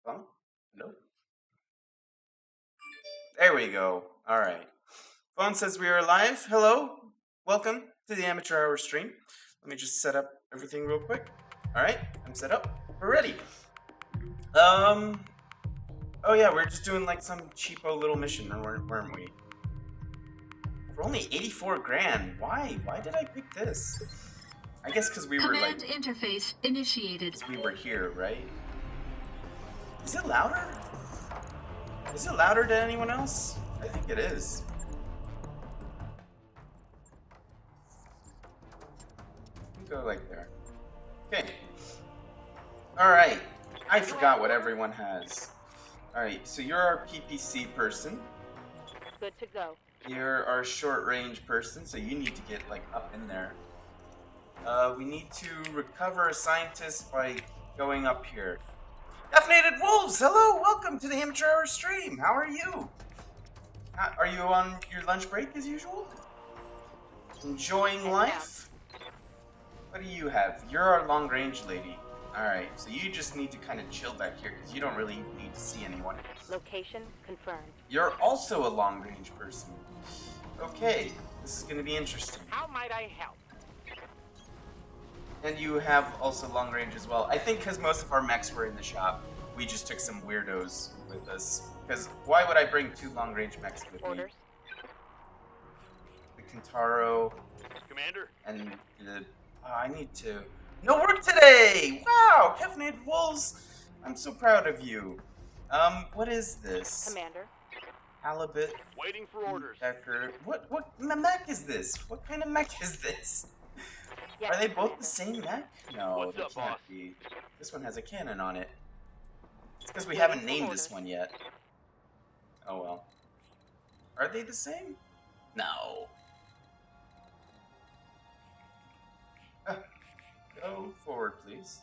Phone? Hello? There we go. Alright. Phone says we are live. Hello. Welcome to the Amateur Hour stream. Let me just set up everything real quick. Alright, I'm set up. We're ready. Oh yeah, we're just doing like some cheapo little mission, weren't we? For only 84 grand. Why? Why did I pick this? I guess because we were like... Command interface initiated. We were here, right? Is it louder? Is it louder to anyone else? I think it is. Go like there. Okay. Alright. I forgot what everyone has. Alright, so you're our PPC person. Good to go. You're our short range person, so you need to get like up in there. We need to recover a scientist by going up here. Caffeinated Wolves, hello, welcome to the Amateur Hour stream. How are you? Are you on your lunch break as usual? Enjoying life? What do you have? You're our long range lady. Alright, so you just need to kind of chill back here because you don't really need to see anyone. Location confirmed. You're also a long range person. Okay, this is going to be interesting. How might I help? And you have also long range as well. I think because most of our mechs were in the shop, we just took some weirdos with us. Because why would I bring two long range mechs with Orders. me? The Kintaro. Commander. And the... I need to... No work today! Wow! Caffeinated Wolves! I'm so proud of you. What is this? Commander. Halibut. Waiting for orders. Decker. What mech is this? What kind of mech is this? Yes, Are they both Commander. the same mech? No, What's they up, can't boss? be. This one has a cannon on it. It's because we haven't named this one yet. Oh well. Are they the same? No. Go forward, please.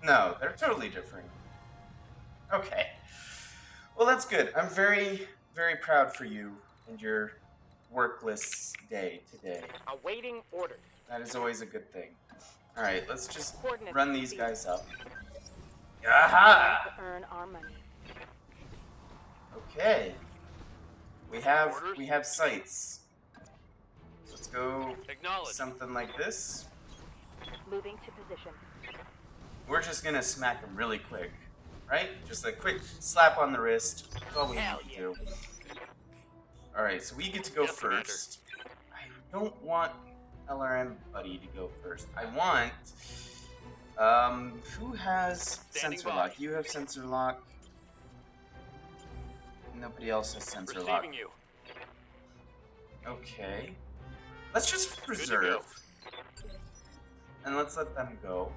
No, they're totally different. Okay. Well, that's good. I'm very, very proud for you and your workless day today. Awaiting orders. That is always a good thing. Alright, let's just Coordinates run these received. guys up. Time Aha! to earn our money. Okay. We have sights. Let's go Acknowledge. something like this. Moving to position. We're just gonna smack them really quick. Right? Just a quick slap on the wrist. That's all we Hell need to yeah. do. Alright, so we get to go Yes, Commander. first. I don't want LRM Buddy to go first. I want... who has Standing sensor by. lock? You have sensor lock. Nobody else has sensor lock. Receiving you. Okay. Let's just to go. preserve. And let's let them go.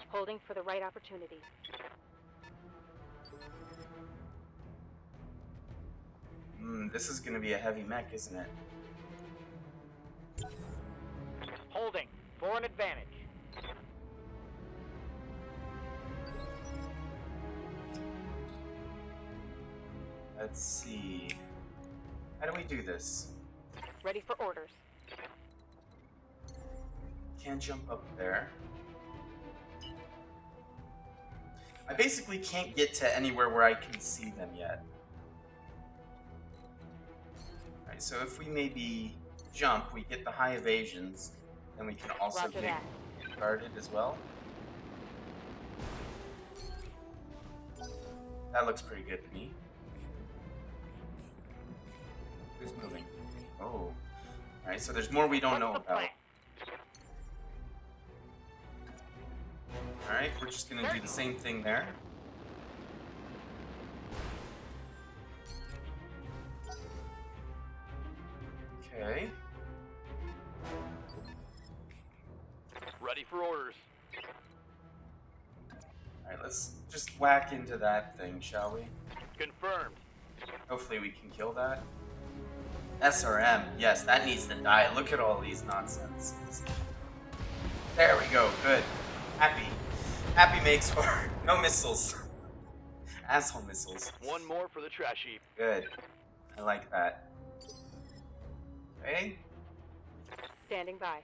Holding for the right opportunity. This is gonna be a heavy mech, isn't it? Holding for an advantage. Let's see. How do we do this? Ready for orders. Can't jump up there. I basically can't get to anywhere where I can see them yet. Alright, so if we maybe jump, we get the high evasions, then we can also Roger get that. guarded as well. That looks pretty good to me. Who's moving? Oh. Alright, so there's more we don't know What's the about. plan? Alright, we're just gonna do the same thing there. Okay. Ready for orders. Alright, let's just whack into that thing, shall we? Confirmed. Hopefully we can kill that. SRM, yes, that needs to die. Look at all these nonsenses. There we go, good. Happy. Happy makes for no missiles. Asshole missiles. One more for the trash heap. Good. I like that. Okay. Standing by.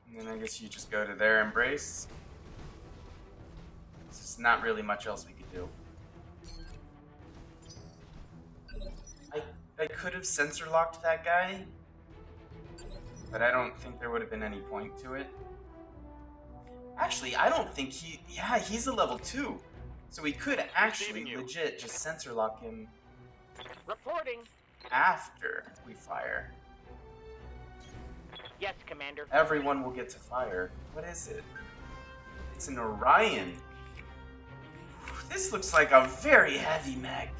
And then I guess you just go to their embrace. There's just not really much else we could do. I could have sensor locked that guy, but I don't think there would have been any point to it. Actually, I don't think yeah, he's a level 2. So we could actually legit just sensor lock him Reporting. after we fire. Yes, Commander. Everyone will get to fire. What is it? It's an Orion. This looks like a very heavy mech.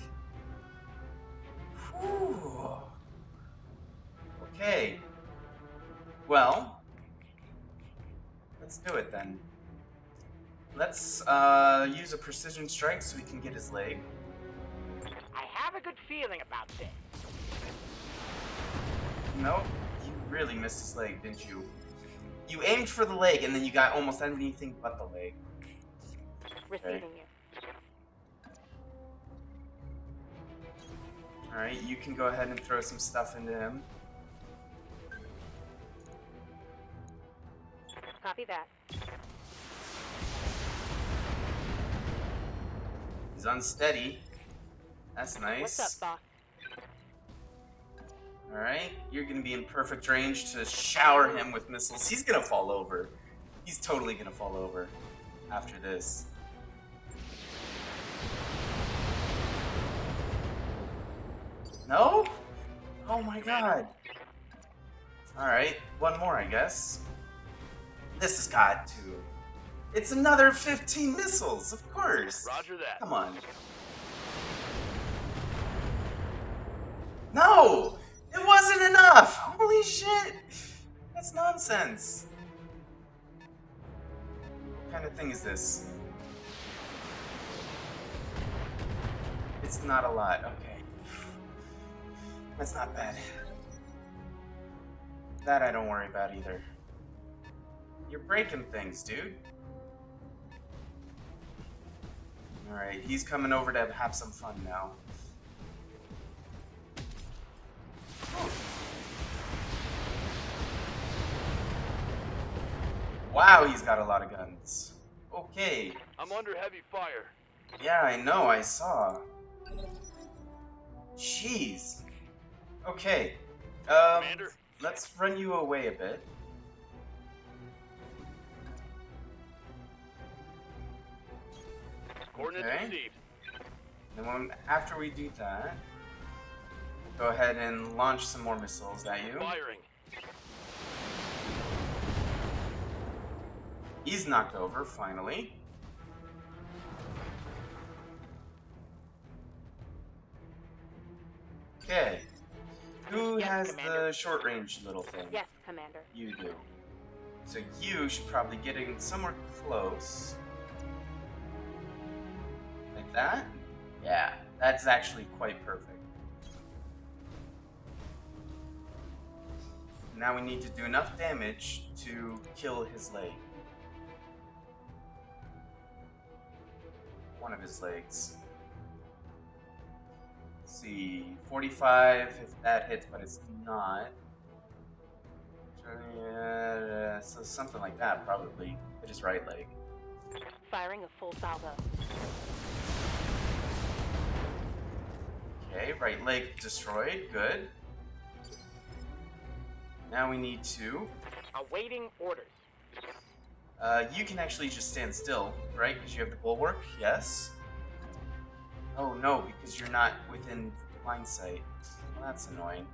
Whew. Okay. Well, let's do it then. Let's use a precision strike so we can get his leg. I have a good feeling about this. Nope, you really missed his leg, didn't you? You aimed for the leg and then you got almost anything but the leg. Receiving you. Alright, you can go ahead and throw some stuff into him. Copy that. He's unsteady. That's nice. What's up, boss? Alright, you're gonna be in perfect range to shower him with missiles. He's gonna fall over. He's totally gonna fall over after this. No? Oh my god. Alright, one more, I guess. This has got to. It's another 15 missiles, of course. Roger that. Come on. No! It wasn't enough! Holy shit! That's nonsense. What kind of thing is this? It's not a lot, okay. That's not bad. That I don't worry about either. You're breaking things, dude. Alright, he's coming over to have some fun now. Wow, he's got a lot of guns. Okay. I'm under heavy fire. Yeah, I know, I saw. Jeez. Okay. Commander? Let's run you away a bit. Coordinates Okay. received. And then after we do that, go ahead and launch some more missiles at you. Firing. He's knocked over, finally. Okay. Who Yes, has Commander. the short-range little thing? Yes, Commander. You do. So you should probably get in somewhere close. Like that? Yeah, that's actually quite perfect. Now we need to do enough damage to kill his leg. One of his legs. Let's see, 45 if that hits, but it's not. So something like that probably. Hit his right leg. Firing a full salvo. Okay, right leg destroyed. Good. Now we need to. Awaiting orders. You can actually just stand still, right? Because you have the bulwark. Yes. Oh no, because you're not within line sight. Well, that's annoying.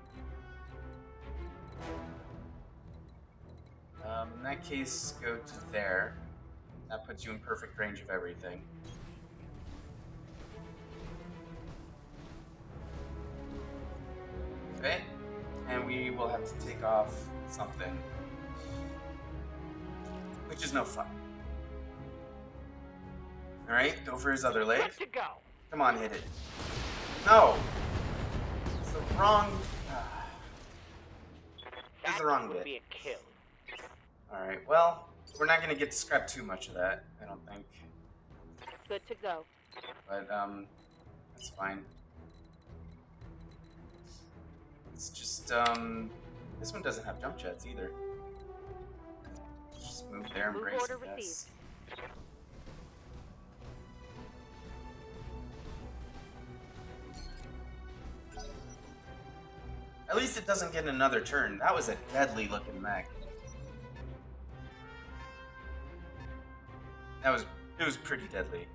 In that case, go to there. That puts you in perfect range of everything. Okay, and we will have to take off something, which is no fun. Alright, go for his other leg. Good to go. Come on, hit it. No! It's the wrong... It's the wrong Would bit. be a kill. Alright, well, we're not going to get to scrap too much of that, I don't think. Good to go. But, that's fine. It's just, this one doesn't have jump jets either. move their Move embrace, order I guess. At least it doesn't get another turn. That was a deadly looking mech. It was pretty deadly.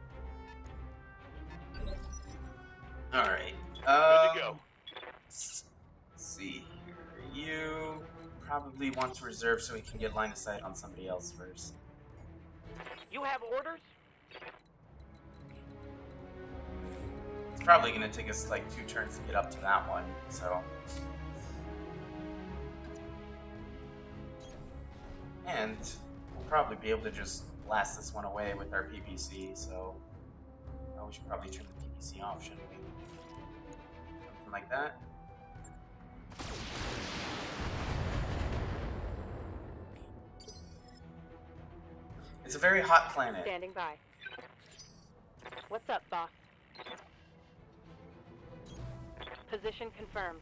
Alright. Good to go. Let's see here. You probably want to reserve so we can get line of sight on somebody else first. You have orders? It's probably going to take us like 2 turns to get up to that one, so. And we'll probably be able to just blast this one away with our PPC, so we should probably turn the PPC off, shouldn't we? Something like that. It's a very hot planet. Standing by. What's up, boss? Position confirmed.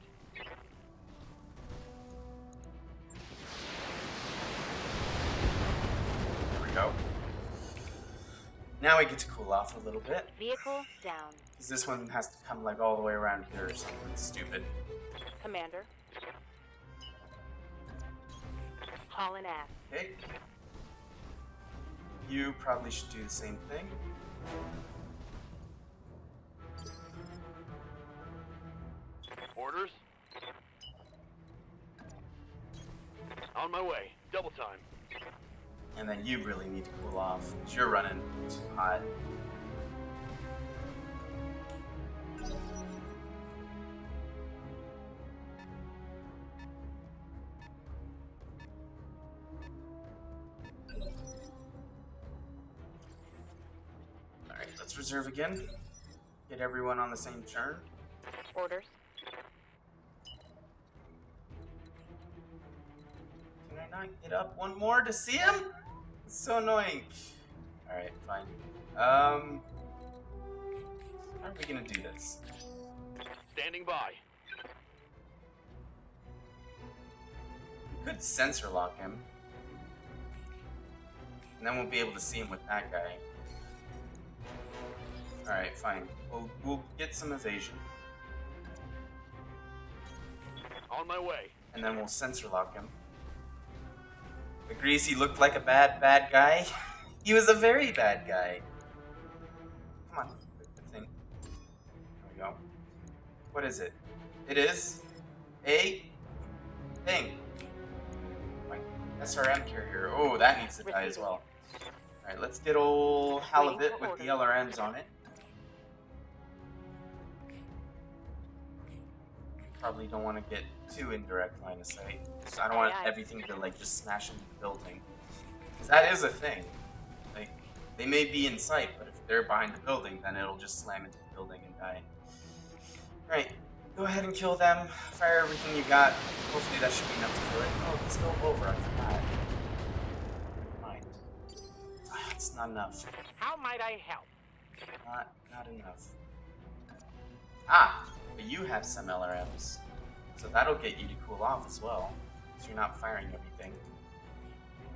There we go. Now we get to cool off a little bit. Vehicle down. Because this one has to come like all the way around here or something stupid. Commander. Hauling ass. Okay. You probably should do the same thing. Orders? On my way. Double time. And then you really need to cool off, because you're running too hot. Alright, let's reserve again. Get everyone on the same turn. Orders. Can I not get up one more to see him? It's so annoying. Alright, fine. How are we gonna do this? Standing by. We could sensor lock him. And then we'll be able to see him with that guy. Alright, fine. We'll get some evasion. On my way. And then we'll sensor lock him. Agrees he looked like a bad guy. He was a very bad guy. Come on, click the thing. There we go. What is it? It is a thing. My SRM carrier. Oh, that needs to die as well. Alright, let's get old Halibut with the LRMs on it. Probably don't want to get too indirect line of sight. So I don't want everything to like just smash into the building. Because that is a thing. Like, they may be in sight, but if they're behind the building, then it'll just slam into the building and die. Alright, go ahead and kill them. Fire everything you got. Hopefully that should be enough to kill it. Oh, let's go over. I forgot. Never mind. It's not enough. How might I help? Not enough. Ah! But you have some LRMs. So that'll get you to cool off as well. So you're not firing everything.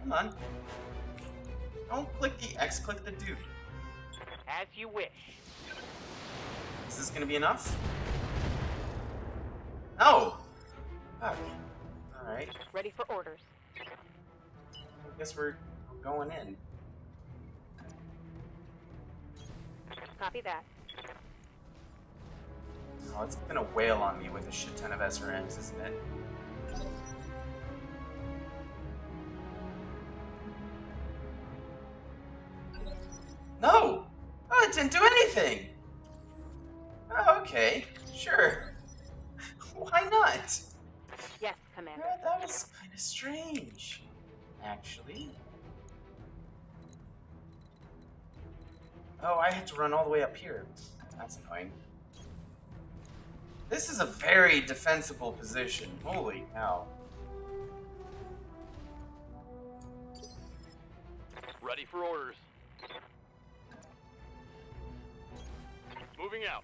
Come on. Don't click the X, click the dude. As you wish. Is this gonna be enough? No! Fuck. Alright. Ready for orders. I guess we're going in. Copy that. Oh, it's gonna wail on me with a shit ton of SRMs, isn't it? No! Oh, it didn't do anything! Oh, okay. Sure. Why not? Yes, Commander. Yeah, that was kind of strange, actually. Oh, I had to run all the way up here. That's annoying. This is a very defensible position. Holy cow. Ready for orders. Moving out.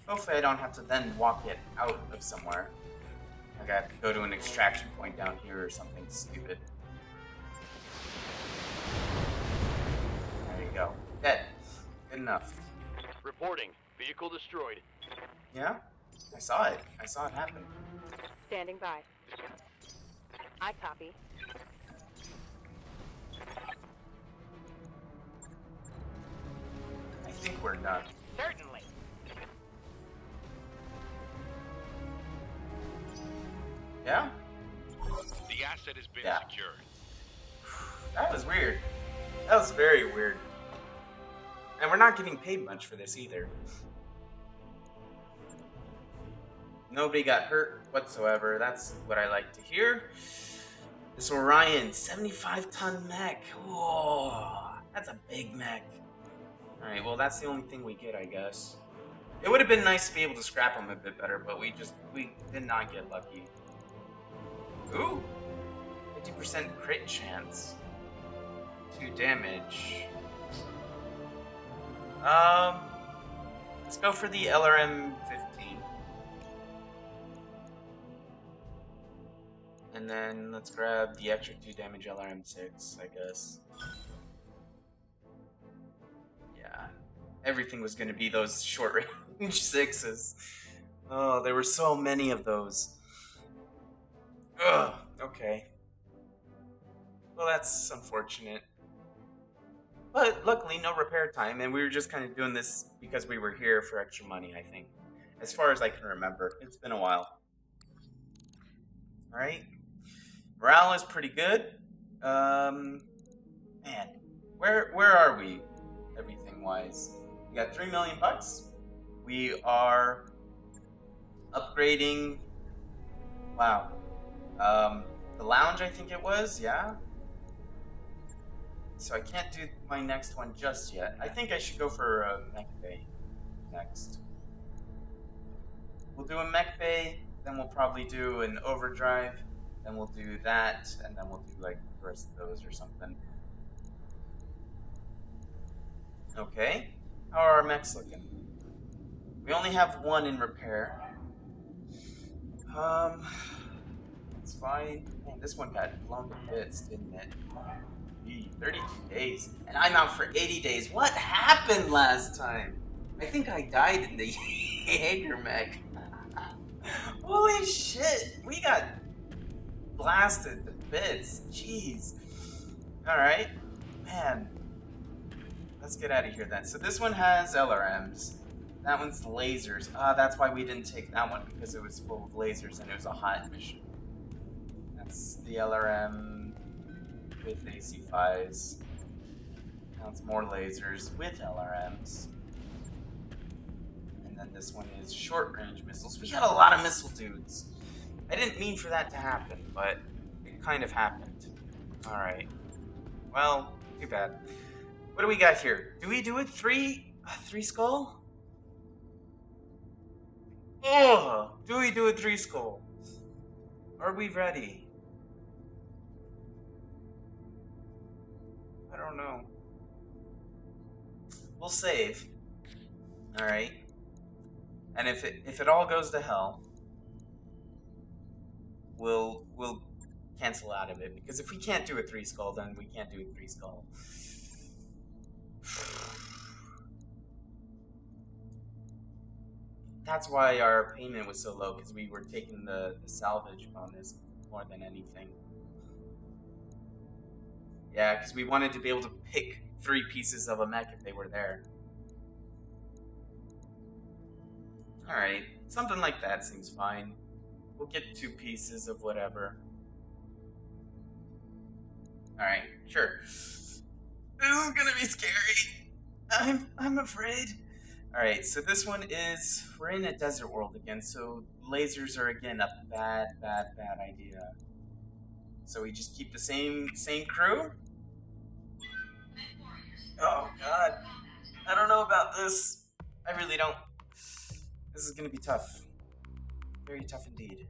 Hopefully I don't have to then walk it out of somewhere. Like I have to go to an extraction point down here or something stupid. go. Dead. Good enough. Reporting. Vehicle destroyed. Yeah? I saw it. I saw it happen. Standing by. I copy. I think we're done. Certainly. Yeah? The asset has been Yeah. secured. That was weird. That was very weird. And we're not getting paid much for this either. Nobody got hurt whatsoever. That's what I like to hear. This Orion 75-ton mech. Whoa, that's a big mech. Alright, well that's the only thing we get, I guess. It would have been nice to be able to scrap them a bit better, but we did not get lucky. Ooh, 50% crit chance. 2 damage. Let's go for the LRM 15. And then let's grab the extra 2 damage LRM 6, I guess. Yeah. Everything was gonna be those short range 6s. Oh, there were so many of those. Ugh, okay. Well, that's unfortunate. But luckily, no repair time, and we were just kind of doing this because we were here for extra money, I think. As far as I can remember. It's been a while. Alright. Morale is pretty good. Man. Where are we? Everything-wise. We got $3 million bucks. We are upgrading... Wow. The lounge, I think it was, yeah? So I can't do my next one just yet. I think I should go for a mech bay next. We'll do a mech bay, then we'll probably do an overdrive, then we'll do that, and then we'll do like the rest of those or something. Okay, how are our mechs looking? We only have 1 in repair. It's fine. Man, this one got blown to bits, didn't it? 32 days. And I'm out for 80 days. What happened last time? I think I died in the Jaeger mech. Holy shit. We got blasted to bits. Jeez. Alright. Man. Let's get out of here then. So this one has LRMs. That one's lasers. That's why we didn't take that one, because it was full of lasers and it was a hot mission. That's the LRM with AC-5s. Now it's more lasers with LRMs. And then this one is short-range missiles. We got a lot of missile dudes. I didn't mean for that to happen, but it kind of happened. Alright. Well, too bad. What do we got here? Do we do it? Three skull? Oh! Do we do a 3 skull? Are we ready? I don't know. We'll save. Alright. And if it all goes to hell, we'll cancel out of it. Because if we can't do a 3 skull, then we can't do a 3 skull. That's why our payment was so low, because we were taking the salvage bonus more than anything. Yeah, because we wanted to be able to pick 3 pieces of a mech if they were there. Alright, something like that seems fine. We'll get 2 pieces of whatever. Alright, sure. This is gonna be scary. I'm afraid. Alright, so this one is... We're in a desert world again, so lasers are again a bad idea. So we just keep the same crew? Oh god. I don't know about this. I really don't. This is gonna be tough. Very tough indeed.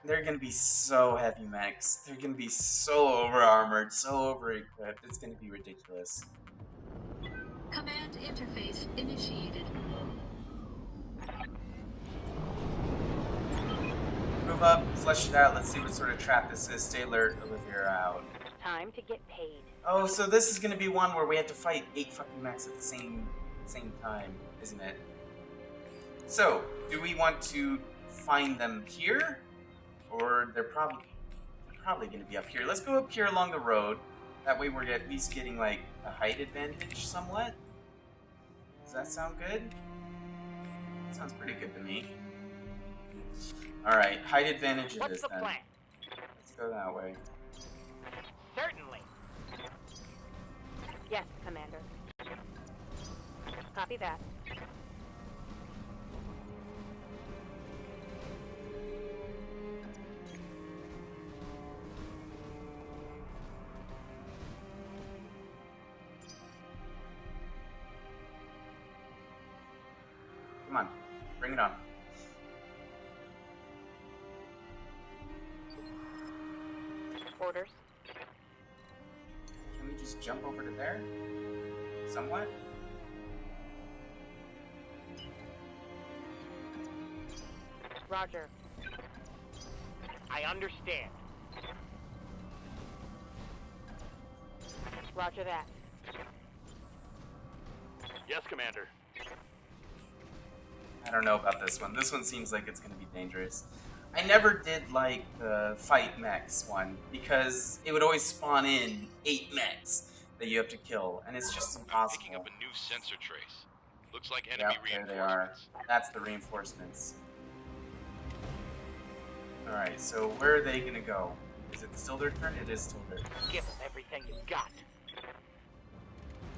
They're gonna be so heavy mechs. They're gonna be so over-armored, so over-equipped. It's gonna be ridiculous. Command interface initiated. move up, flesh it out. Let's see what sort of trap this is. Stay alert, Olivia out. Time to get paid. Oh, so this is gonna be one where we have to fight 8 fucking mechs at the same time, isn't it? So, do we want to find them here? Or they're probably gonna be up here. Let's go up here along the road. That way we're at least getting like a height advantage somewhat. Does that sound good? Sounds pretty good to me. Alright, height advantage it What's is the then. plan? Let's go that way. Certainly. Yes, Commander. Copy that. Come on, bring it on. Orders. Can we just jump over to there? Somewhat? Roger. I understand. Roger that. Yes, Commander. I don't know about this one. This one seems like it's going to be dangerous. I never did like the fight mechs one because it would always spawn in 8 mechs that you have to kill, and it's just impossible. Picking up a new sensor trace. Looks like Yep, enemy there they are. reinforcements. That's the reinforcements. Alright, so where are they going to go? Is it still their turn? It is still their turn. Give them everything you've got.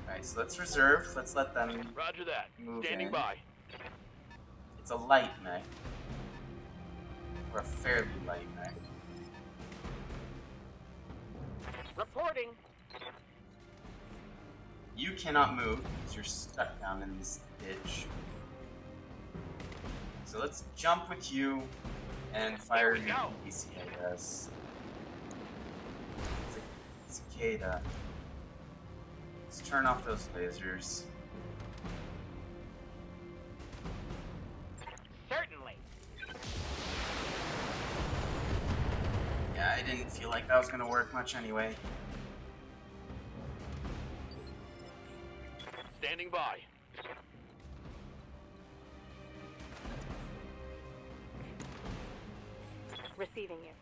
Alright, so let's reserve. Let's let them Roger that. move Standing in. by. It's a light mech. Or a fairly light mech. Reporting. You cannot move because you're stuck down in this ditch. So let's jump with you and fire There we your go. PC, I guess. Cicada. Let's turn off those lasers. Certainly. Yeah, I didn't feel like that was gonna work much anyway. Standing by. Receiving you.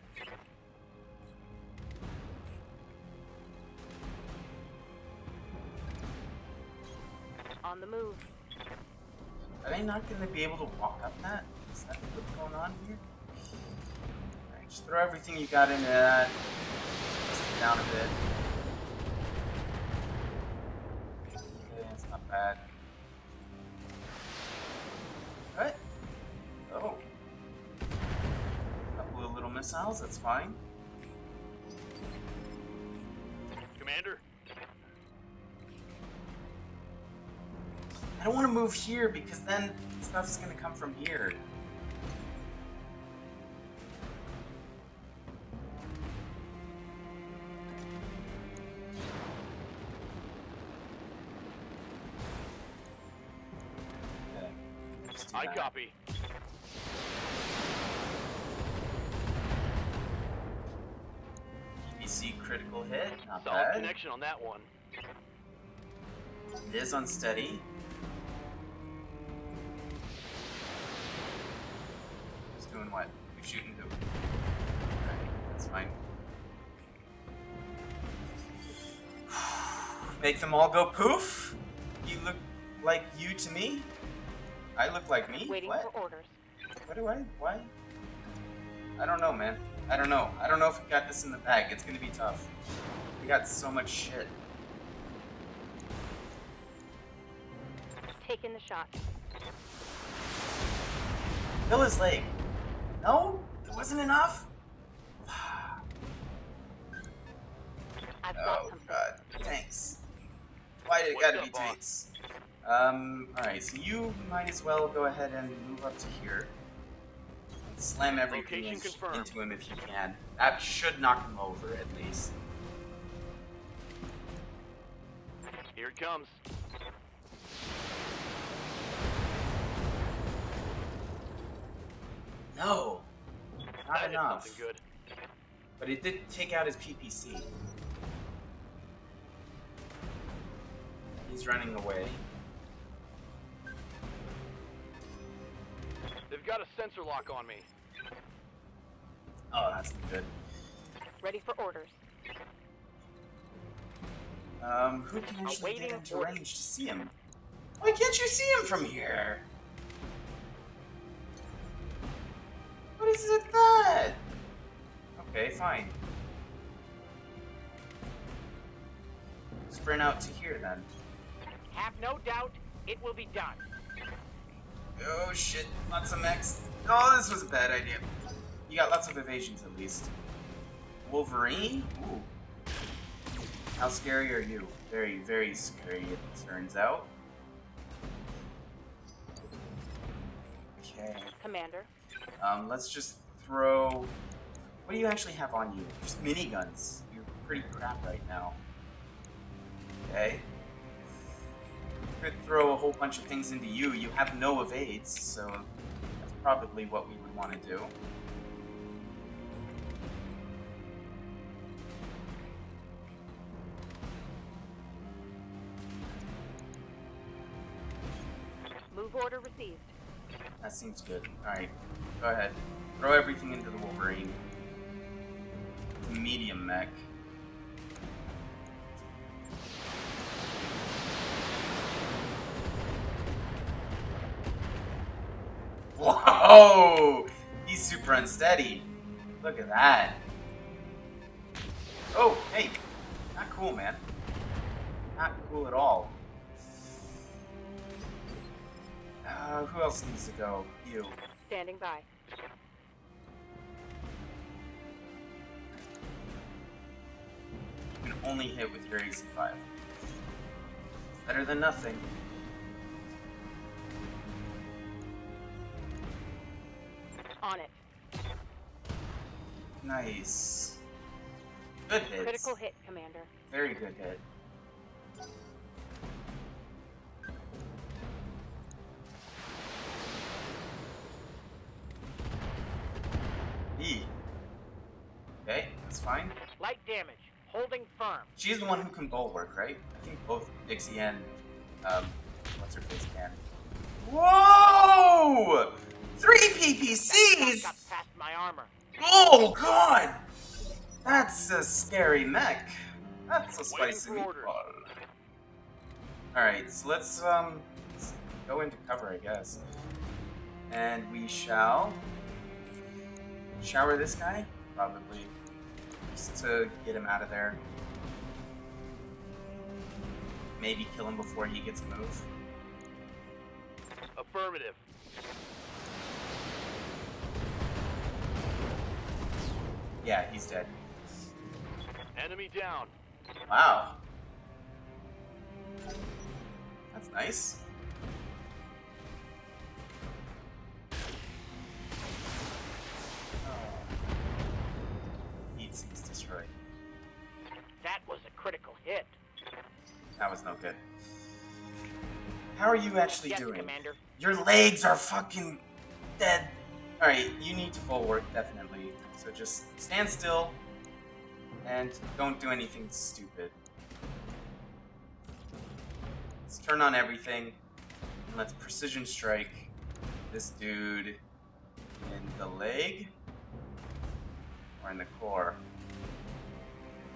On the move. Are they not gonna be able to walk up that? Is that what's going on here? Alright, just throw everything you got into that. Just it down a bit. Okay, it's not bad. What? Oh. Couple of little missiles, that's fine. Commander. I don't want to move here because then stuff's gonna come from here. Okay, just do I that. copy. PVC critical hit, not Solid bad. connection on that one. It is unsteady. Who's doing what? Who's shooting who? Alright, that's fine. Make them all go poof? You look like you to me? I look like me? Waiting What? for orders. What do I? Why? I don't know, man. I don't know. I don't know if we got this in the bag. It's gonna be tough. We got so much shit. Taking the shot. Kill his leg. No? It wasn't enough? I've got Oh something. god. Thanks. Why did it What's gotta up, be boss? Tates? Alright, so you might as well go ahead and move up to here. And slam everything Location confirmed. into him if you can. That should knock him over at least. Here it comes. No! Not That hit enough. something good. But it did take out his PPC. He's running away. They've got a sensor lock on me. Oh, that's good. Ready for orders. Who can actually get Awaiting into orders. range to see him? Why can't you see him from here? What is it that? Okay, fine. Sprint out to here then. Have no doubt, it will be done. Oh shit, lots of mechs. Oh, this was a bad idea. You got lots of evasions at least. Wolverine? Ooh. How scary are you? Very, very scary, it turns out. Okay. Commander, Let's just throw... What do you actually have on you? Just miniguns. You're pretty crap right now. Okay. Could throw a whole bunch of things into you. You have no evades, so that's probably what we would want to do. move order received. That seems good. Alright, go ahead. Throw everything into the Wolverine. It's a medium mech. Whoa! He's super unsteady. Look at that. Oh, hey. Not cool, man. Not cool at all. Who else needs to go? You. Standing by. You can only hit with your AC5. Better than nothing. On it. Nice. Good hits. Critical hit, Commander. Very good hit. E. Okay, that's fine. Light damage. Holding firm. She's the one who can bulwark, right? I think both Dixie and what's her face can. Whoa! 3 PPCs! Got past my armor. Oh god! That's a scary mech. That's a Waiting spicy for orders. meatball. Alright, so let's go into cover, I guess. And we shall shower this guy, probably. Just to get him out of there. Maybe kill him before he gets a move. Affirmative. Yeah, he's dead. Enemy down. Wow. That's nice. Heat seems destroyed. That was a critical hit. That was no good. How are you actually Yes, doing? Commander. Your legs are fucking dead. Alright, you need to full work, definitely. So just stand still and don't do anything stupid. Let's turn on everything and let's precision strike this dude in the leg or in the core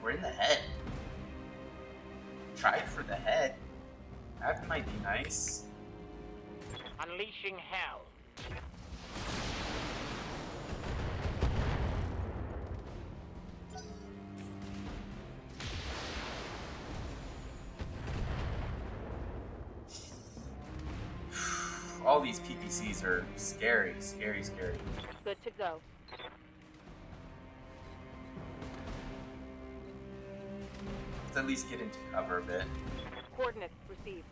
or in the head. Try it for the head. That might be nice. Unleashing hell. All these PPCs are scary, scary, scary. Good to go. Let's at least get into cover a bit. Coordinates received.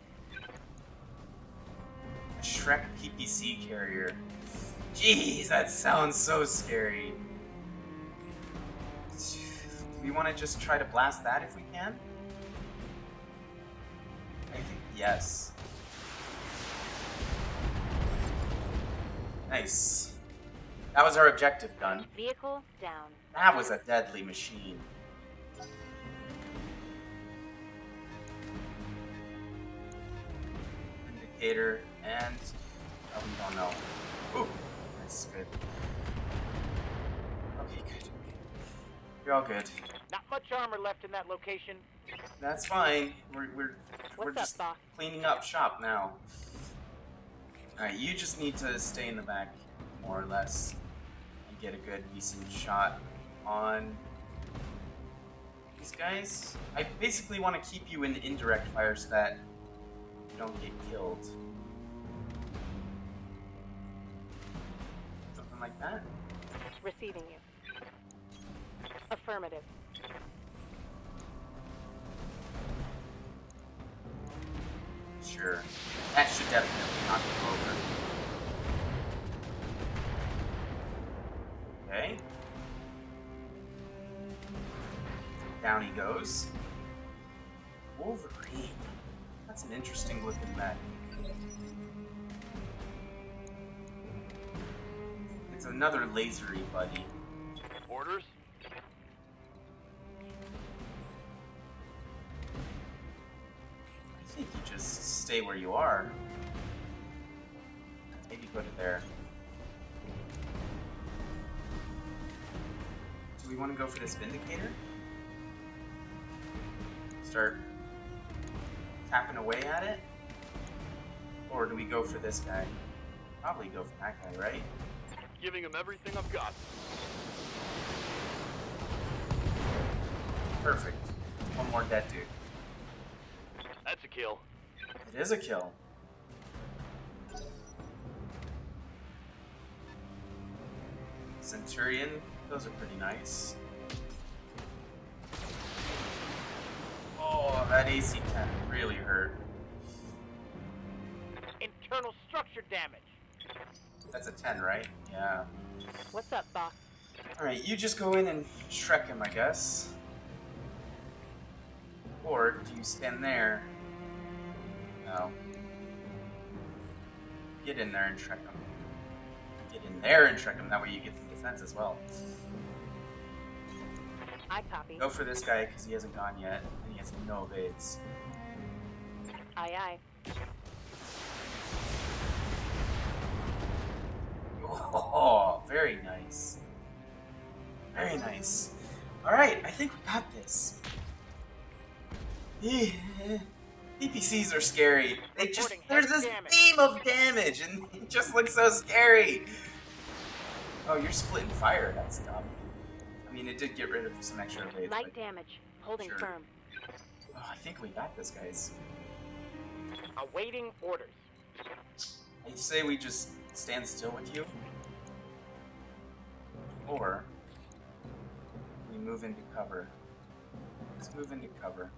A Shrek PPC carrier. Jeez, that sounds so scary. Do we want to just try to blast that if we can? I think yes. Nice. That was our objective done. Vehicle down. That was a deadly machine. Indicator and... oh, we don't know. Ooh, that's good. Okay, good. You're all good. Not much armor left in that location. That's fine. We're What's up, just Doc? cleaning up shop now. Alright, you just need to stay in the back, more or less, and get a good, decent shot on these guys. I basically want to keep you in indirect fire so that you don't get killed. Something like that? Receiving you. Affirmative. Sure. That should definitely knock him over. Okay. Down he goes. Wolverine. That's an interesting looking mech. It's another lasery buddy. Orders? I think you just stay where you are. Maybe go to there. Do we want to go for this Vindicator? Start tapping away at it? Or do we go for this guy? Probably go for that guy, right? Giving him everything I've got. Perfect. One more dead dude. That's a kill. It is a kill. Centurion, those are pretty nice. Oh, that AC-10 really hurt. Internal structure damage. That's a 10, right? Yeah. What's up, Doc? Alright, you just go in and Shrek him, I guess. Or do you stand there? No. Get in there and Shrek him. Get in there and Shrek him, that way you get the defense as well. I copy. Go for this guy because he hasn't gone yet, and he has no evades. Aye, aye. Oh, very nice. Very nice. Alright, I think we got this. Yeah. DPCs are scary. They just there's this beam of damage and it just looks so scary. Oh, you're splitting fire, that's dumb. I mean, it did get rid of some extra evades. Light damage. Holding Sure. firm. Oh, I think we got this, guys. Awaiting orders. I say we just stand still with you. Or we move into cover. Let's move into cover.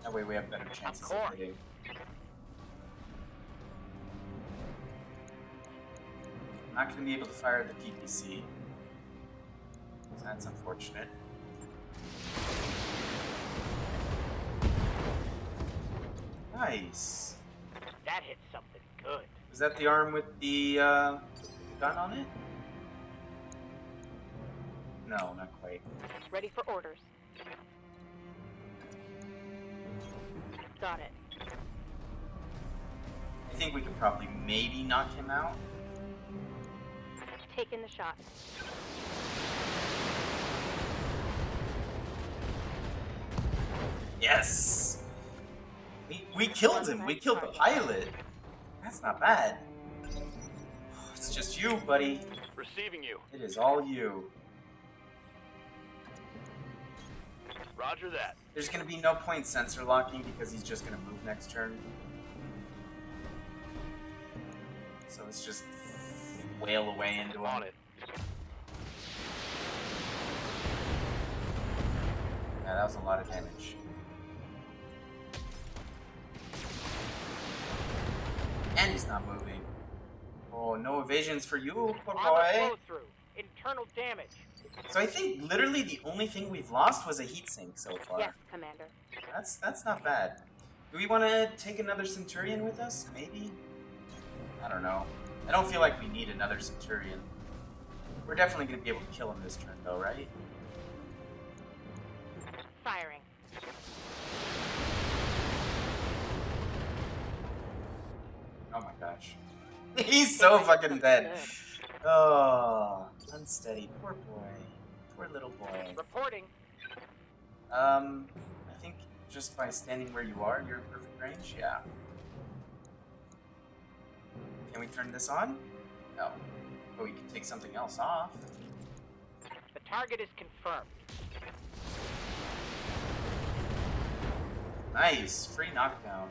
That way we have better chances of course. hitting. I'm not going to be able to fire the PPC. So that's unfortunate. Nice. That hit something good. Is that the arm with the gun on it? No, not quite. Ready for orders. Got it. I think we could probably maybe knock him out. Taking the shot. Yes! We killed him! We killed the pilot! That's not bad. It's just you, buddy. Receiving you. It is all you. Roger that. There's gonna be no point sensor locking because he's just gonna move next turn. So let's just wail away into him. On it. Yeah, that was a lot of damage. And he's not moving. Oh, no evasions for you, poor Armor boy. flow through. Internal damage. So I think literally the only thing we've lost was a heatsink so far. Yes, Commander. That's not bad. Do we want to take another Centurion with us? Maybe? I don't know. I don't feel like we need another Centurion. We're definitely going to be able to kill him this turn, though, right? Firing. Oh my gosh. He's so fucking dead. Oh, unsteady. Poor boy. Poor little boy. Reporting. I think just by standing where you are, you're in perfect range? Yeah. Can we turn this on? No. But we can take something else off. The target is confirmed. Nice. Free knockdown.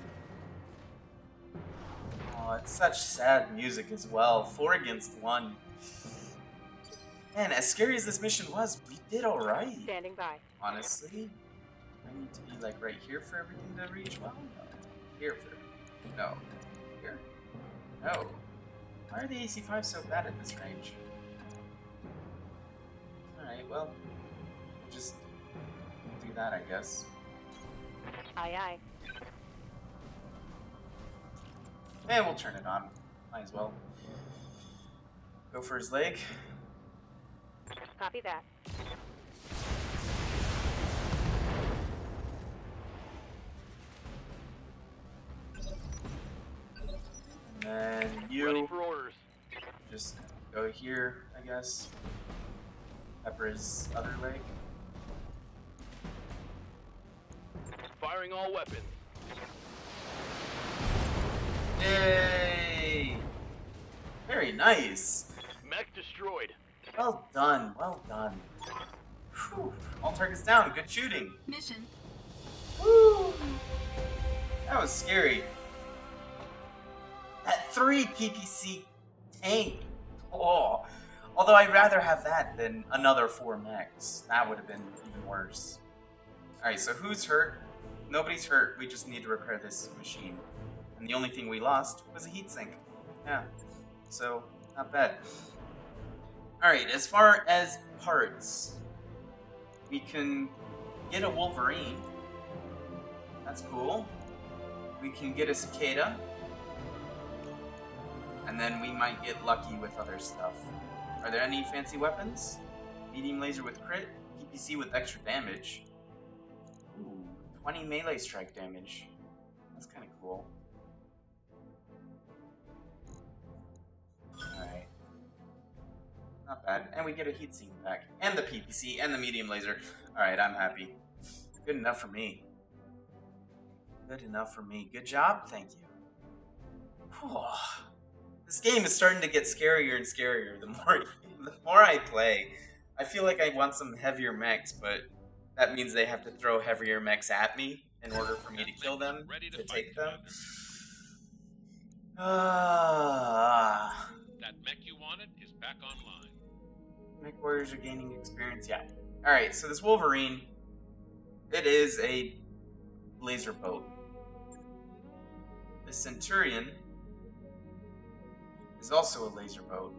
Oh, it's such sad music as well. 4 against 1. Man, as scary as this mission was, we did alright. Standing by. Honestly. I need to be like right here for everything to reach well? No. Here for... No. Here? No. Why are the AC-5 so bad at this range? Alright, well... we'll just do that, I guess. Aye, aye. And we'll turn it on. Might as well. Go for his leg. Copy that. And then Ready you for orders. just go here, I guess. Pepper his other leg. Firing all weapons. Yay! Very nice. Mech destroyed. Well done, well done. Whew. All targets down, good shooting. Mission. Woo! That was scary. That 3 PPC tank. Oh. Although I'd rather have that than another 4 mechs. That would have been even worse. Alright, so who's hurt? Nobody's hurt. We just need to repair this machine. And the only thing we lost was a heatsink. Yeah. So, not bad. Alright, as far as parts, we can get a Wolverine. That's cool. We can get a Cicada. And then we might get lucky with other stuff. Are there any fancy weapons? Medium laser with crit, PPC with extra damage. Ooh, 20 melee strike damage. That's kind of cool. Alright. Not bad. And we get a heatsink back. And the PPC and the medium laser. Alright, I'm happy. Good enough for me. Good enough for me. Good job, thank you. Whew. This game is starting to get scarier and scarier the more I play. I feel like I want some heavier mechs, but that means they have to throw heavier mechs at me in order for me to kill them, to take them. That mech you wanted is back online. Mech warriors are gaining experience, yeah. Alright, so this Wolverine, it is a laser boat. The Centurion is also a laser boat.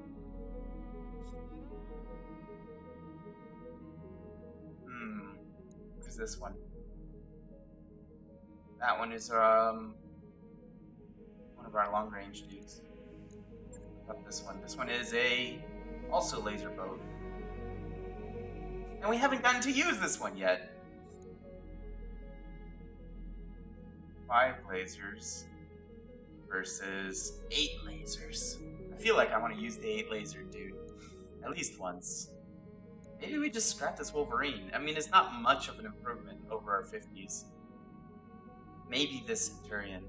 What is this one? That one is one of our long range dudes. What about this one? This one is also laser boat. And we haven't gotten to use this one yet. 5 lasers versus 8 lasers. I feel like I want to use the 8 laser dude. At least once. Maybe we just scrap this Wolverine. I mean, it's not much of an improvement over our 50s. Maybe this Centurion.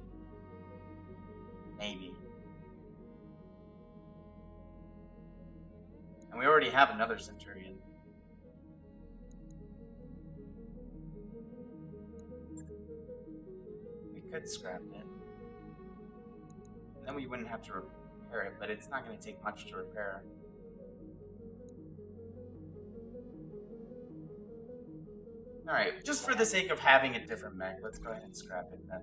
Maybe. And we already have another Centurion. We could scrap it. Then we wouldn't have to repair it, but it's not going to take much to repair. Alright, just for the sake of having a different mech, let's go ahead and scrap it then.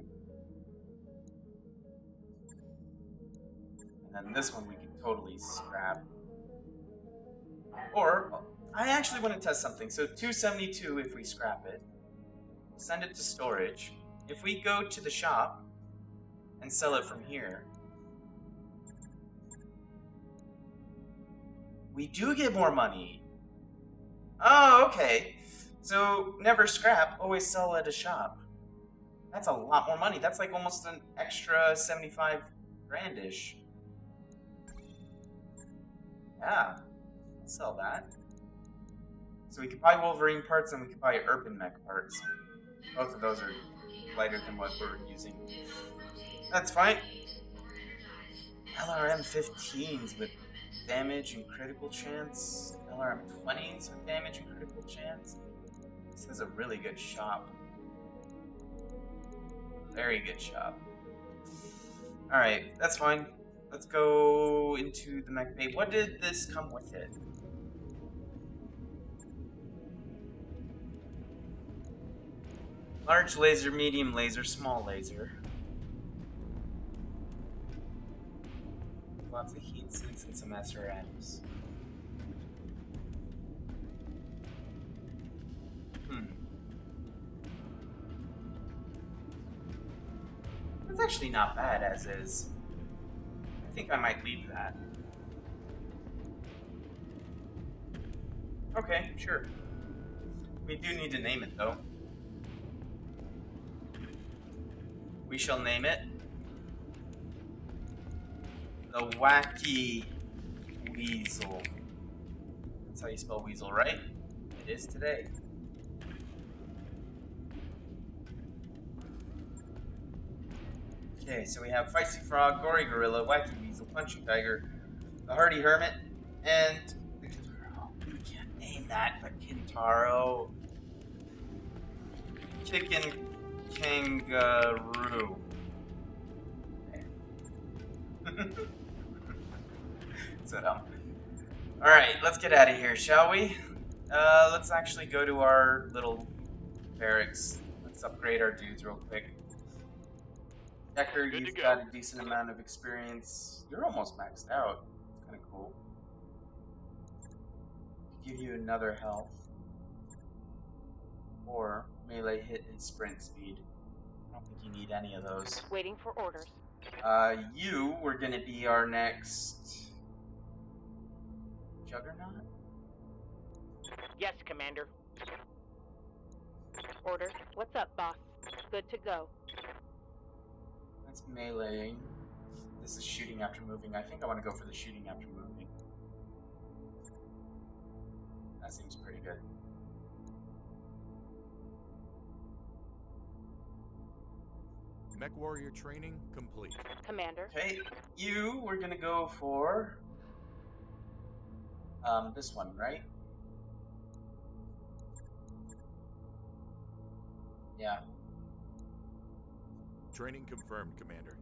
And then this one we can totally scrap. Or, I actually want to test something. So 272 if we scrap it. Send it to storage. If we go to the shop and sell it from here, We do get more money. Oh, okay. So never scrap, always sell at a shop. That's a lot more money. That's like almost an extra 75 grandish. Yeah, I'll sell that. So we could buy Wolverine parts and we could buy Urban Mech parts. Both of those are lighter than what we're using. That's fine. LRM 15s with damage and critical chance. LRM 20s with damage and critical chance. This is a really good shop. Very good shop. Alright, that's fine. Let's go into the mech bay. What did this come with it? Large laser, medium laser, small laser. Lots of heat sinks and some SRMs. That's actually not bad as is. I think I might leave that. Okay, sure. We do need to name it though. We shall name it the Wacky Weasel. That's how you spell weasel, right? It is today. Okay, so we have Feisty Frog, Gory Gorilla, Wacky Weasel, Punching Tiger, the Hardy Hermit, and the Kintaro. We can't name that, but Kintaro. Chicken Kangaroo. So dumb. Alright, let's get out of here, shall we? Let's actually go to our little barracks. Let's upgrade our dudes real quick. Decker, you've got a decent amount of experience. You're almost maxed out. It's kind of cool. Give you another health. Or melee hit and sprint speed. I don't think you need any of those. Waiting for orders. You were gonna be our next Juggernaut? Yes, Commander. Orders. What's up, boss? Good to go. That's meleeing. This is shooting after moving. I think I want to go for the shooting after moving. That seems pretty good. Mech Warrior training complete. Commander. Okay, you were gonna go for this one, right? Yeah. Training confirmed, Commander.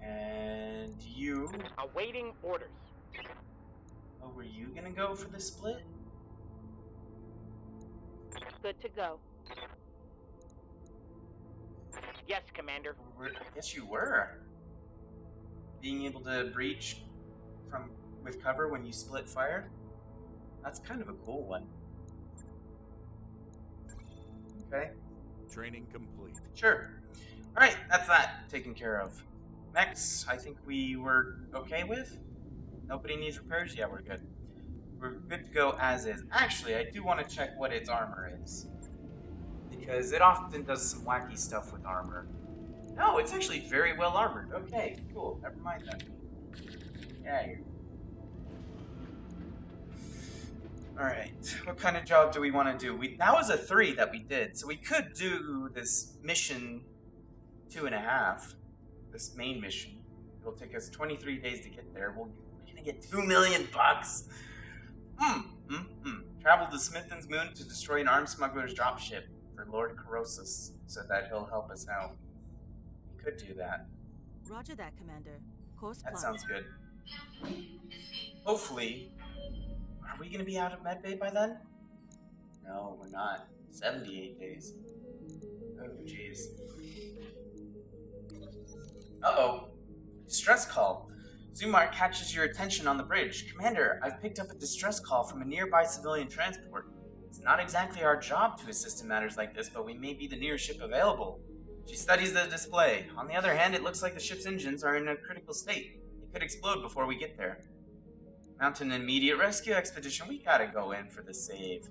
And you? Awaiting orders. Oh, were you gonna go for the split? Good to go. Yes, Commander. Yes, you were. Being able to breach with cover when you split fire? That's kind of a cool one. Okay. Training complete. Sure. Alright, that's that taken care of. Mechs, I think we were okay with? Nobody needs repairs? Yeah, we're good. We're good to go as is. Actually, I do want to check what its armor is. Because it often does some wacky stuff with armor. No, it's actually very well armored. Okay, cool. Never mind that. Yeah, here. Alright, what kind of job do we want to do? That was a 3 that we did, so we could do this mission 2.5. This main mission. It'll take us 23 days to get there. We're gonna get $2 million bucks. Travel to Smithon's moon to destroy an armed smuggler's dropship for Lord Corrosus, so that he'll help us out. We could do that. Roger that, Commander. Course That plan. sounds good. Hopefully. Are we going to be out of medbay by then? No, we're not. 78 days. Oh, jeez. Uh-oh. Distress call. Zumar catches your attention on the bridge. Commander, I've picked up a distress call from a nearby civilian transport. It's not exactly our job to assist in matters like this, but we may be the nearest ship available. She studies the display. On the other hand, it looks like the ship's engines are in a critical state. It could explode before we get there. Mount an immediate rescue expedition. We gotta go in for the save.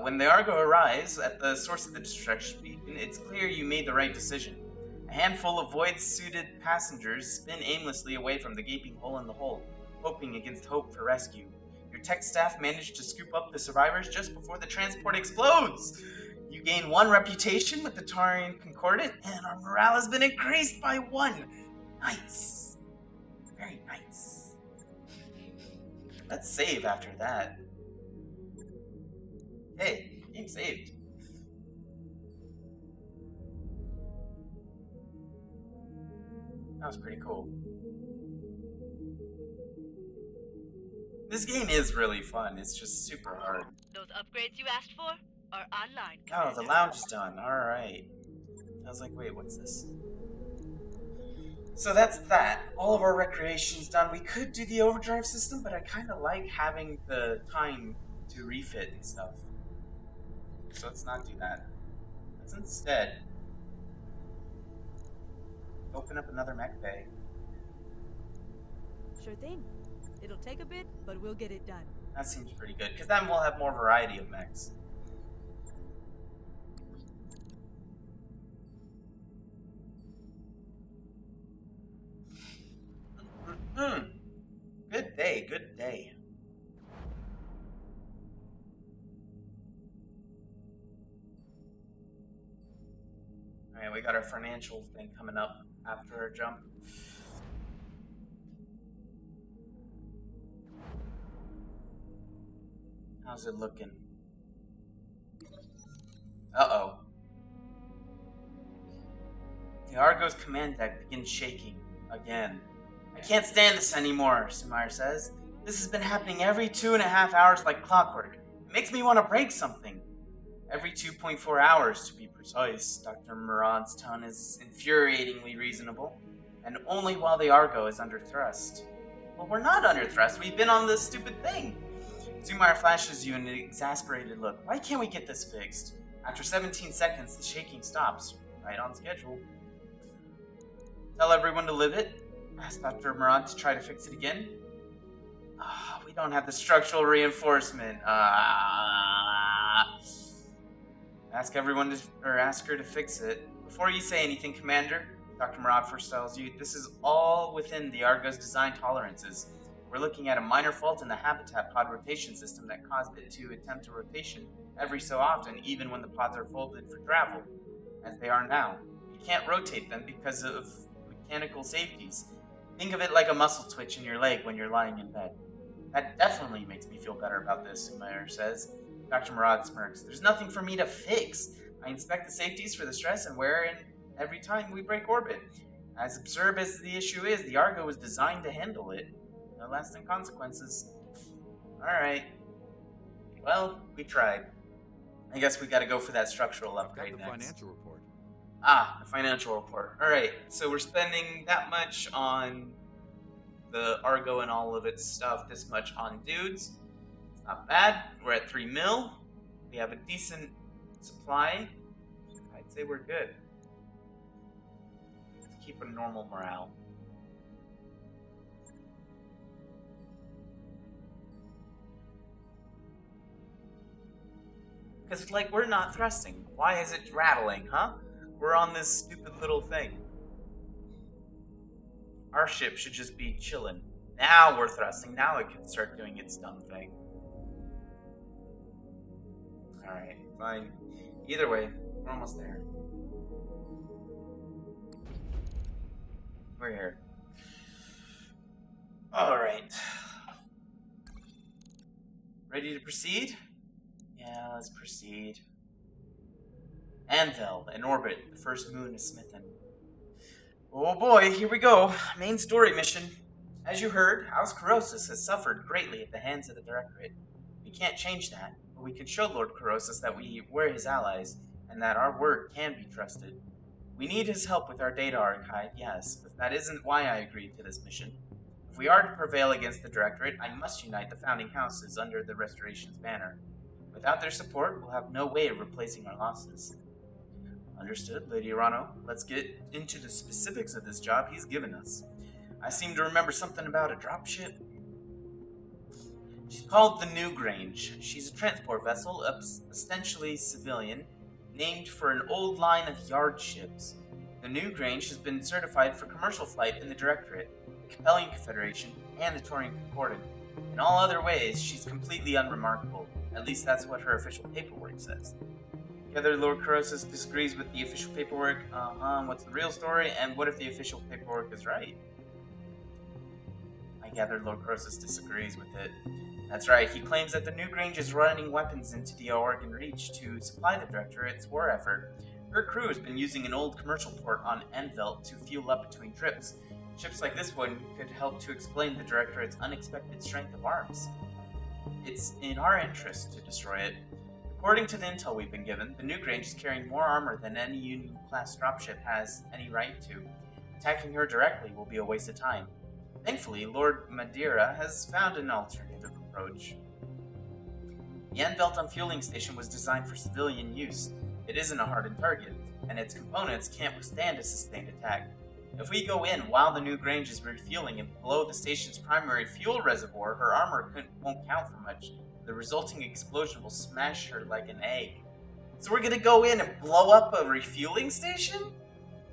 When the Argo arrives at the source of the destruction beacon, it's clear you made the right decision. A handful of void-suited passengers spin aimlessly away from the gaping hole in the hull, hoping against hope for rescue. Your tech staff managed to scoop up the survivors just before the transport explodes. You gain 1 reputation with the Tarian Concordant, and our morale has been increased by 1. Nice. Very nice. Let's save after that. Hey, game saved. That was pretty cool. This game is really fun. It's just super hard. Those upgrades you asked for are online. Oh, the lounge is done. Alright. I was like, wait, what's this? So that's that. All of our recreation's done. We could do the overdrive system, but I kind of like having the time to refit and stuff. So let's not do that. Let's instead open up another mech bay. Sure thing. It'll take a bit, but we'll get it done. That seems pretty good, because then we'll have more variety of mechs. Good day, good day. Alright, we got our financial thing coming up after our jump. How's it looking? Uh-oh. The Argo's command deck begins shaking again. I can't stand this anymore, Sumire says. This has been happening every 2.5 hours like clockwork. It makes me want to break something. Every 2.4 hours, to be precise. Dr. Murad's tone is infuriatingly reasonable, and only while the Argo is under thrust. Well, we're not under thrust. We've been on this stupid thing. Sumire flashes you an exasperated look. Why can't we get this fixed? After 17 seconds, the shaking stops. Right on schedule. Tell everyone to live it. Ask Dr. Murad to try to fix it again. We don't have the structural reinforcement. Ask everyone to, or ask her to fix it. Before you say anything, Commander, Dr. Murad first tells you, this is all within the Argo's design tolerances. We're looking at a minor fault in the habitat pod rotation system that caused it to attempt a rotation every so often, even when the pods are folded for travel, as they are now. You can't rotate them because of mechanical safeties. Think of it like a muscle twitch in your leg when you're lying in bed. That definitely makes me feel better about this, Sumire says. Dr. Murad smirks. There's nothing for me to fix. I inspect the safeties for the stress and wear in every time we break orbit. As absurd as the issue is, the Argo was designed to handle it. No lasting consequences. Alright. Well, we tried. I guess we gotta go for that structural upgrade next. Financial report. Ah, the financial report. Alright, so we're spending that much on the Argo and all of its stuff, this much on dudes. It's not bad. We're at 3 mil. We have a decent supply. I'd say we're good. Let's keep a normal morale. Because, like, we're not thrusting. Why is it rattling, huh? We're on this stupid little thing. Our ship should just be chilling. Now we're thrusting. Now it can start doing its dumb thing. Alright, fine. Either way, we're almost there. We're here. Alright. Ready to proceed? Yeah, let's proceed. Anvil, in orbit. The first moon is smitten. Oh boy, here we go. Main story mission. As you heard, House Corrosus has suffered greatly at the hands of the Directorate. We can't change that, but we can show Lord Corrosus that we're his allies, and that our word can be trusted. We need his help with our data archive, yes, but that isn't why I agreed to this mission. If we are to prevail against the Directorate, I must unite the founding houses under the Restoration's banner. Without their support, we'll have no way of replacing our losses. Understood, Lady Arano. Let's get into the specifics of this job he's given us. I seem to remember something about a dropship. She's called the New Grange. She's a transport vessel, ostensibly civilian, named for an old line of yard ships. The New Grange has been certified for commercial flight in the Directorate, the Capellian Confederation, and the Taurian Concordant. In all other ways, she's completely unremarkable. At least that's what her official paperwork says. Together, Lord Croesus disagrees with the official paperwork. What's the real story? And what if the official paperwork is right? I gather Lord Croesus disagrees with it. That's right, he claims that the New Grange is running weapons into the Oregon Reach to supply the Directorate's war effort. Her crew has been using an old commercial port on Envelt to fuel up between trips. Ships like this one could help to explain the Directorate's unexpected strength of arms. It's in our interest to destroy it. According to the intel we've been given, the New Grange is carrying more armor than any Union-class dropship has any right to. Attacking her directly will be a waste of time. Thankfully, Lord Madeira has found an alternative approach. The Envelt fueling station was designed for civilian use. It isn't a hardened target, and its components can't withstand a sustained attack. If we go in while the New Grange is refueling and blow the station's primary fuel reservoir, her armor won't count for much. The resulting explosion will smash her like an egg. So we're gonna go in and blow up a refueling station?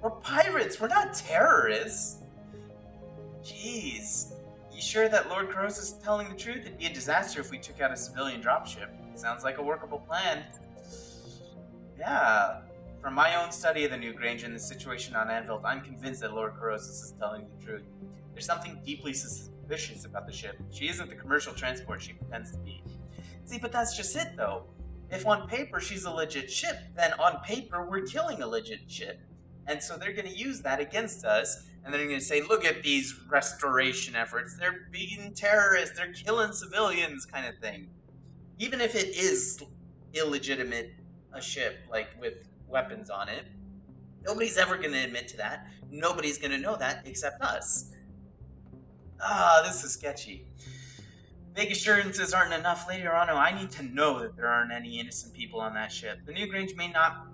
We're pirates, we're not terrorists. Jeez. You sure that Lord Croesus is telling the truth? It'd be a disaster if we took out a civilian dropship. Sounds like a workable plan. Yeah. From my own study of the New Grange and the situation on Anvil, I'm convinced that Lord Croesus is telling the truth. There's something deeply suspicious about the ship. She isn't the commercial transport she pretends to be. See, but that's just it, though. If on paper she's a legit ship, then on paper we're killing a legit ship. And so they're going to use that against us, and they're going to say, look at these restoration efforts. They're being terrorists, they're killing civilians, kind of thing. Even if it is illegitimate, a ship, like with weapons on it, nobody's ever going to admit to that. Nobody's going to know that except us. This is sketchy. Vague assurances aren't enough, Lady Orano. I need to know that there aren't any innocent people on that ship. The New Grange may not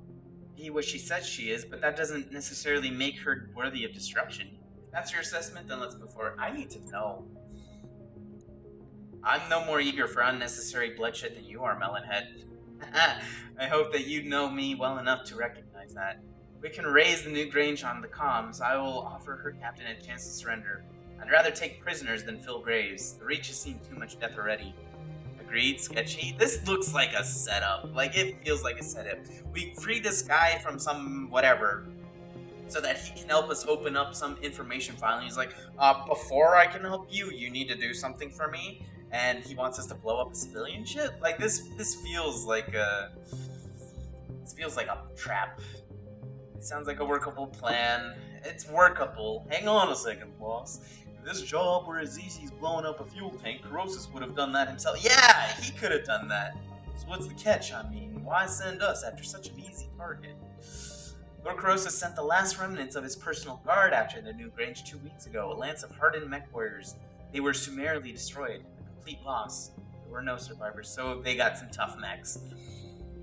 be what she says she is, but that doesn't necessarily make her worthy of destruction. If that's your assessment, then let's move forward. I need to know. I'm no more eager for unnecessary bloodshed than you are, Melonhead. I hope that you know me well enough to recognize that. If we can raise the New Grange on the comms, I will offer her captain a chance to surrender. I'd rather take prisoners than fill graves. The Reach has seen too much death already. Agreed, sketchy. This looks like a setup. Like, it feels like a setup. We free this guy from some whatever, so that he can help us open up some information file. And he's like, before I can help you, you need to do something for me. And he wants us to blow up a civilian ship? Like, this feels like a... This feels like a trap. It sounds like a workable plan. It's workable. Hang on a second, boss. If this job were as easy as blowing up a fuel tank, Croesus would have done that himself. Yeah, he could have done that. So what's the catch? I mean, why send us after such an easy target? Lord Croesus sent the last remnants of his personal guard after the New Grange 2 weeks ago, a lance of hardened mech warriors. They were summarily destroyed. A complete loss. There were no survivors, so they got some tough mechs.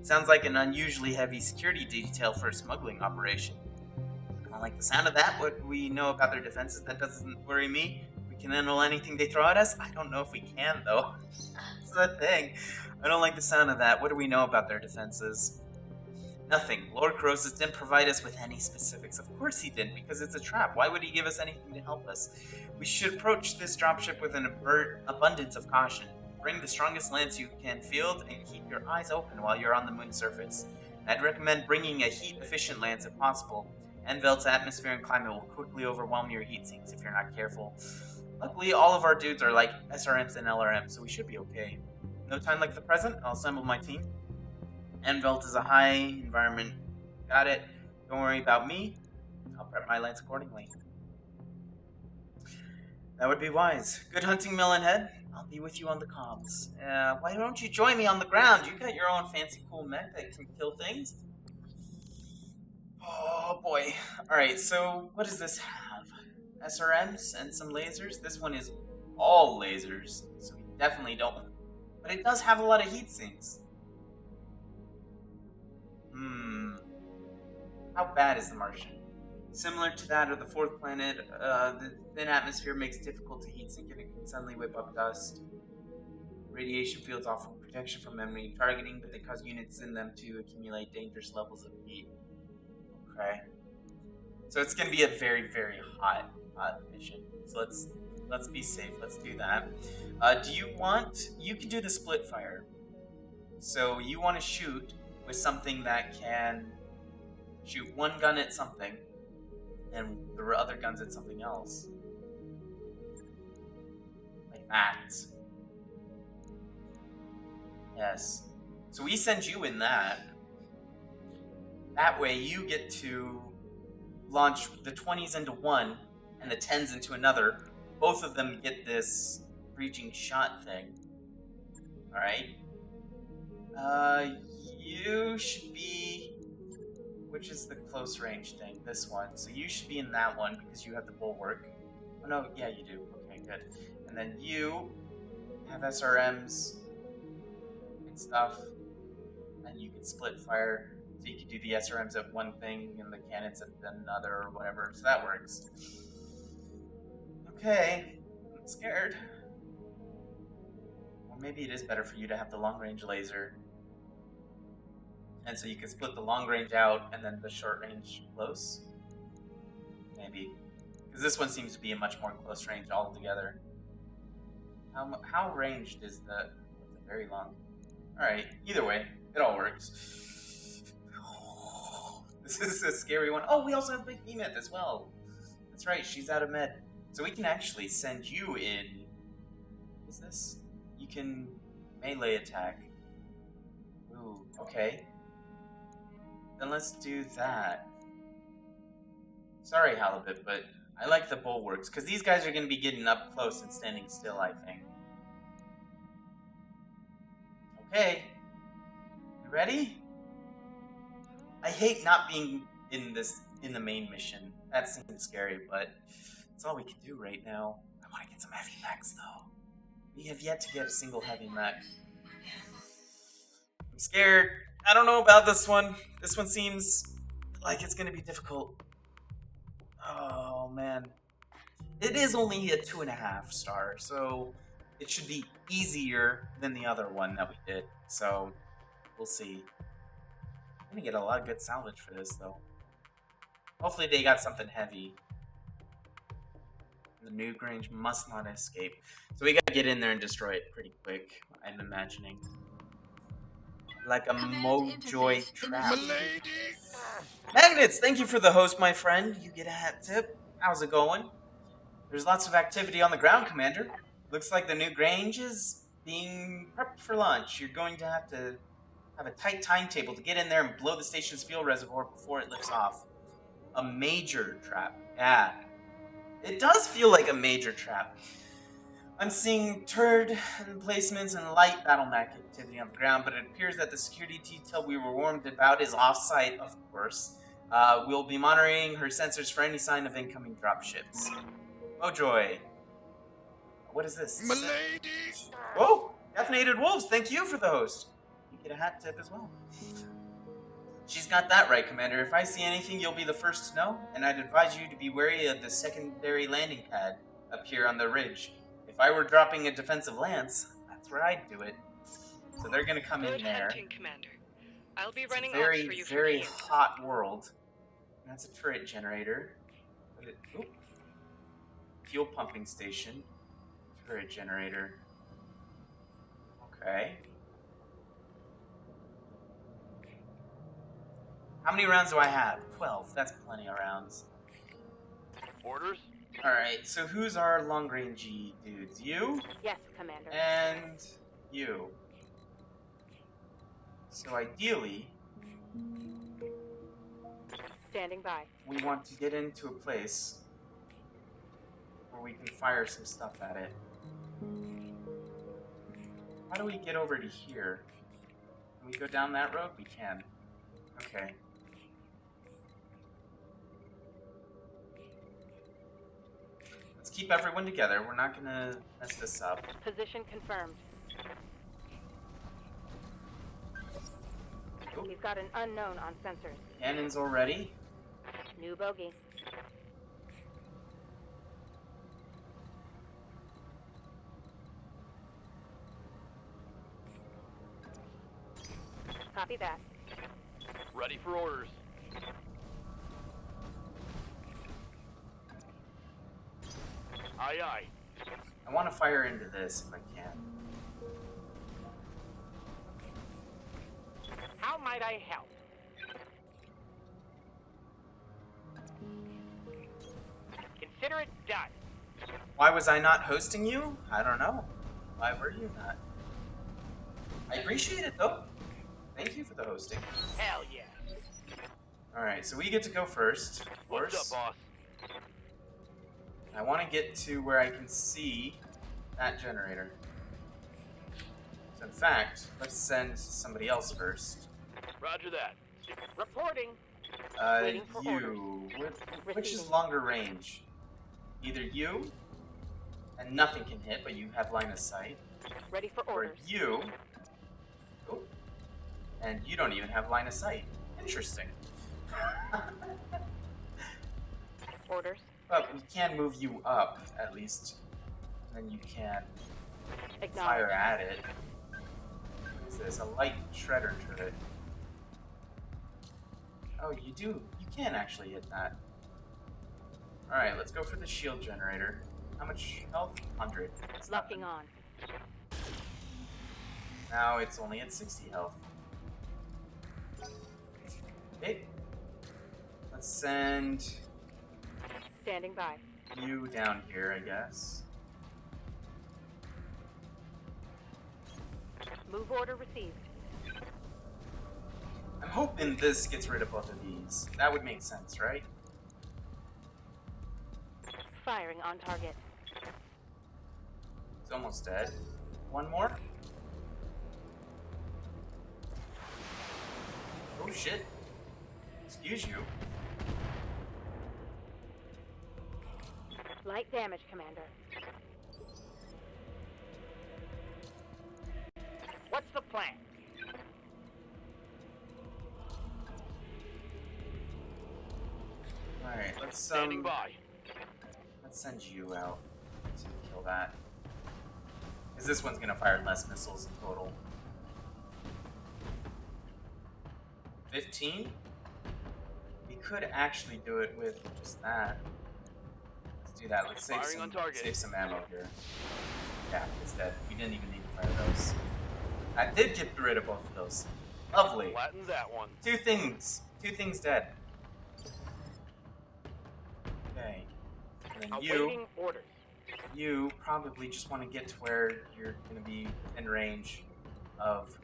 Sounds like an unusually heavy security detail for a smuggling operation. I don't like the sound of that. What we know about their defenses, that doesn't worry me. We can handle anything they throw at us. I don't know if we can, though. That's the thing. I don't like the sound of that. What do we know about their defenses? Nothing. Lord Croesus didn't provide us with any specifics. Of course he didn't, because it's a trap. Why would he give us anything to help us? We should approach this dropship with an abundance of caution. Bring the strongest lance you can field and keep your eyes open while you're on the moon's surface. I'd recommend bringing a heat-efficient lance if possible. Envelt's atmosphere and climate will quickly overwhelm your heat sinks if you're not careful. Luckily, all of our dudes are like SRMs and LRMs, so we should be okay. No time like the present, I'll assemble my team. Envelt is a high environment. Got it. Don't worry about me. I'll prep my lance accordingly. That would be wise. Good hunting, Melonhead. I'll be with you on the comms. Why don't you join me on the ground? You got your own fancy cool mech that can kill things. Oh boy. Alright, so what does this have? SRMs and some lasers? This one is all lasers, so we definitely don't. But it does have a lot of heat sinks. How bad is the Martian? Similar to that of the fourth planet, the thin atmosphere makes it difficult to heat sink and it can suddenly whip up dust. Radiation fields offer protection from enemy targeting, but they cause units in them to accumulate dangerous levels of heat. Okay. So it's going to be a very, very hot mission. So let's be safe. Let's do that. Do you want? You can do the split fire. So you want to shoot with something that can shoot one gun at something, and the other guns at something else, like that. Yes. So we send you in that. That way you get to launch the 20s into one and the 10s into another. Both of them get this breaching shot thing. Alright. You should be... Which is the close range thing? This one. So you should be in that one because you have the bulwark. Oh no, yeah you do. Okay, good. And then you have SRMs and stuff. And you can split fire. So you can do the SRMs at one thing and the cannons at another or whatever. So that works. Okay. I'm scared. Or maybe it is better for you to have the long range laser. And so you can split the long range out and then the short range close. Maybe. Because this one seems to be a much more close range altogether. How ranged is the very long? Alright, either way, it all works. This is a scary one. Oh, we also have Big Behemoth as well. That's right, she's out of med. So we can actually send you in. What is this? You can melee attack. Ooh, okay. Then let's do that. Sorry, Halibut, but I like the bulwarks, because these guys are going to be getting up close and standing still, I think. Okay. You ready? I hate not being in the main mission. That seems scary, but it's all we can do right now. I want to get some heavy mechs, though. We have yet to get a single heavy mech. I'm scared. I don't know about this one. This one seems like it's going to be difficult. Oh, man. It is only a 2.5 star, so it should be easier than the other one that we did. So, we'll see. I'm going to get a lot of good salvage for this, though. Hopefully they got something heavy. The nuke range must not escape. So we got to get in there and destroy it pretty quick, I'm imagining. Like a Mojoy trap. Magnets, thank you for the host, my friend. You get a hat tip. How's it going? There's lots of activity on the ground, Commander. Looks like the new Grange is being prepped for launch. You're going to have a tight timetable to get in there and blow the station's fuel reservoir before it lifts off. A major trap. Yeah. It does feel like a major trap. I'm seeing turret emplacements and light battle mech activity on the ground, but it appears that the security detail we were warned about is off-site, of course. We'll be monitoring her sensors for any sign of incoming dropships. Oh joy. What is this? Milady! Whoa! Caffeinated Wolves, thank you for the host. You get a hat tip as well. She's got that right, Commander. If I see anything, you'll be the first to know, and I'd advise you to be wary of the secondary landing pad up here on the ridge. If I were dropping a defensive lance, that's where I'd do it. So they're gonna come in there. Hunting, Commander. I'll be It's running a very, ops for you from very here. hot world. That's a turret generator. Oop. Fuel pumping station. Turret generator. Okay. How many rounds do I have? 12. That's plenty of rounds. Orders? Alright, so who's our long-rangey dudes? You? Yes, Commander. And you. So ideally, Standing by. we want to get into a place where we can fire some stuff at it. How do we get over to here? Can we go down that road? We can. Okay. Let's keep everyone together. We're not gonna mess this up. Position confirmed. Oop. We've got an unknown on sensors. Cannons already. New bogey. Copy that. Ready for orders. Aye, aye. I want to fire into this if I can. How might I help? Consider it done. Why was I not hosting you? I don't know. Why were you not? I appreciate it though. Thank you for the hosting. Hell yeah. Alright, so we get to go first, of course. What's up, boss? I want to get to where I can see that generator. So in fact, let's send somebody else first. Roger that. Reporting. Uh, Waiting for you. Which is Receiving. longer range? Either you, and nothing can hit, but you have line of sight. Ready for Or orders. you, oh, and you don't even have line of sight. Interesting. Orders. But we can move you up, at least. Then you can fire Acknowledged. at it. What is this? A light shredder turret. Oh, you do. You can actually hit that. Alright, let's go for the shield generator. How much health? 100. It's Locking nothing. on. Now it's only at 60 health. Okay. Let's send Standing by. you down here, I guess. Move order received. I'm hoping this gets rid of both of these. That would make sense, right? Firing on target. It's almost dead. One more. Oh shit. Excuse you. Light damage, Commander. What's the plan? Alright, let's Standing by. let's send you out to kill that. Because this one's gonna fire less missiles in total. 15? We could actually do it with just that. Let's do that. Let's Firing on target. save some ammo here. Yeah, it's dead. We didn't even need to fire those. I did get rid of both of those. Lovely. Flatten that one. Two things. Two things dead. Okay. And then Awaiting orders. you probably just want to get to where you're going to be in range of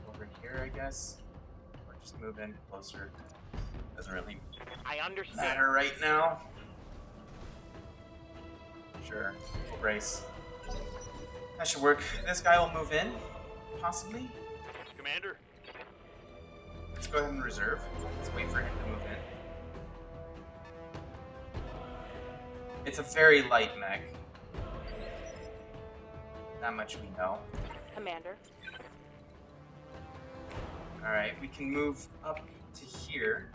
over here, I guess. Or just move in closer. Doesn't really I understand. matter right now. Sure. Full brace. That should work. This guy will move in, possibly. Commander, Let's go ahead and reserve. Let's wait for him to move in. It's a very light mech. That much we know. Commander. Alright, we can move up to here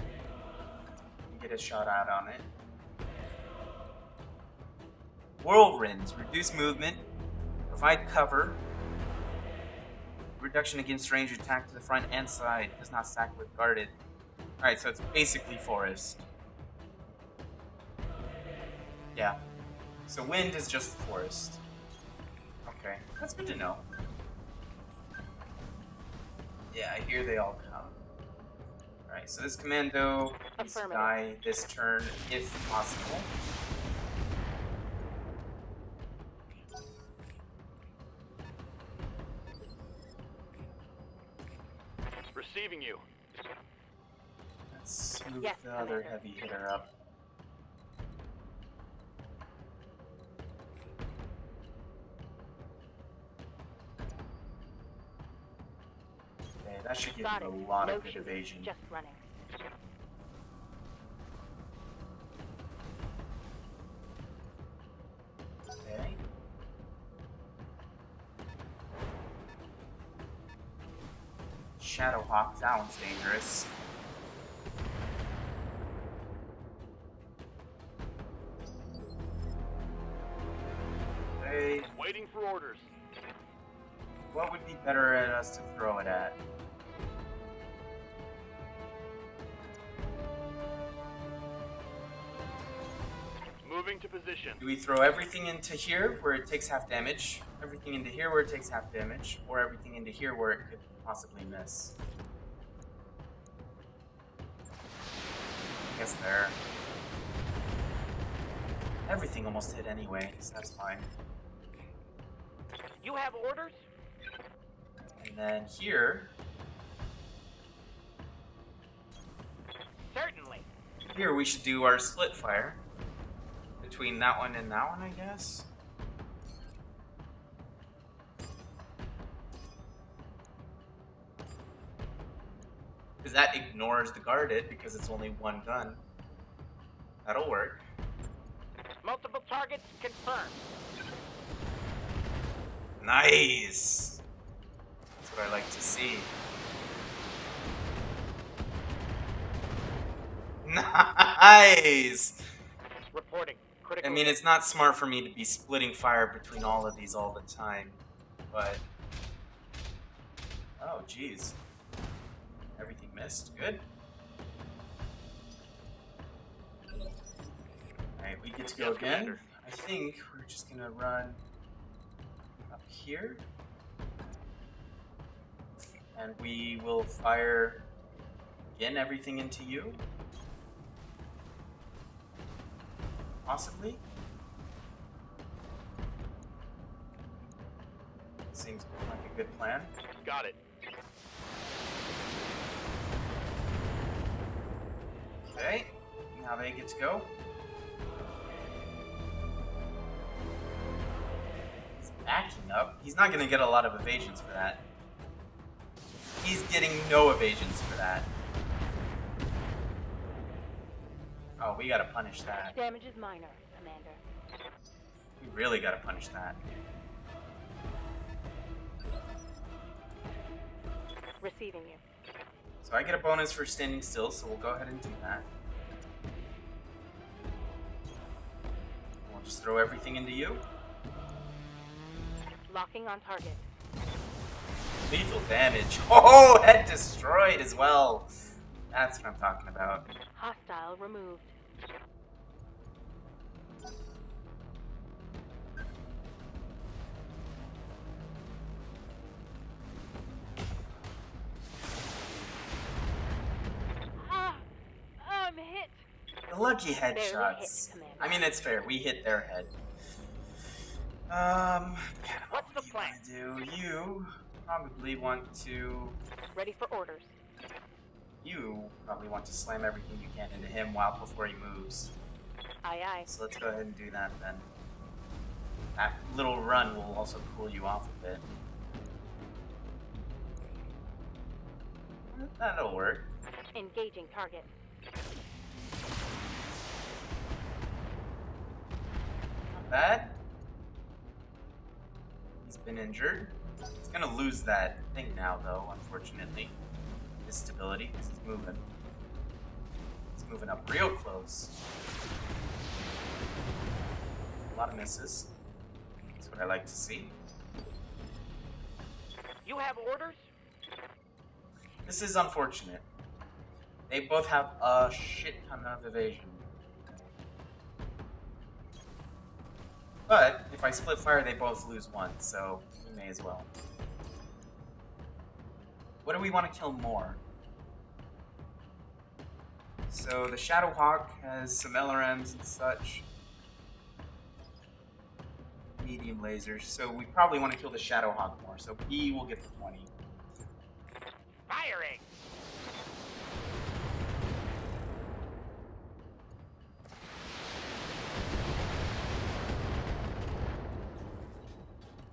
and get a shot out on it. Whirlwinds. Reduce movement. Provide cover. Reduction against range attack to the front and side. Does not stack with guarded. Alright, so it's basically forest. Yeah. So wind is just forest. Okay, that's good to know. Yeah, I hear they all come. Alright, so this commando needs to Affirmative. die this turn if possible. receiving you. Let's move Yes, the other Commander. heavy hitter up. Okay, that should give Got you it. a lot No of good shooting. evasion. Just running. Okay. Shadowhawk, that one's dangerous. Okay, Waiting for orders. what would be better at us to throw it at? Moving to position. Do we throw everything into here where it takes half damage, everything into here where it takes half damage, or everything into here where it could possibly miss? I guess there. Everything almost hit anyway, so that's fine. You have orders? And then here, Certainly. here we should do our split fire. Between that one and that one, I guess. Because that ignores the guarded because it's only one gun. That'll work. Multiple targets confirmed. Nice! That's what I like to see. Nice! Reporting. I Critical. mean, it's not smart for me to be splitting fire between all of these all the time, but... Oh, jeez. Everything missed. Good. Alright, we get to go Yes, again. Commander. I think we're just gonna run up here. And we will fire again everything into you. Possibly. Seems like a good plan. Got it. Okay, now they get to go. He's backing up. He's not going to get a lot of evasions for that. He's getting no evasions for that. Oh, we got to punish that. Damage is minor, Commander. We really got to punish that. Receiving you. So I get a bonus for standing still, so we'll go ahead and do that. We'll just throw everything into you. Locking on target. Lethal damage. Oh, head destroyed as well. That's what I'm talking about. Hostile removed. I'm hit. The lucky Barely headshots. hit, Commander. I mean, it's fair. We hit their head. What's the What plan? do you want to do? You probably want to... Ready for orders. You probably want to slam everything you can into him before he moves. Aye, aye. So let's go ahead and do that then. That little run will also cool you off a bit. That'll work. Engaging target. Not bad. He's been injured. He's gonna lose that thing now, though, unfortunately. His stability, because he's moving. He's moving up real close. A lot of misses. That's what I like to see. You have orders? This is unfortunate. They both have a shit ton of evasion. But, if I split fire, they both lose one, so we may as well. What do we want to kill more? So, the Shadowhawk has some LRMs and such. Medium lasers, so we probably want to kill the Shadowhawk more, so he will get the 20. Firing!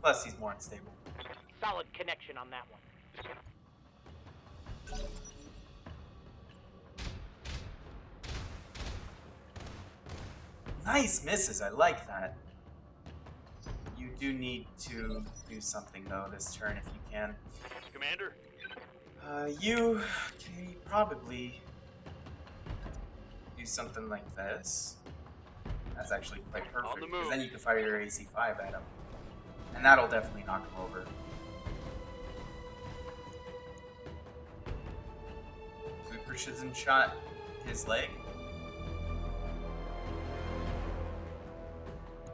Plus, he's more unstable. Solid connection on that one. Nice misses, I like that. You do need to do something, though, this turn if you can. Commander? You can probably do something like this. That's actually quite perfect, On the because move. then you can fire your AC-5 at him. And that'll definitely knock him over. precision shot his leg.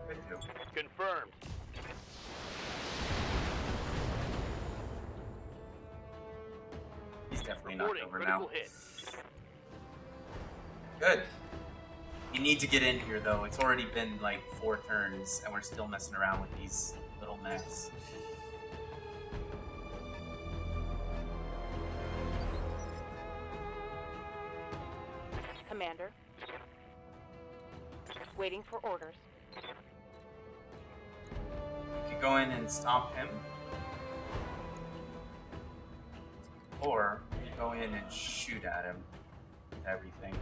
Could do. Confirmed. He's definitely knocked Reporting over critical now. hit. Good. You need to get in here, though. It's already been like 4 turns, and we're still messing around with these little mechs. Commander. Waiting for orders. You could go in and stop him. Or you go in and shoot at him with everything.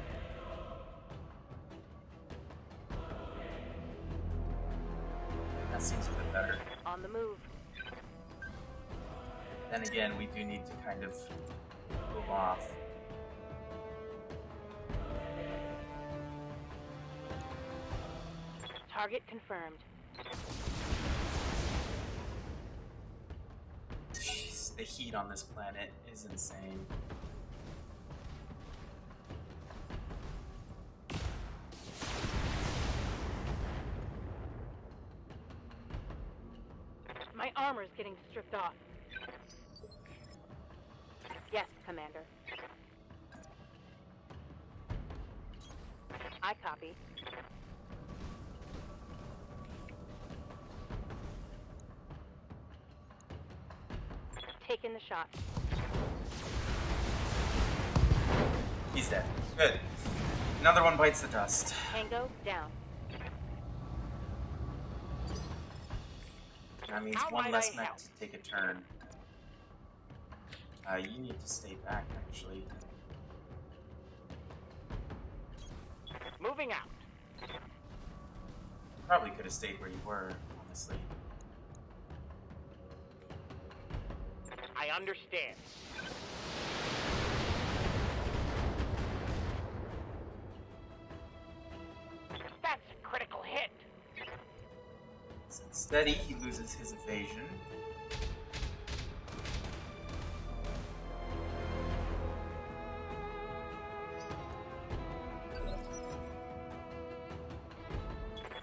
That seems a bit better. On the move. Then again, we do need to kind of move off. Target confirmed. Jeez, the heat on this planet is insane. My armor's getting stripped off. Yes, Commander. I copy. Taking the shot. He's dead. Good. Another one bites the dust. Tango down. That means How one might less I mech help? to take a turn. You need to stay back, actually. Moving out. Probably could have stayed where you were, honestly. I understand. That's a critical hit. So steady, he loses his evasion.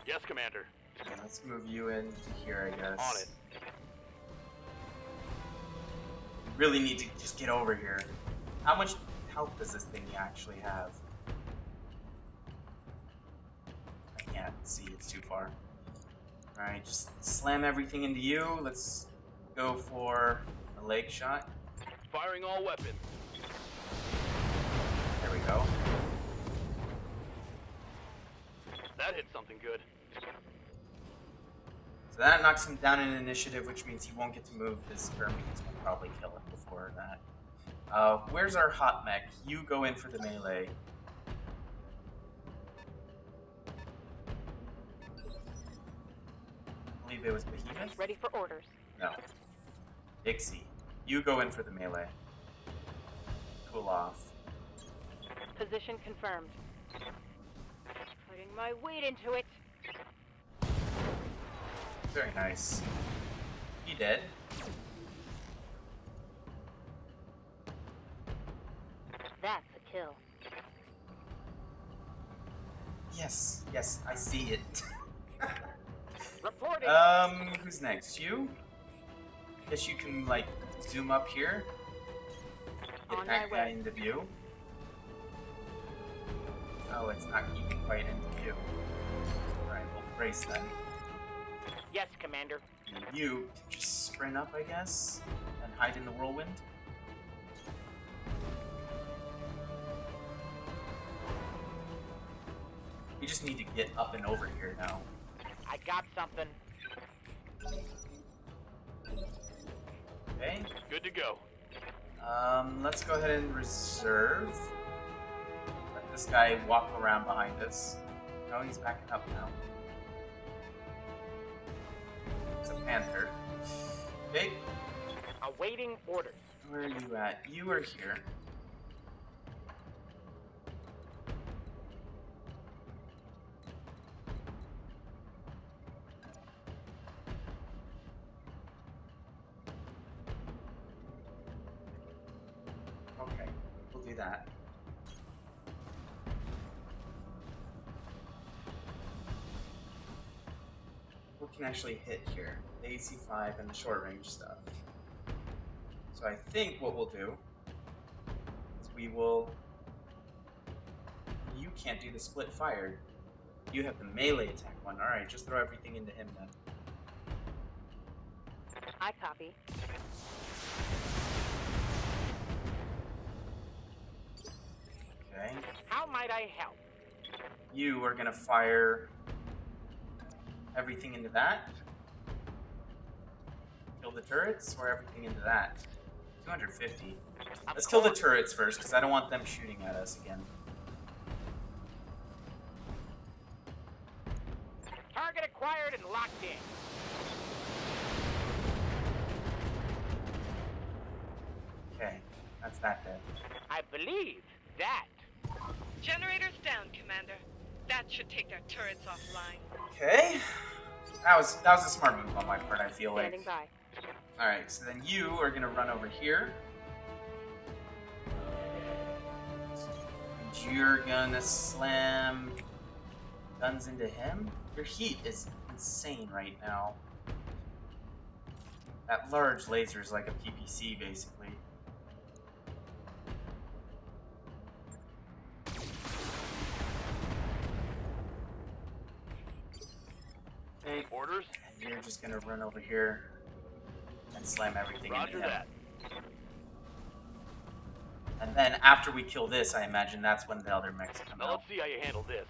Yes, Commander. Yeah, let's move you into here, I guess. On it. Really need to just get over here. How much health does this thing actually have? I can't see, it's too far. Alright, just slam everything into you. Let's go for a leg shot. Firing all weapons. There we go. That hit something good. So that knocks him down in initiative, which means he won't get to move. His Hermes will probably kill him before that. Where's our hot mech? You go in for the melee. I believe it was Behemoth? Ready for orders. No. Ixie. You go in for the melee. Cool off. Position confirmed. Putting my weight into it. Very nice. He dead. That's a kill. Yes, yes, I see it. Reporting. Who's next? You? Guess you can, like, zoom up here. Get On that my guy way. into view. Oh, it's not keeping quite into view. Alright, we'll brace then. Yes, Commander. And you can just sprint up, I guess, and hide in the whirlwind. We just need to get up and over here now. I got something. Okay? Good to go. Let's go ahead and reserve. Let this guy walk around behind us. No, he's backing up now. It's a panther. Okay, Awaiting orders. where are you at? You are here. Okay, we'll do that. can actually hit here. The AC-5 and the short range stuff. So I think what we'll do is we will... You can't do the split fire. You have the melee attack one. Alright, just throw everything into him then. I copy. Okay. How might I help? You are gonna fire everything into that. Kill the turrets, or everything into that. 250. Let's kill the turrets first, because I don't want them shooting at us again. Target acquired and locked in. Okay, that's that dead. I believe that. Generators down, Commander. That should take their turrets offline. Okay. That was a smart move on my part, I feel like. Standing by. Alright, so then you are gonna run over here. And you're gonna slam guns into him. Your heat is insane right now. That large laser is like a PPC, basically. Okay. Orders? And you're just gonna run over here and slam everything Roger into him. that. And then after we kill this, I imagine that's when the other mechs come Now out. let's see how you handle this.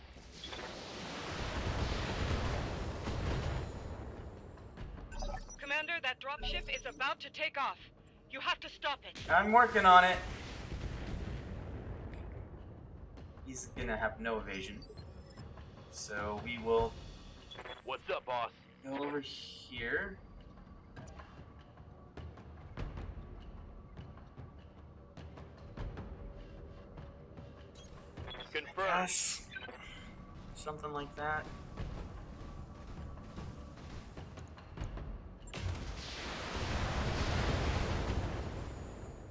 Commander, that dropship is about to take off. You have to stop it. I'm working on it. He's gonna have no evasion. So we will What's up, boss? go over here. Confirmed. Gosh. Something like that.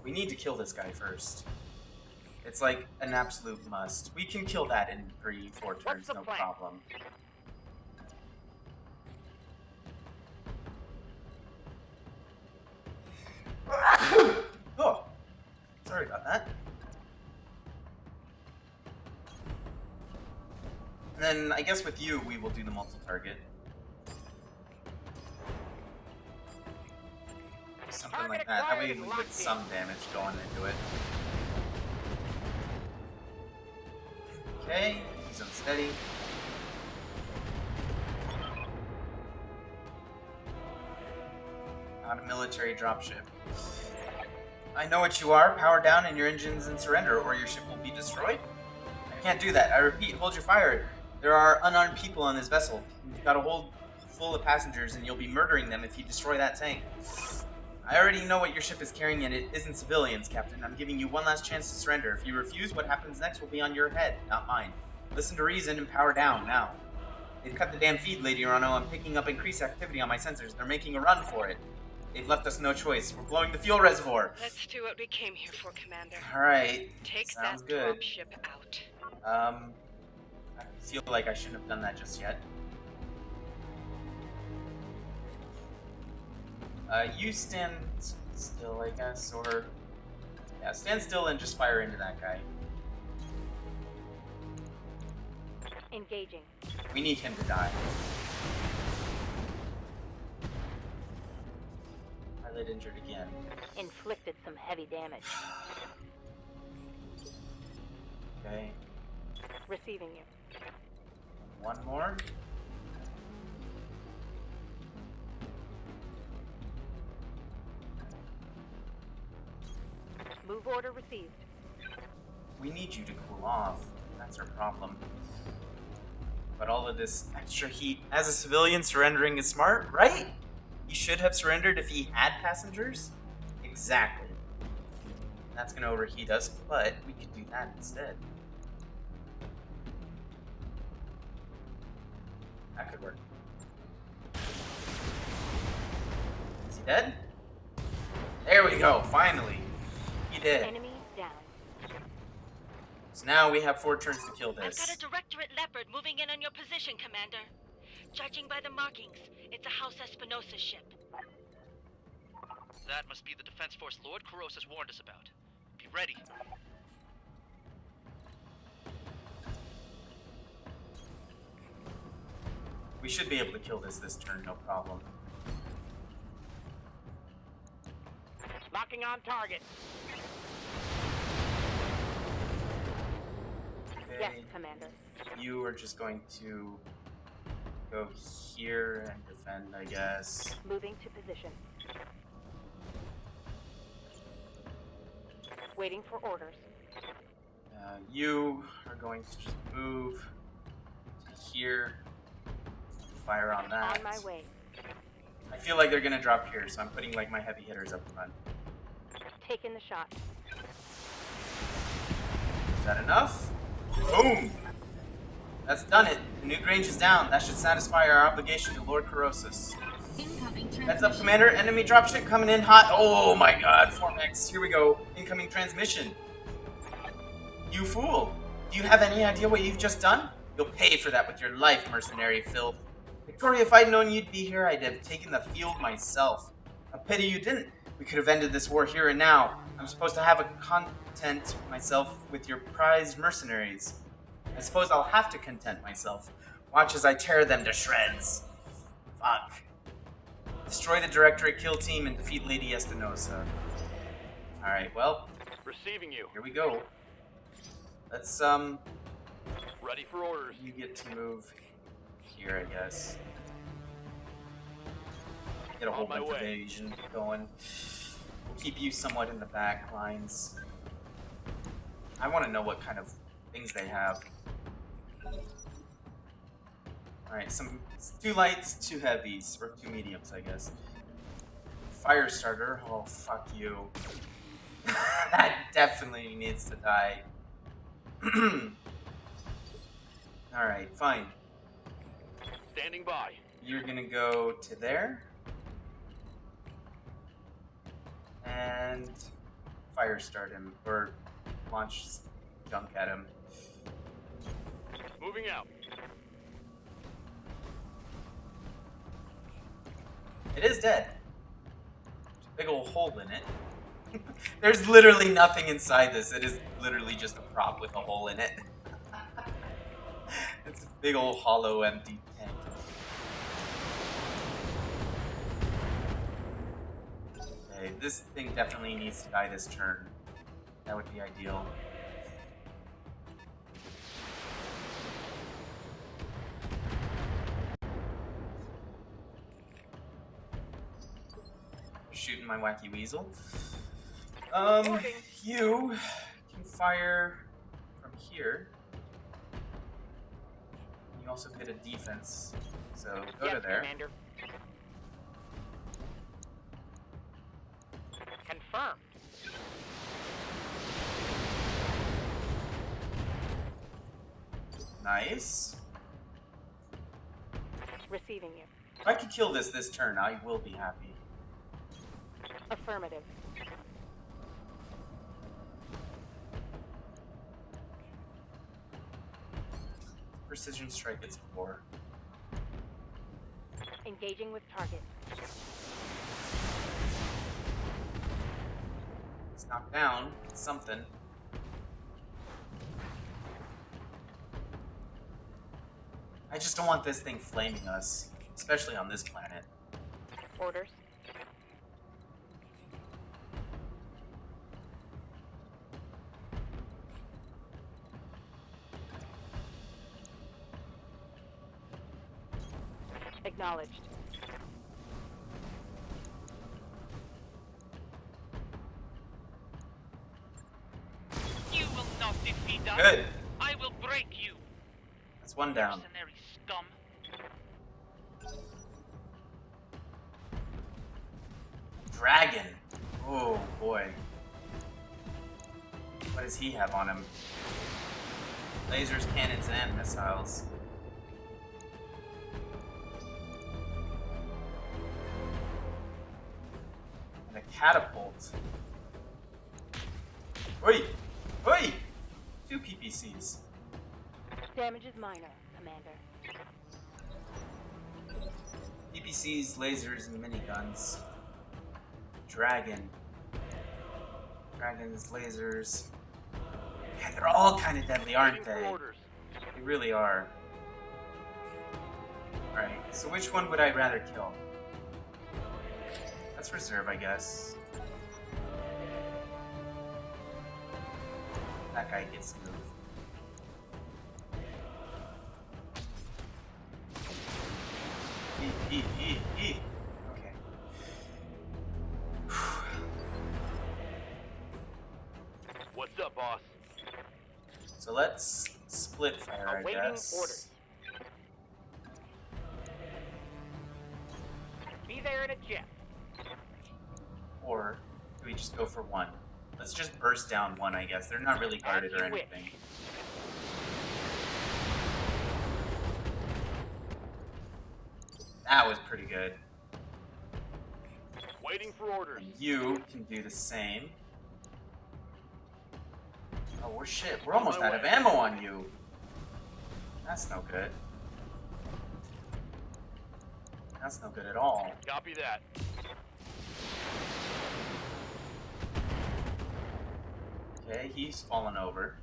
We need to kill this guy first. It's like an absolute must. We can kill that in 3-4 turns, the no plan? problem. Oh, sorry about that. And then I guess with you, we will do the multi-target. Something like that. That way we get some damage going into it. Okay, he's unsteady. Not a military dropship. I know what you are. Power down and your engines and surrender, or your ship will be destroyed. I can't do that. I repeat, hold your fire. There are unarmed people on this vessel. You've got a hold full of passengers, and you'll be murdering them if you destroy that tank. I already know what your ship is carrying, and it isn't civilians, Captain. I'm giving you one last chance to surrender. If you refuse, what happens next will be on your head, not mine. Listen to reason and power down, now. They've cut the damn feed, Lady Urano. I'm picking up increased activity on my sensors. They're making a run for it. They've left us no choice. We're blowing the fuel reservoir. Let's do what we came here for, Commander. Alright. Take Sounds that good. dropship out. I feel like I shouldn't have done that just yet. You stand still, I guess, or... Yeah, stand still and just fire into that guy. Engaging. We need him to die. Pilot injured again. Inflicted some heavy damage. Okay. Receiving you. One more. Move order received. We need you to cool off. That's our problem. But all of this extra heat, as a civilian, surrendering is smart, right? He should have surrendered if he had passengers. Exactly. That's gonna overheat us, but we could do that instead. That could work. Is he dead? There we go, finally. He did. Enemy down. So now we have 4 turns to kill I've got this. a Directorate Leopard moving in on your position, Commander. Judging by the markings, it's a House Espinosa ship. That must be the Defense Force Lord Corosas warned us about. Be ready. We should be able to kill this turn, no problem. Locking on target. Okay. Yes, Commander. You are just going to go here and defend, I guess. Moving to position. Waiting for orders. You are going to just move to here. Fire on that. On my way. I feel like they're gonna drop here, so I'm putting like my heavy hitters up front. Taking the shot. Is that enough? Boom! That's done it. The nuke range is down. That should satisfy our obligation to Lord Corosas. Incoming Heads up, transmission. Commander. Enemy dropship coming in hot. Oh my god, 4Mechs. Here we go. Incoming transmission. You fool. Do you have any idea what you've just done? You'll pay for that with your life, mercenary filth. Victoria, if I'd known you'd be here, I'd have taken the field myself. A pity you didn't. We could have ended this war here and now. I'm supposed to have a content myself with your prized mercenaries. I suppose I'll have to content myself. Watch as I tear them to shreds. Fuck. Destroy the Directorate kill team and defeat Lady Espinosa. Alright, well, Receiving you. here we go. Let's, Ready for orders. you get to move here, I guess. Get a whole On my bunch of way. evasion going. We'll keep you somewhat in the back lines. I want to know what kind of things they have. Alright, two lights, two heavies, or two mediums, I guess. Fire starter, oh fuck you. That definitely needs to die. Alright, fine. Standing by. You're gonna go to there. And fire start him, or launch junk at him. Moving out. It is dead. There's a big old hole in it. There's literally nothing inside this. It is literally just a prop with a hole in it. It's a big old hollow empty tank. Okay, this thing definitely needs to die this turn. That would be ideal. Shooting my wacky weasel. You can fire from here. You also get a defense, so go to there. Commander. Confirmed. Nice. Receiving you. If I could kill this turn, I will be happy. Affirmative. Precision strike its 4. Engaging with target. It's knocked down. It's something. I just don't want this thing flaming us, especially on this planet. Orders. Acknowledged. You will not defeat us. Good. I will break you. That's one down. Mercenary scum. Dragon. Oh boy. What does he have on him? Lasers, cannons, and missiles. And a catapult. Oi! Oi! 2 PPCs. Damage is minor, Commander. APCs, lasers, and miniguns. Dragon. Dragons, lasers. Yeah, they're all kind of deadly, aren't Waiting for they? orders. They really are. Alright, so which one would I rather kill? Let's reserve, I guess. That guy gets moved. Okay. What's up, boss? So let's split fire, I Awaiting guess. orders. Be there in a jiff. Or do we just go for one? Let's just burst down one, I guess. They're not really guarded or you wish. anything. That was pretty good. Waiting for orders. And you can do the same. Oh, we're shit. We're almost out of ammo on you. That's no good. That's no good at all. Copy that. Okay, he's fallen over.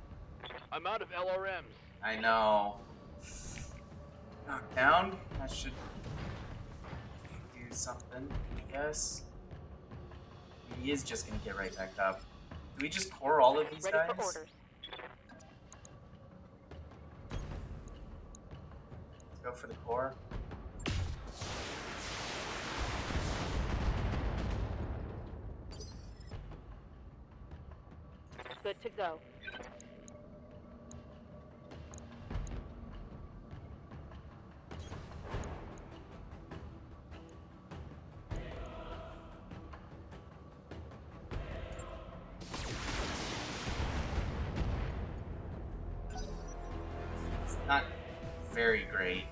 I'm out of LRMs. I know. Knocked down. That should do something, I guess. He is just gonna get right back up. Do we just core all of these Ready guys? for orders. Let's go for the core. Good to go. It's not very great.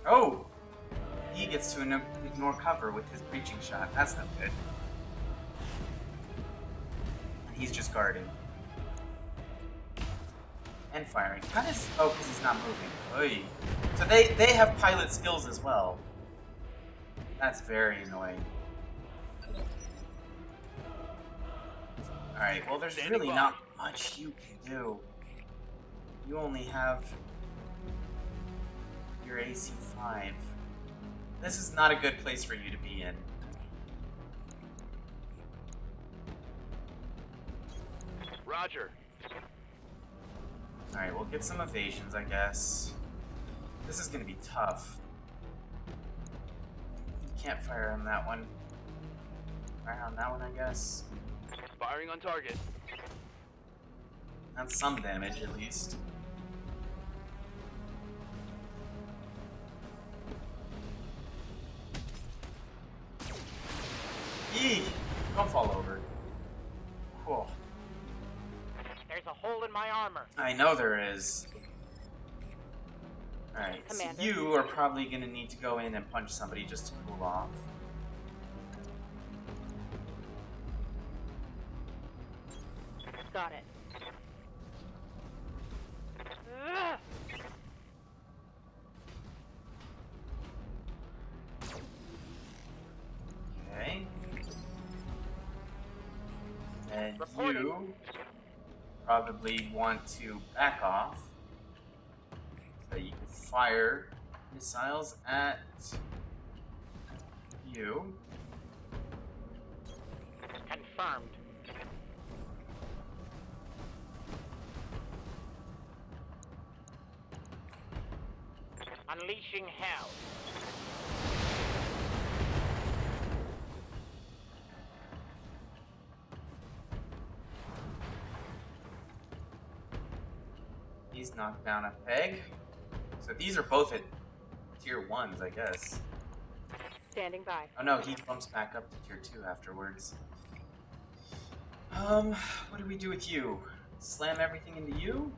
Oh! He gets to ignore cover with his breaching shot. That's not good. And he's just guarding. And firing. How does... Oh, because he's not moving. Oy. So they have pilot skills as well. That's very annoying. Alright, well there's really not much you can do. You only have your AC-5. This is not a good place for you to be in. Roger. Alright, we'll get some evasions, I guess. This is gonna be tough. You can't fire on that one. Fire on that one, I guess. Firing on target. That's some damage, at least. Eee! Don't fall over. Cool. There's a hole in my armor. I know there is. Alright, so Commander. you are probably gonna need to go in and punch somebody just to cool off. Got it. Ugh. Okay. And Reporting. you probably want to back off so you can fire missiles at you. Confirmed. Unleashing hell. He's knocked down a peg. So these are both at tier 1s, I guess. Standing by. Oh no, he bumps back up to tier 2 afterwards. What do we do with you? Slam everything into you?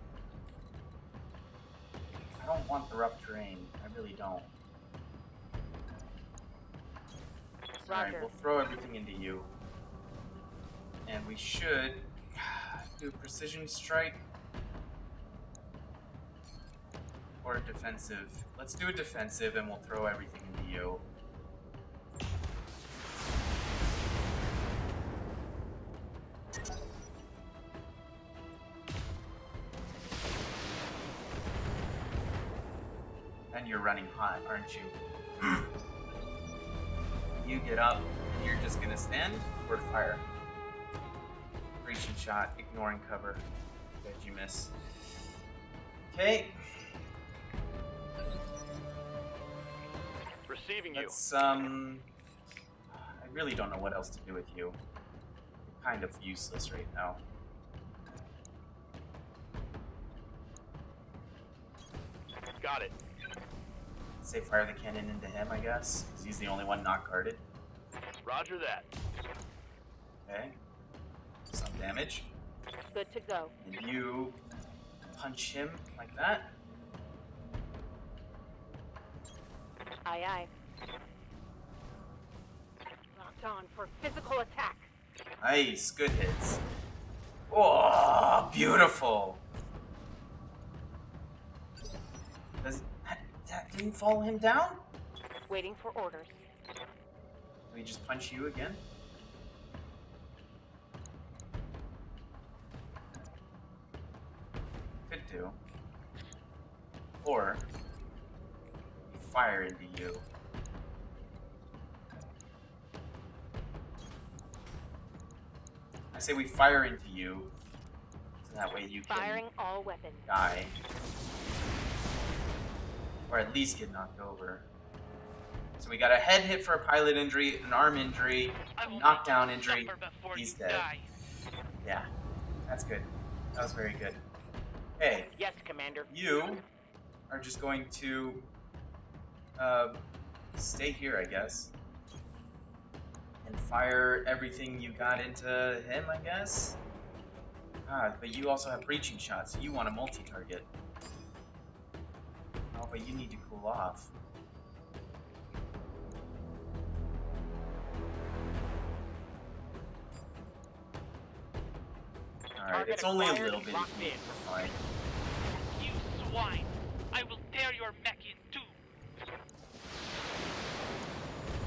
I don't want the rough terrain. I really don't. Alright, Roger. we'll throw everything into you. And we should do precision strike. or defensive? Let's do a defensive and we'll throw everything into you. And you're running hot, aren't you? You get up and you're just gonna stand or fire. Breaching shot, ignoring cover. Did you miss? Okay. Receiving you. Let's I really don't know what else to do with you. You're kind of useless right now. Got it. Say fire the cannon into him, I guess, because he's the only one not guarded. Roger that. Okay. Some damage. Good to go. And you punch him like that. Aye, aye. Locked on for physical attack. Nice, good hits. Oh, beautiful. Does that didn't follow him down? Waiting for orders. Can we just punch you again? Could do. Or fire into you. I say we fire into you, so that way you can Firing all weapons. die. Or at least get knocked over. So we got a head hit for a pilot injury, an arm injury, a knockdown injury. He's dead. Yeah, that's good. That was very good. Hey, Yes, Commander. you are just going to stay here, I guess. And fire everything you got into him, I guess? Ah, but you also have breaching shots, so you want a multi-target. Oh, but you need to cool off. Alright, it's only a little bit. Fine. You swine! I will tear your mech in two!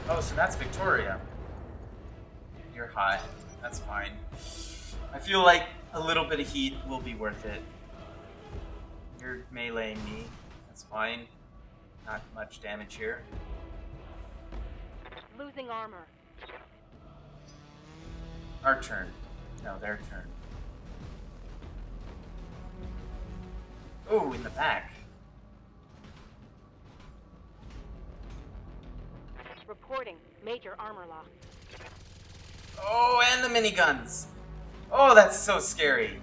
Oh, so that's Victoria. You're hot. That's fine. I feel like a little bit of heat will be worth it. You're meleeing me. That's fine. Not much damage here. Losing armor. Our turn. No, their turn. Oh, in the back. Reporting major armor loss. Oh, and the miniguns. Oh, that's so scary.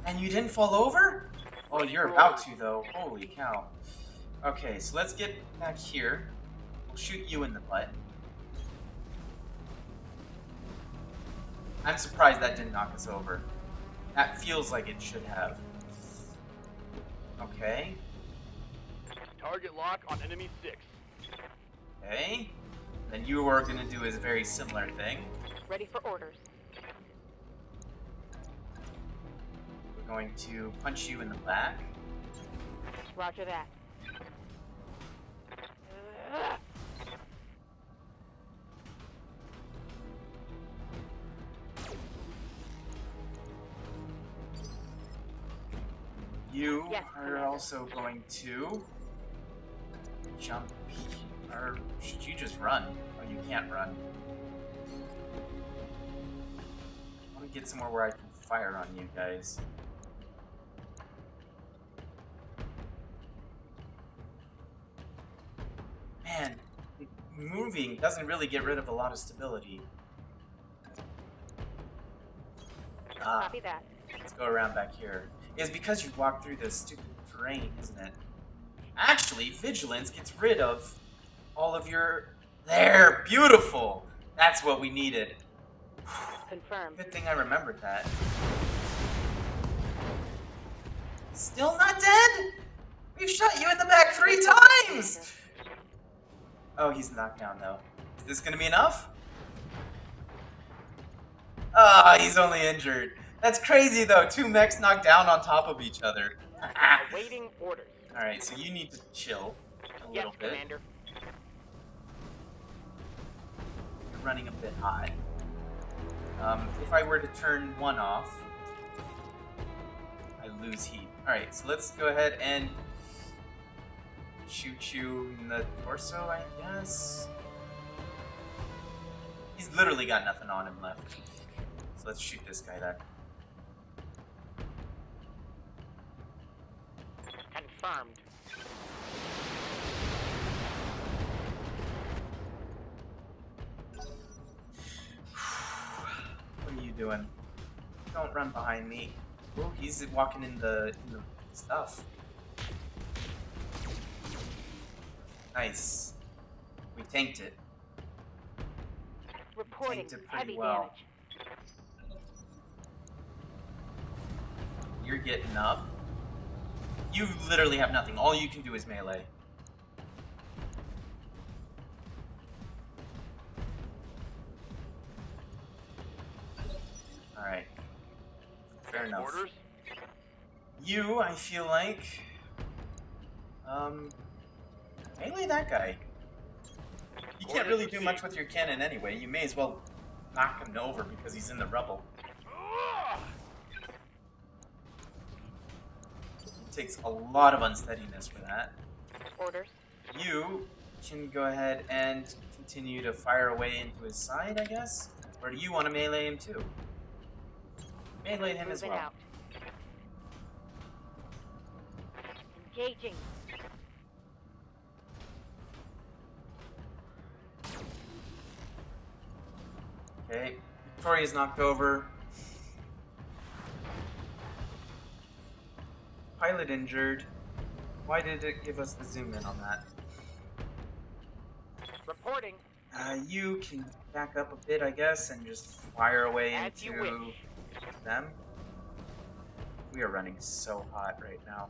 And you didn't fall over? Oh, you're about to, though. Holy cow. Okay, so let's get back here. We'll shoot you in the butt. I'm surprised that didn't knock us over. That feels like it should have. Okay. Target lock on enemy 6. Okay. Then you are going to do a very similar thing. Ready for orders. We're going to punch you in the back. Roger that. You Yes, are Commander. also going to jump, or should you just run? Oh, you can't run. I want to get somewhere where I can fire on you guys. Man, moving doesn't really get rid of a lot of stability. Ah, Copy that. let's go around back here. It's because you walked through this stupid terrain, isn't it? Actually, Vigilance gets rid of all of your... There! Beautiful! That's what we needed. Confirmed. Good thing I remembered that. Still not dead? We've shot you in the back 3 times! Oh, he's knocked down, though. Is this gonna be enough? Ah, he's only injured. That's crazy, though. 2 mechs knocked down on top of each other. Awaiting orders. Alright, so you need to chill a Yes, little bit. Commander. You're running a bit hot. If I were to turn one off, I lose heat. Alright, so let's go ahead and shoot you in the torso, I guess. He's literally got nothing on him left. So let's shoot this guy then. Confirmed. What are you doing? Don't run behind me. Oh, he's walking in the stuff. Nice. We tanked it. Reporting Tanked it pretty heavy well. damage. You're getting up. You literally have nothing. All you can do is melee. Alright. Fair enough. Orders? You, I feel like... melee that guy. You can't really do much with your cannon anyway. You may as well knock him over because he's in the rubble. It takes a lot of unsteadiness for that. Orders. You can go ahead and continue to fire away into his side, I guess? Or do you want to melee him too? Melee him as Moving well. out. Engaging. Okay, Victoria's knocked over. Pilot injured. Why did it give us the zoom in on that? Reporting. You can back up a bit, I guess, and just fire away As you into wish. them. We are running so hot right now.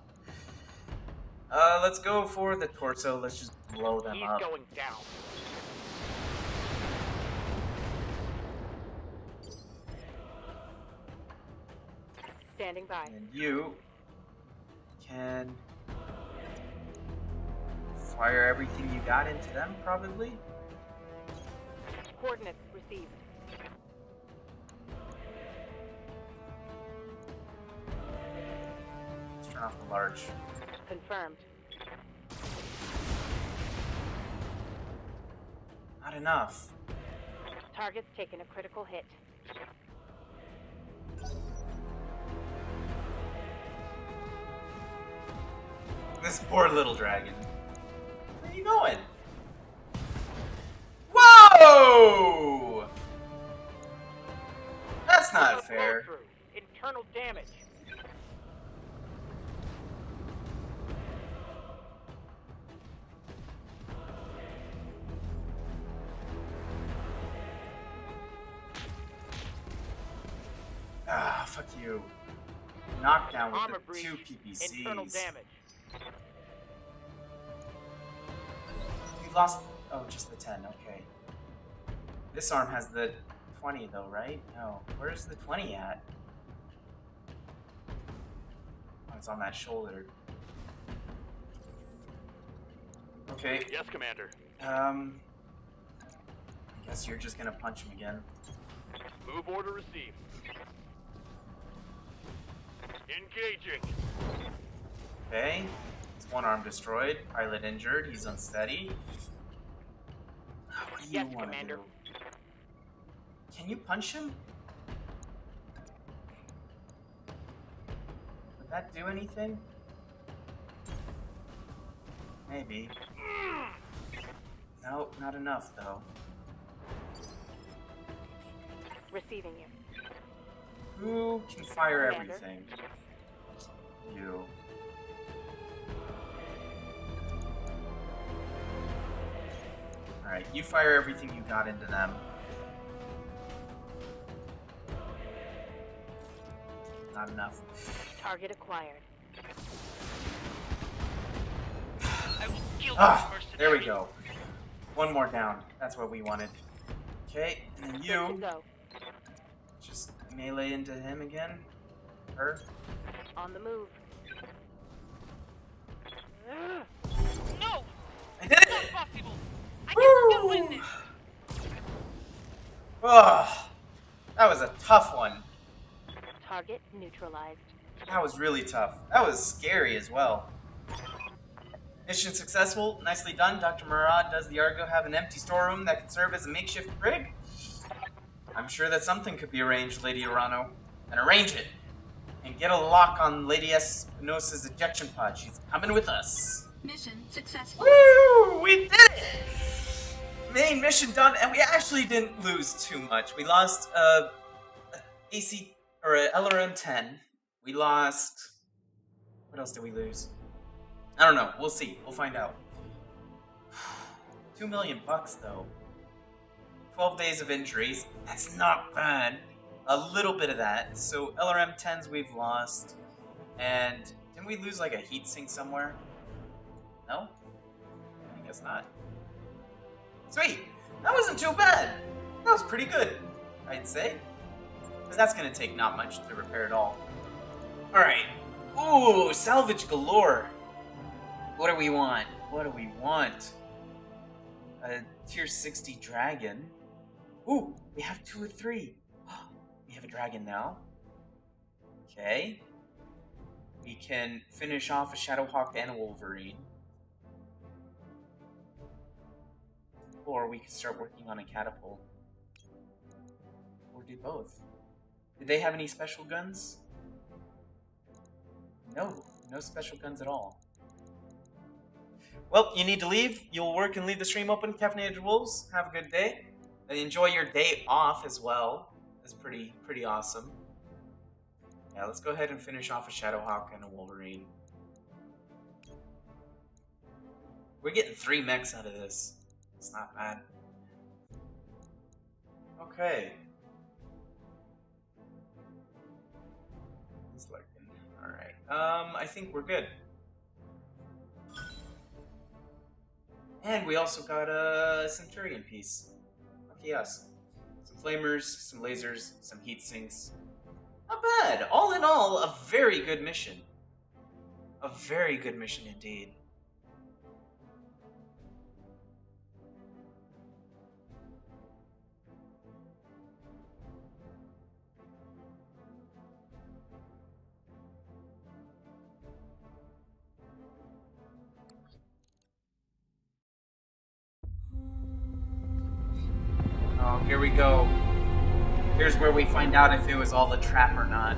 Let's go for the torso. Let's just blow them He's up. going down. Standing by. And you can fire everything you got into them, probably. Coordinates received. Let's turn off the large. Confirmed. Not enough. Target's taken a critical hit. This poor little dragon. Where are you going? Whoa! That's not fair. Flow-through. Internal damage. Ah, fuck you. Knockdown with Armor the breach. two PPCs. Internal damage. You lost... Oh, just the 10, okay. This arm has the 20 though, right? No. Where's the 20 at? Oh, it's on that shoulder. Okay. Yes, Commander. I guess you're just gonna punch him again. Move order received. Engaging. Okay. It's one arm destroyed. Pilot injured. He's unsteady. What do you Yes, want to Commander. do? Can you punch him? Would that do anything? Maybe. No, not enough though. Receiving you. Who can fire Commander. everything? You. Alright, you fire everything you got into them. Not enough. Target acquired. I will kill Ah, this there we mercenary. go. One more down. That's what we wanted. Okay, and then Good to you go. just melee into him again. Her. On the move. No! I did It's it! not possible! I can still win Woo! this! Oh, that was a tough one. Target neutralized. That was really tough. That was scary as well. Mission successful. Nicely done, Dr. Murad. Does the Argo have an empty storeroom that can serve as a makeshift brig? I'm sure that something could be arranged, Lady Urano. Then arrange it. And get a lock on Lady Espinosa's ejection pod. She's coming with us. Mission successful. Woo! We did it! Main mission done, and we actually didn't lose too much. We lost a AC or a LRM 10. We lost. What else did we lose? I don't know. We'll see. We'll find out. $2 million though. 12 days of injuries. That's not bad. A little bit of that. So LRM 10s we've lost, and didn't we lose like a heatsink somewhere? No? I guess not. Sweet! That wasn't too bad! That was pretty good, I'd say. But that's gonna take not much to repair at all. Alright. Ooh, salvage galore! What do we want? What do we want? A tier 60 dragon. Ooh, we have 2 or 3. We have a dragon now. Okay. We can finish off a Shadowhawk and a Wolverine. Or we could start working on a catapult. Or do both. Did they have any special guns? No, no special guns at all. Well, you need to leave. You'll work and leave the stream open. Caffeinated Wolves, have a good day. And enjoy your day off as well. That's pretty awesome. Yeah, let's go ahead and finish off a Shadowhawk and a Wolverine. We're getting 3 mechs out of this. It's not bad. Okay. Alright. I think we're good. And we also got a Centurion piece. Lucky us. Some flamers, some lasers, some heat sinks. Not bad. All in all, a very good mission. A very good mission indeed. Oh, here we go. Here's where we find out if it was all a trap or not.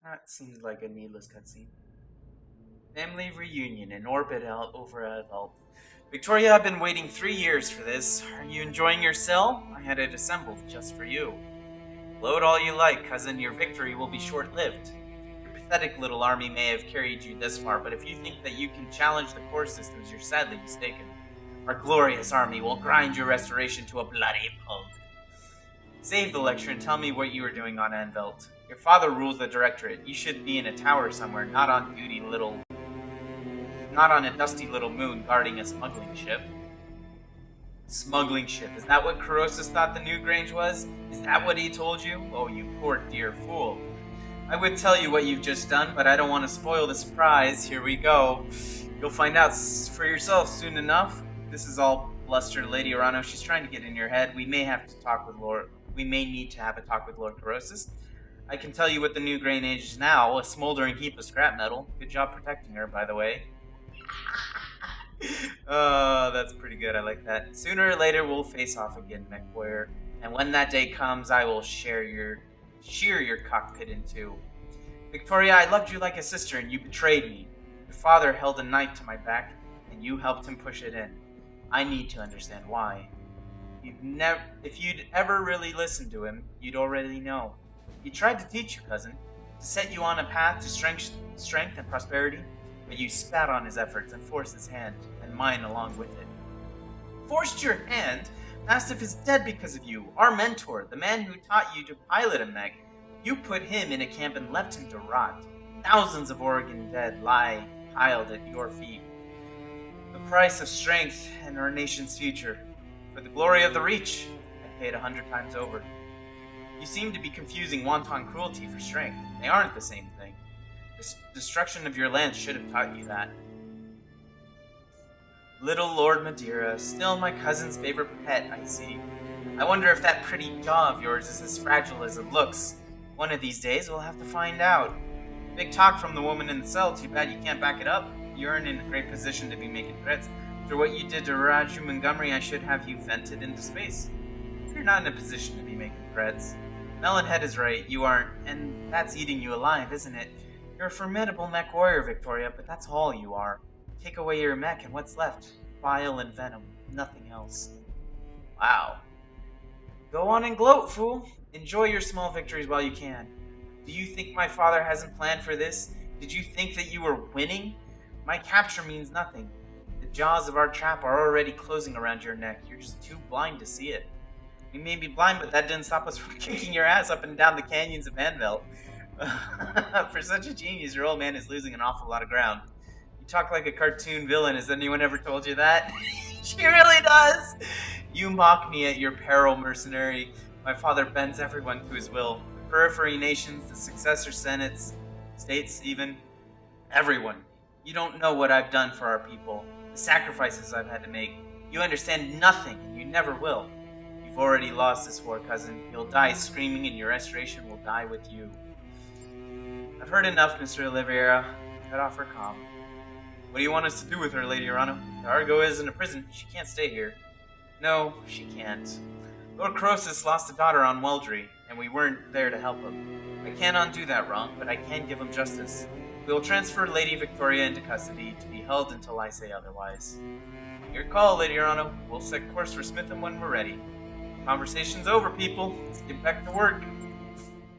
That seems like a needless cutscene. Family reunion in orbit out over Evel. Victoria, I've been waiting 3 years for this. Are you enjoying your cell? I had it assembled just for you. Load all you like, cousin. Your victory will be short-lived. Your pathetic little army may have carried you this far, but if you think that you can challenge the core systems, you're sadly mistaken. Our glorious army will grind your restoration to a bloody pulp. Save the lecture and tell me what you were doing on Anvelt. Your father rules the directorate. You should be in a tower somewhere, not on a dusty little moon guarding a smuggling ship. Smuggling ship. Is that what Corrosus thought the New Grange was? Is that what he told you? Oh, you poor dear fool. I would tell you what you've just done, but I don't want to spoil the surprise. Here we go. You'll find out for yourself soon enough. This is all bluster, Lady Urano. She's trying to get in your head. We may need to have a talk with Lord Corrosus. I can tell you what the New Grain Age is now, a smoldering heap of scrap metal. Good job protecting her, by the way. Oh, that's pretty good. I like that. Sooner or later, we'll face off again, Mech Warrior. And when that day comes, I will shear your cockpit in two. Victoria, I loved you like a sister, and you betrayed me. Your father held a knife to my back, and you helped him push it in. I need to understand why. If you'd ever really listened to him, you'd already know. He tried to teach you, cousin, to set you on a path to strength and prosperity, but you spat on his efforts and forced his hand, and mine along with it. Forced your hand? Mastiff is dead because of you, our mentor, the man who taught you to pilot a mech. You put him in a camp and left him to rot. Thousands of Oregon dead lie piled at your feet. The price of strength and our nation's future. For the glory of the Reach, I pay it 100 times over. You seem to be confusing wanton cruelty for strength. They aren't the same thing. The destruction of your land should have taught you that. Little Lord Madeira, still my cousin's favorite pet, I see. I wonder if that pretty jaw of yours is as fragile as it looks. One of these days, we'll have to find out. Big talk from the woman in the cell. Too bad you can't back it up. You aren't in a great position to be making threats. After what you did to Raju Montgomery, I should have you vented into space. You're not in a position to be making threats. Melonhead is right, you aren't, and that's eating you alive, isn't it? You're a formidable mech warrior, Victoria, but that's all you are. Take away your mech, and what's left? Bile and venom. Nothing else. Wow. Go on and gloat, fool. Enjoy your small victories while you can. Do you think my father hasn't planned for this? Did you think that you were winning? My capture means nothing. The jaws of our trap are already closing around your neck. You're just too blind to see it. We may be blind, but that didn't stop us from kicking your ass up and down the canyons of Anvil. For such a genius, your old man is losing an awful lot of ground. You talk like a cartoon villain. Has anyone ever told you that? She really does! You mock me at your peril, mercenary. My father bends everyone to his will. Periphery nations, the successor senates, states even. Everyone. You don't know what I've done for our people. The sacrifices I've had to make. You understand nothing, and you never will. You've already lost this war, cousin. You'll die screaming, and your restoration will die with you. I've heard enough, Mr. Oliveira. Cut off her comm. What do you want us to do with her, Lady Urano? The Argo is in a prison. She can't stay here. No, she can't. Lord Croesus lost a daughter on Weldry, and we weren't there to help him. I can't undo that wrong, but I can give him justice. We will transfer Lady Victoria into custody to be held until I say otherwise. Your call, Lady Urano. We'll set course for Smitham when we're ready. Conversation's over, people. Let's get back to work.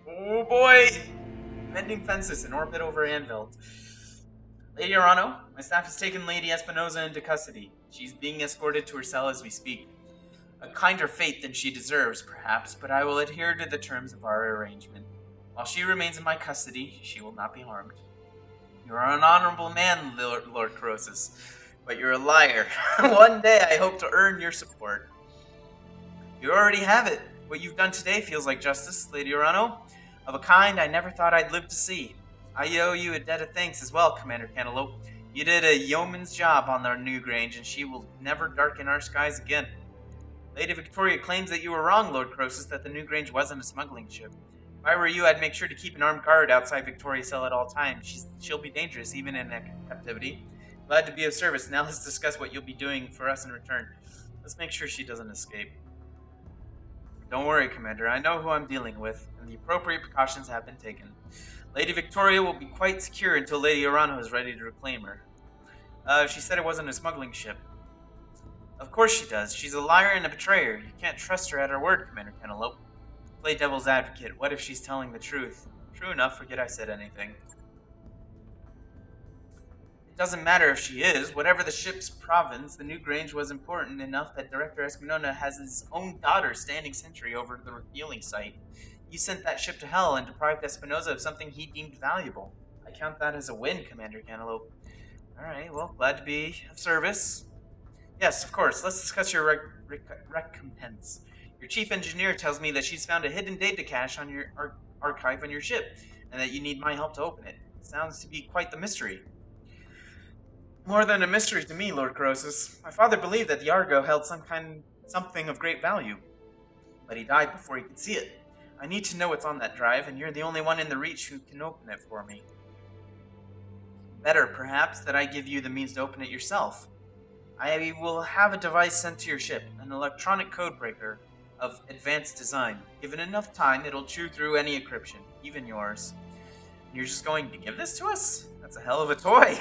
Oh boy! Mending fences in orbit over Anvil. Lady Urano, my staff has taken Lady Espinosa into custody. She's being escorted to her cell as we speak. A kinder fate than she deserves, perhaps, but I will adhere to the terms of our arrangement. While she remains in my custody, she will not be harmed. You are an honorable man, Lord Croesus, but you're a liar. One day I hope to earn your support. You already have it. What you've done today feels like justice, Lady Urano, of a kind I never thought I'd live to see. I owe you a debt of thanks as well, Commander Cantaloupe. You did a yeoman's job on our new Grange, and she will never darken our skies again. Lady Victoria claims that you were wrong, Lord Croesus, that the new Grange wasn't a smuggling ship. If I were you, I'd make sure to keep an armed guard outside Victoria's cell at all times. She'll be dangerous, even in captivity. Glad to be of service. Now let's discuss what you'll be doing for us in return. Let's make sure she doesn't escape. Don't worry, Commander. I know who I'm dealing with, and the appropriate precautions have been taken. Lady Victoria will be quite secure until Lady Urano is ready to reclaim her. She said it wasn't a smuggling ship. Of course she does. She's a liar and a betrayer. You can't trust her at her word, Commander Cantaloupe. Play devil's advocate. What if she's telling the truth? True enough, forget I said anything. It doesn't matter if she is. Whatever the ship's province, the new Grange was important enough that Director Espinosa has his own daughter standing sentry over the refueling site. You sent that ship to hell and deprived Espinosa of something he deemed valuable. I count that as a win, Commander Cantaloupe. Alright, well, glad to be of service. Yes, of course. Let's discuss your recompense. Your chief engineer tells me that she's found a hidden data cache on your archive on your ship, and that you need my help to open it. Sounds to be quite the mystery. More than a mystery to me, Lord Croesus. My father believed that the Argo held something of great value, but he died before he could see it. I need to know what's on that drive, and you're the only one in the Reach who can open it for me. Better, perhaps, that I give you the means to open it yourself. I will have a device sent to your ship, an electronic codebreaker of advanced design. Given enough time, it'll chew through any encryption, even yours. And you're just going to give this to us? That's a hell of a toy.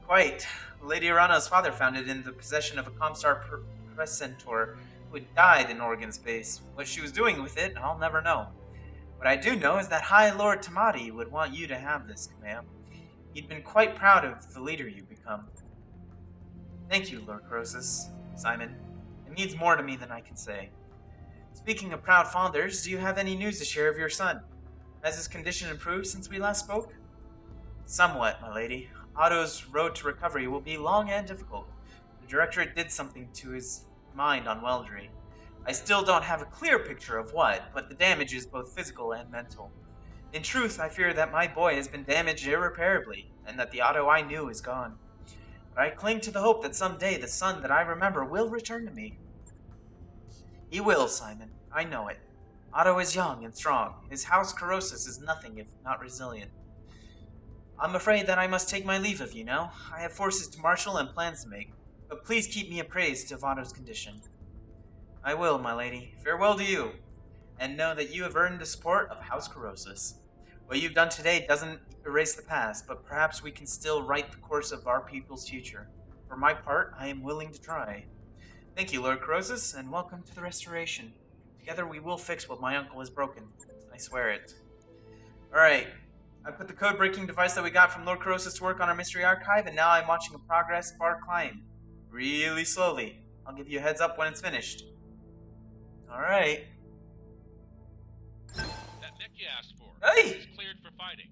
Quite. Lady Urano's father found it in the possession of a Comstar precentor who had died in Oregon space. What she was doing with it, I'll never know. What I do know is that High Lord Tamati would want you to have this, ma'am. He'd been quite proud of the leader you've become. Thank you, Lord Croesus. Simon, it means more to me than I can say. Speaking of proud fathers, do you have any news to share of your son? Has his condition improved since we last spoke? Somewhat, my lady. Otto's road to recovery will be long and difficult. The Directorate did something to his mind on Weldry. I still don't have a clear picture of what, but the damage is both physical and mental. In truth, I fear that my boy has been damaged irreparably, and that the Otto I knew is gone. But I cling to the hope that someday the son that I remember will return to me. He will, Simon. I know it. Otto is young and strong. His house Corrosis is nothing if not resilient. I'm afraid that I must take my leave of you now. I have forces to marshal and plans to make, but please keep me appraised of Otto's condition. I will, my lady. Farewell to you, and know that you have earned the support of House Corrosis. What you've done today doesn't erase the past, but perhaps we can still write the course of our people's future. For my part, I am willing to try. Thank you, Lord Corrosis, and welcome to the Restoration. Together we will fix what my uncle has broken. I swear it. Alright. I put the code-breaking device that we got from Lord Corrosis to work on our mystery archive, and now I'm watching a progress bar climb. Really slowly. I'll give you a heads up when it's finished. Alright. That mech you asked for Hey! is cleared for fighting.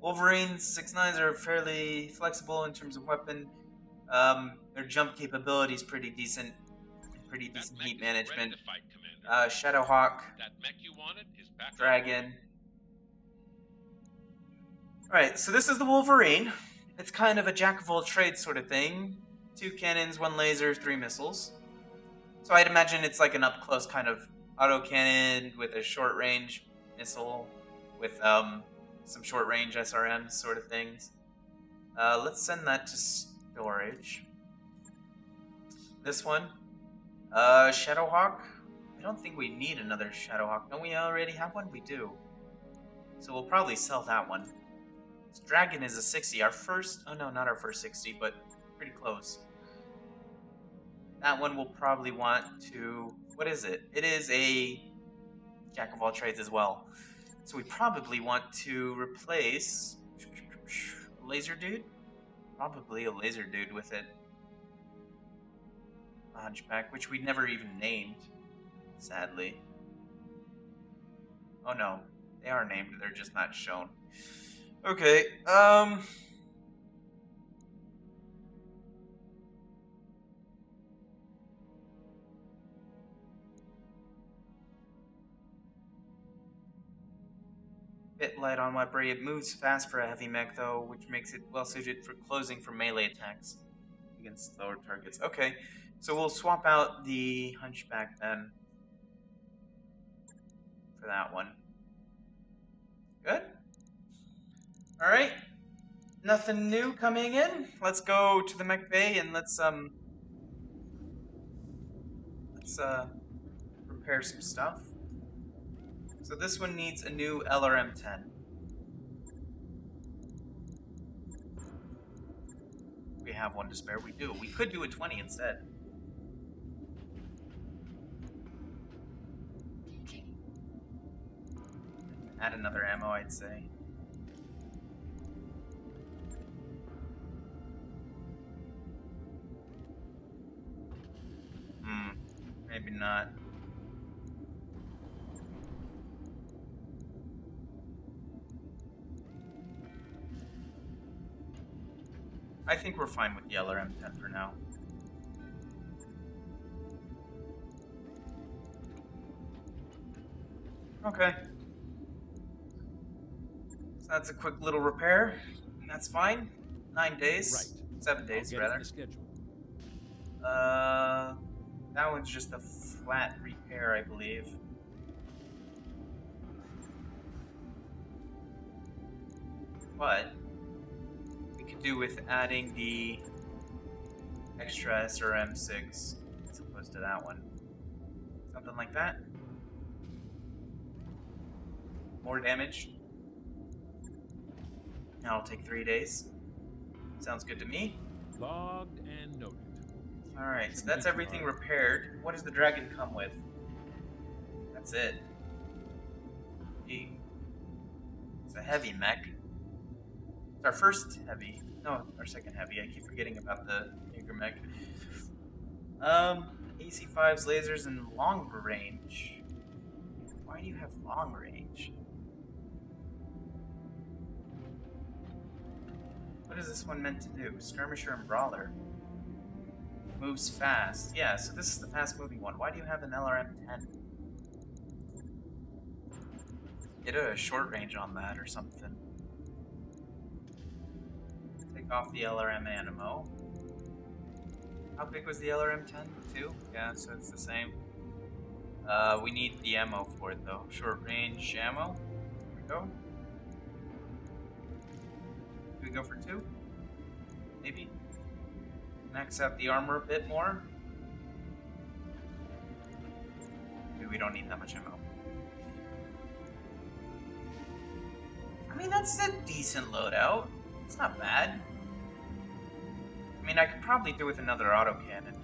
Wolverine's 6.9s are fairly flexible in terms of weapon. Their jump capability is pretty decent. Pretty decent heat management. Fight, Commander. Shadowhawk. That mech you wanted is back Dragon. Alright, so this is the Wolverine. It's kind of a jack of all trades sort of thing. 2 cannons, 1 laser, 3 missiles. So I'd imagine it's like an up-close kind of autocannon with a short-range missile with some short-range SRMs sort of things. Let's send that to storage. This one. Shadowhawk. I don't think we need another Shadowhawk. Don't we already have one? We do. So we'll probably sell that one. This Dragon is a 60. Our first... Oh no, not our first 60, but pretty close. That one we'll probably want to... What is it? It is a jack of all trades as well. So we probably want to replace... a laser dude? Probably a laser dude with it. A hunchback, which we never even named. Sadly. Oh no. They are named, they're just not shown. Okay, bit light on weaponry. It moves fast for a heavy mech though, which makes it well suited for closing for melee attacks against lower targets. Okay, so we'll swap out the hunchback then for that one. Good. Alright. Nothing new coming in. Let's go to the mech bay and let's repair some stuff. So this one needs a new LRM-10. We have one to spare. We do. We could do a 20 instead. Add another ammo, I'd say. Maybe not. I think we're fine with the LRM-10 for now. Okay. So that's a quick little repair. That's fine. 9 days. Right. 7 days, I'll get it rather. in the schedule. That one's just a flat repair, I believe. But we could do with adding the extra SRM-6 as opposed to that one. Something like that. More damage. That'll take 3 days. Sounds good to me. Logged and noted. Alright, so that's everything repaired. What does the dragon come with? That's it. It's a heavy mech. It's our first heavy. No, our second heavy. I keep forgetting about the bigger mech. AC-5s, lasers, and long range. Why do you have long range? What is this one meant to do? Skirmisher and Brawler. Moves fast. Yeah, so this is the fast-moving one. Why do you have an LRM-10? Get a short range on that or something. Take off the LRM ammo. How big was the LRM-10? 2? Yeah, so it's the same. We need the ammo for it though. Short range ammo. Here we go. Do we go for 2? Maybe? Max out the armor a bit more. Maybe we don't need that much ammo. I mean, that's a decent loadout. It's not bad. I mean, I could probably do with another autocannon.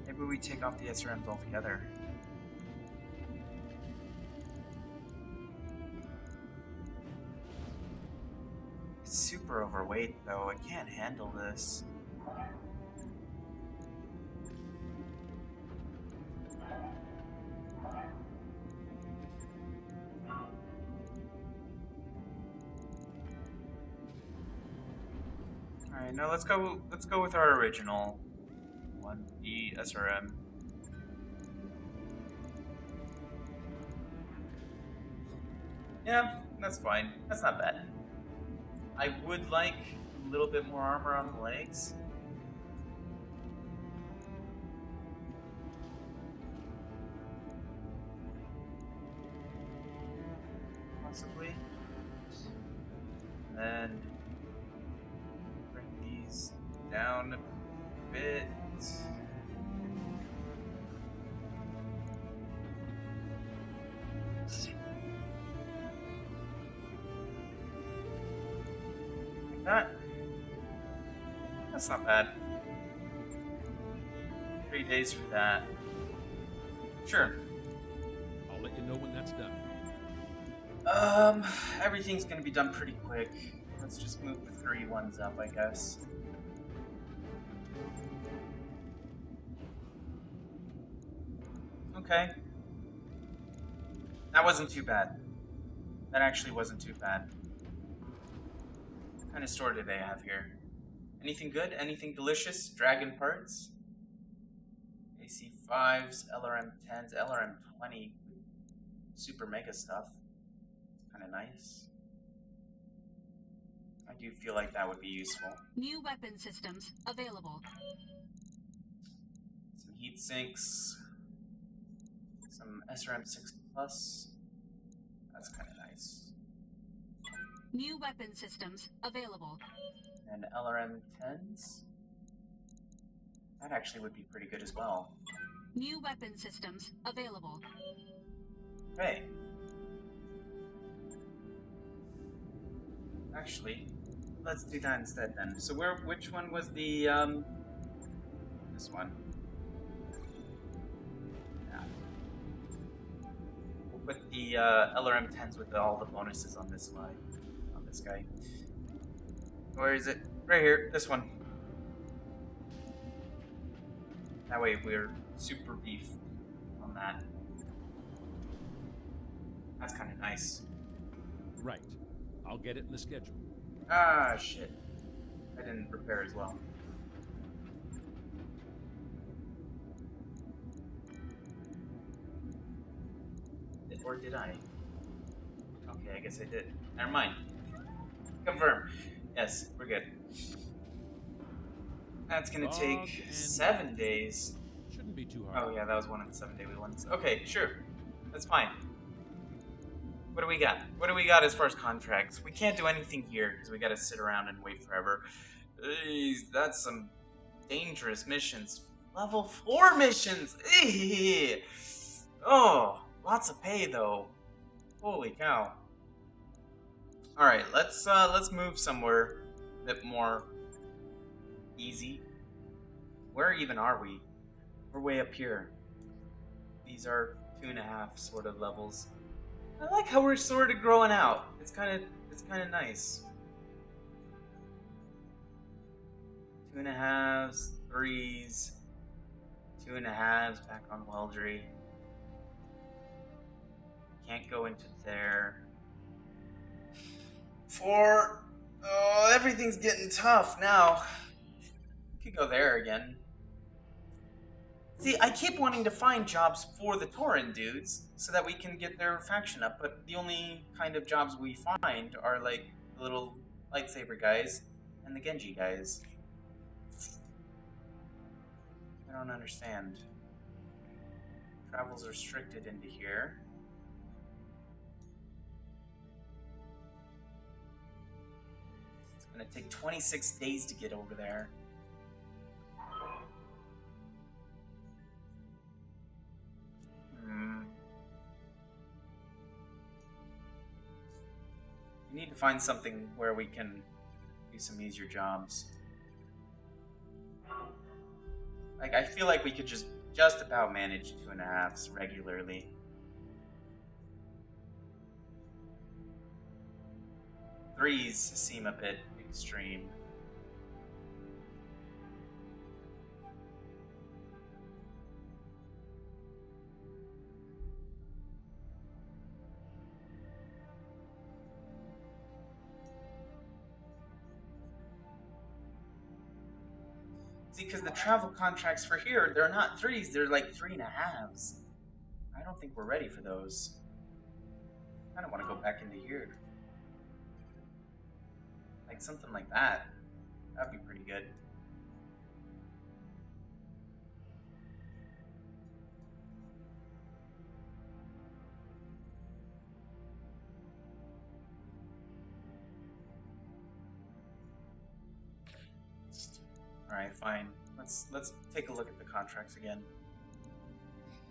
Maybe we take off the SRMs altogether. It's super overweight though, I can't handle this. Alright, no, let's go with our original one, the SRM. Yeah, that's fine. That's not bad. I would like a little bit more armor on the legs. Possibly. And then bring these down a bit. Like that. That's not bad. 3 days for that. Sure. I'll let you know when that's done. Everything's gonna be done pretty quick. Let's just move the 3 ones up, I guess. Okay. That wasn't too bad. That actually wasn't too bad. What kind of store do they have here? Anything good? Anything delicious? Dragon parts? AC5s, LRM10s, LRM20. Super mega stuff. Kind of nice. I do feel like that would be useful. New weapon systems available. Some heat sinks. Some SRM6 Plus. That's kind of nice. New weapon systems available. And LRM10s. That actually would be pretty good as well. New weapon systems available. Hey. Actually, let's do that instead then. So which one was the, this one? Yeah. We'll put the, LRM10s with all the bonuses on this slide. On this guy. Where is it? Right here, this one. That way we're super beef on that. That's kind of nice. Right. I'll get it in the schedule. Ah, shit. I didn't prepare as well. Or did I? Okay, I guess I did. Never mind. Confirm. Yes, we're good. That's gonna take 7 days. Shouldn't be too hard. Oh yeah, that was one of the 7-day ones. Okay, sure. That's fine. What do we got? What do we got as far as contracts? We can't do anything here because we gotta sit around and wait forever. Eesh, that's some dangerous missions. Level 4 missions! Eesh. Oh, lots of pay though. Holy cow. Alright, let's move somewhere a bit more easy. Where even are we? We're way up here. These are 2.5 sort of levels. I like how we're sort of growing out. It's kind of nice. 2.5s, 3s, 2.5s back on Weldry. Can't go into there. 4. Oh, everything's getting tough now. We could go there again. See, I keep wanting to find jobs for the Tauren dudes so that we can get their faction up, but the only kind of jobs we find are like the little lightsaber guys and the Genji guys. I don't understand. Travel's restricted into here. It's gonna take 26 days to get over there. We need to find something where we can do some easier jobs. Like, I feel like we could just about manage 2.5s regularly. Threes seem a bit extreme. See, because the travel contracts for here, they're not 3s, they're like 3.5s. I don't think we're ready for those. I don't want to go back into here. Like something like that. That'd be pretty good. Alright, fine. Let's take a look at the contracts again.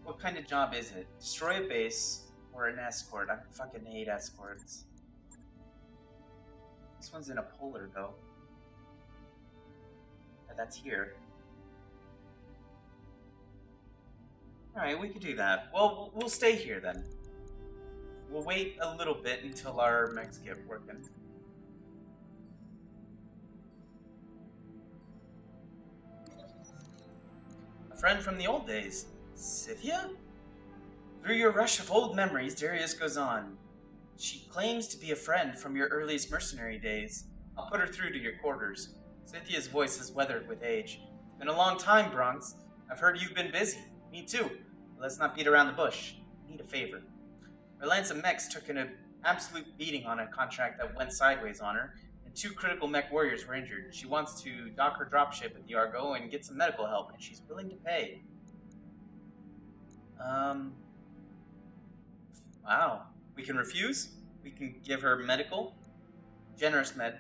What kind of job is it? Destroy a base or an escort? I fucking hate escorts. This one's in a polar though. That's here. Alright, we could do that. Well, we'll stay here then. We'll wait a little bit until our mechs get working. A friend from the old days. Scythia? Through your rush of old memories, Darius goes on. She claims to be a friend from your earliest mercenary days. I'll put her through to your quarters. Scythia's voice is weathered with age. It's been a long time, Bronx. I've heard you've been busy. Me too. But let's not beat around the bush. I need a favor. Our Lance of Mechs took an absolute beating on a contract that went sideways on her, and 2 critical mech warriors were injured. She wants to dock her dropship at the Argo and get some medical help, and she's willing to pay. Wow. We can refuse. We can give her medical, generous med,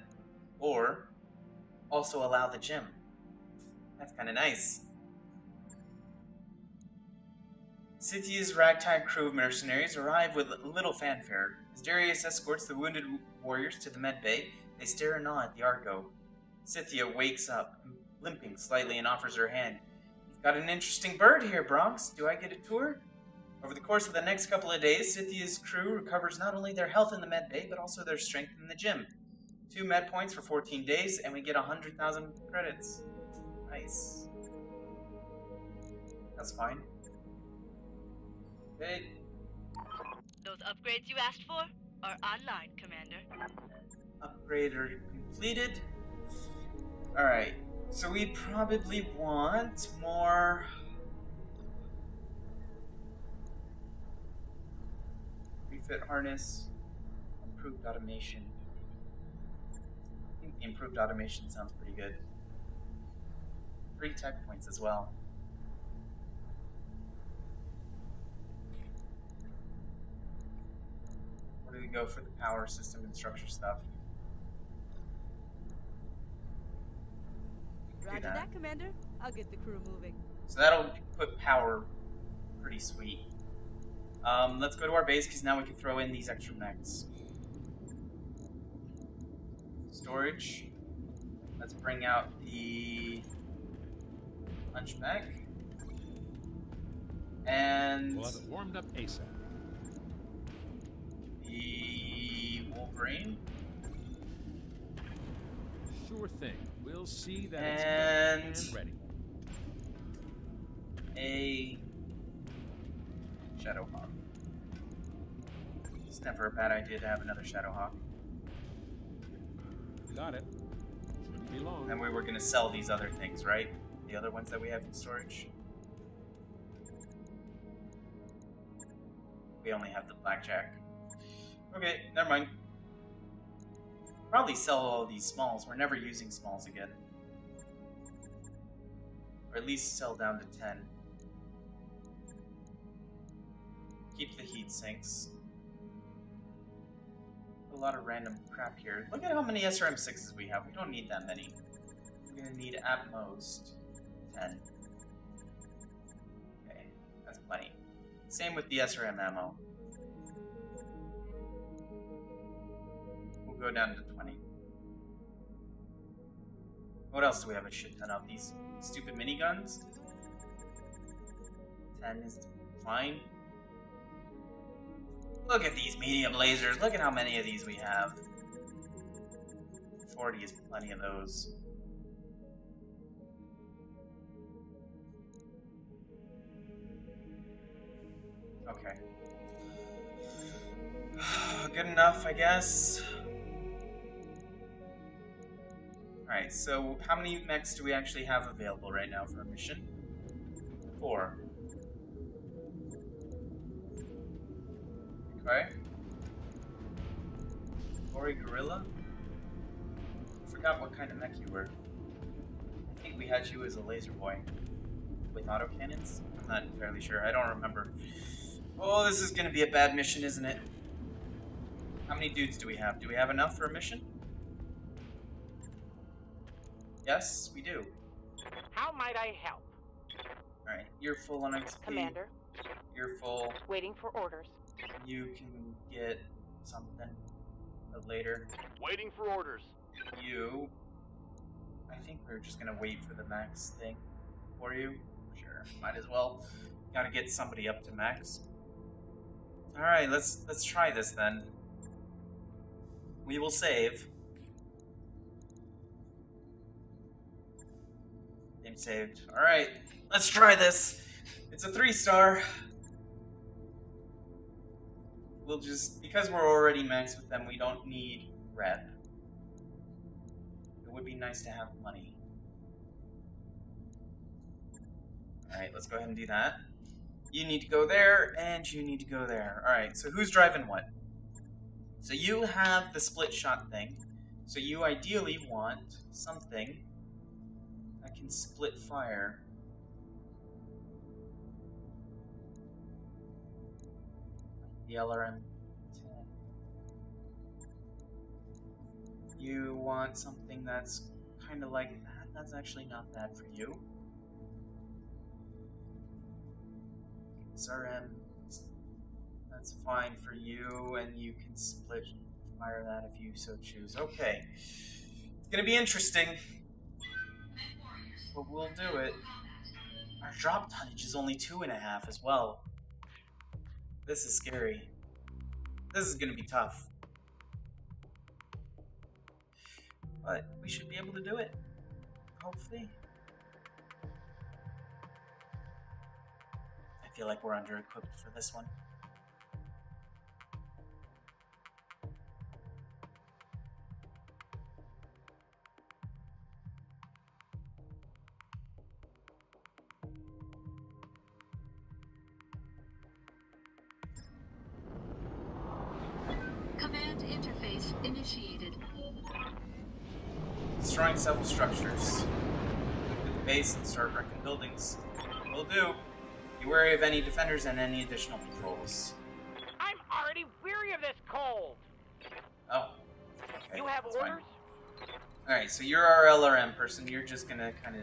or also allow the gym. That's kind of nice. Scythia's ragtag crew of mercenaries arrive with little fanfare. As Darius escorts the wounded warriors to the med bay, they stare and nod at the Argo. Scythia wakes up, limping slightly, and offers her hand. You've got an interesting bird here, Bronx. Do I get a tour? Over the course of the next couple of days, Scythia's crew recovers not only their health in the med bay, but also their strength in the gym. 2 med points for 14 days, and we get 100,000 credits. Nice. That's fine. Okay. Those upgrades you asked for are online, Commander. Upgrade are completed. Alright, so we probably want more... refit harness, improved automation. I think the improved automation sounds pretty good. 3 tech points as well. Where do we go for the power system and structure stuff? Roger that, Commander. I'll get the crew moving. So that'll put power pretty sweet. Let's go to our base because now we can throw in these extra mechs. Storage. Let's bring out the Hunchback. And We'll have it warmed up ASAP. The Wolverine. Sure thing. We'll see that And it's built and ready. a Shadowhawk. It's never a bad idea to have another Shadowhawk. Got it. Shouldn't be long. And then we were gonna sell these other things, right? The other ones that we have in storage. We only have the blackjack. Okay, never mind. Probably sell all these smalls. We're never using smalls again. Or at least sell down to 10. Keep the heat sinks. A lot of random crap here. Look at how many SRM6s we have. We don't need that many. We're gonna need at most 10. Okay, that's plenty. Same with the SRM ammo. We'll go down to 20. What else do we have a shit ton of? These stupid miniguns? 10 is fine. Look at these medium lasers. Look at how many of these we have. 40 is plenty of those. Okay. Good enough, I guess. Alright, so how many mechs do we actually have available right now for a mission? 4. Okay. Ori Gorilla? I forgot what kind of mech you were. I think we had you as a laser boy. With autocannons? I'm not entirely sure. I don't remember. Oh, this is gonna be a bad mission, isn't it? How many dudes do we have? Do we have enough for a mission? Yes, we do. How might I help? Alright, you're full on XP. Commander. You're full. Waiting for orders. You can get something later. Waiting for orders. You... I think we're just gonna wait for the max thing for you. Sure, might as well. Gotta get somebody up to max. Alright, let's try this then. We will save. Game saved. Alright, let's try this. It's a 3-star. We'll just, because we're already maxed with them, we don't need rep. It would be nice to have money. Alright, let's go ahead and do that. You need to go there, and you need to go there. Alright, so who's driving what? So you have the split shot thing. So you ideally want something that can split fire. The LRM 10. You want something that's kind of like that. That's actually not bad for you. SRM, that's fine for you, and you can split fire that if you so choose. Okay, it's gonna be interesting, but we'll do it. Our drop tonnage is only 2.5 as well. This is scary. This is gonna be tough. But we should be able to do it. Hopefully. I feel like we're under-equipped for this one. Command interface initiated. Destroying several structures. Move to the base and start wrecking buildings. Will do. Be wary of any defenders and any additional patrols. I'm already weary of this cold. Oh. Okay, You have that's orders? Alright, so you're our LRM person. You're just gonna kind of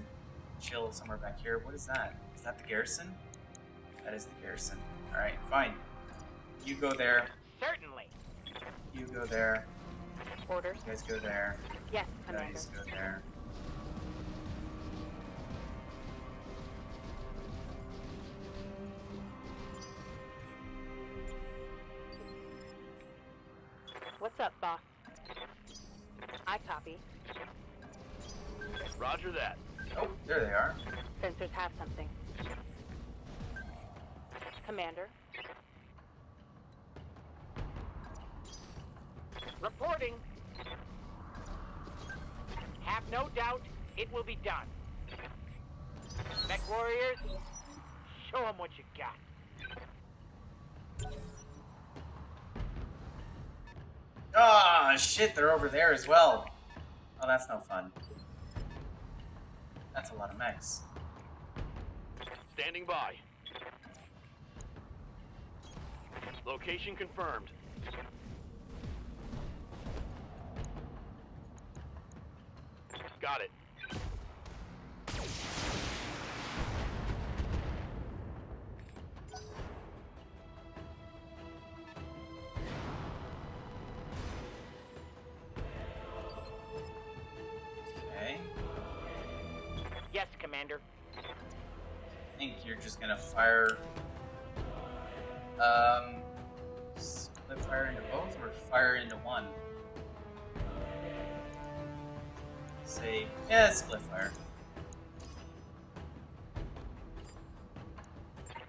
chill somewhere back here. What is that? Is that the garrison? That is the garrison. Alright, fine. You go there. Certainly. You go there. Orders? You guys go there. Yes, You Commander. guys go there. What's up, boss? I copy. Roger that. Oh, there they are. Sensors have something. Commander. Reporting. Have no doubt, it will be done. Mech warriors, show them what you got. Ah, shit, they're over there as well. Oh, that's no fun. That's a lot of mechs. Standing by. Location confirmed. Got it. Okay. Yes, Commander. I think you're just gonna fire... split fire into both, or fire into one? Say, yeah, split fire.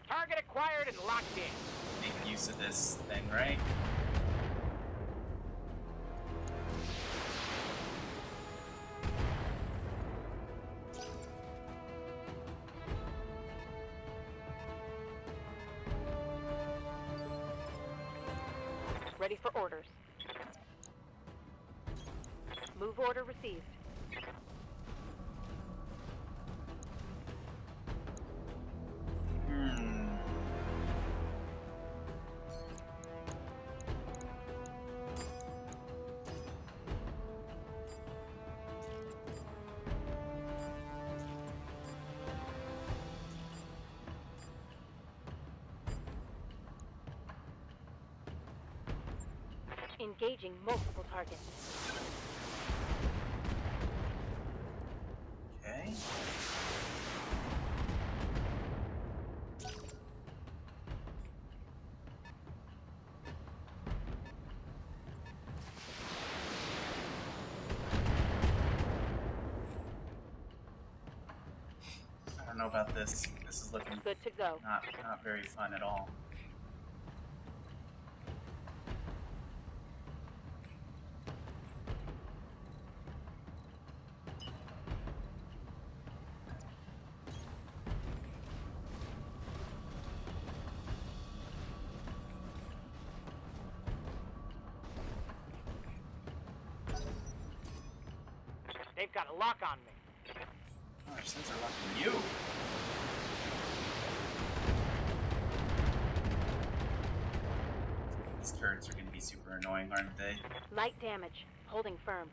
Target acquired and locked in. Make use of this thing, right? Ready for orders. Move order received. Engaging multiple targets. Okay. I don't know about this. This is looking Good to go. not very fun at all. They've got a lock on me. Oh, their sensor locking you. These turrets are going to be super annoying, aren't they? Light damage. Holding firm.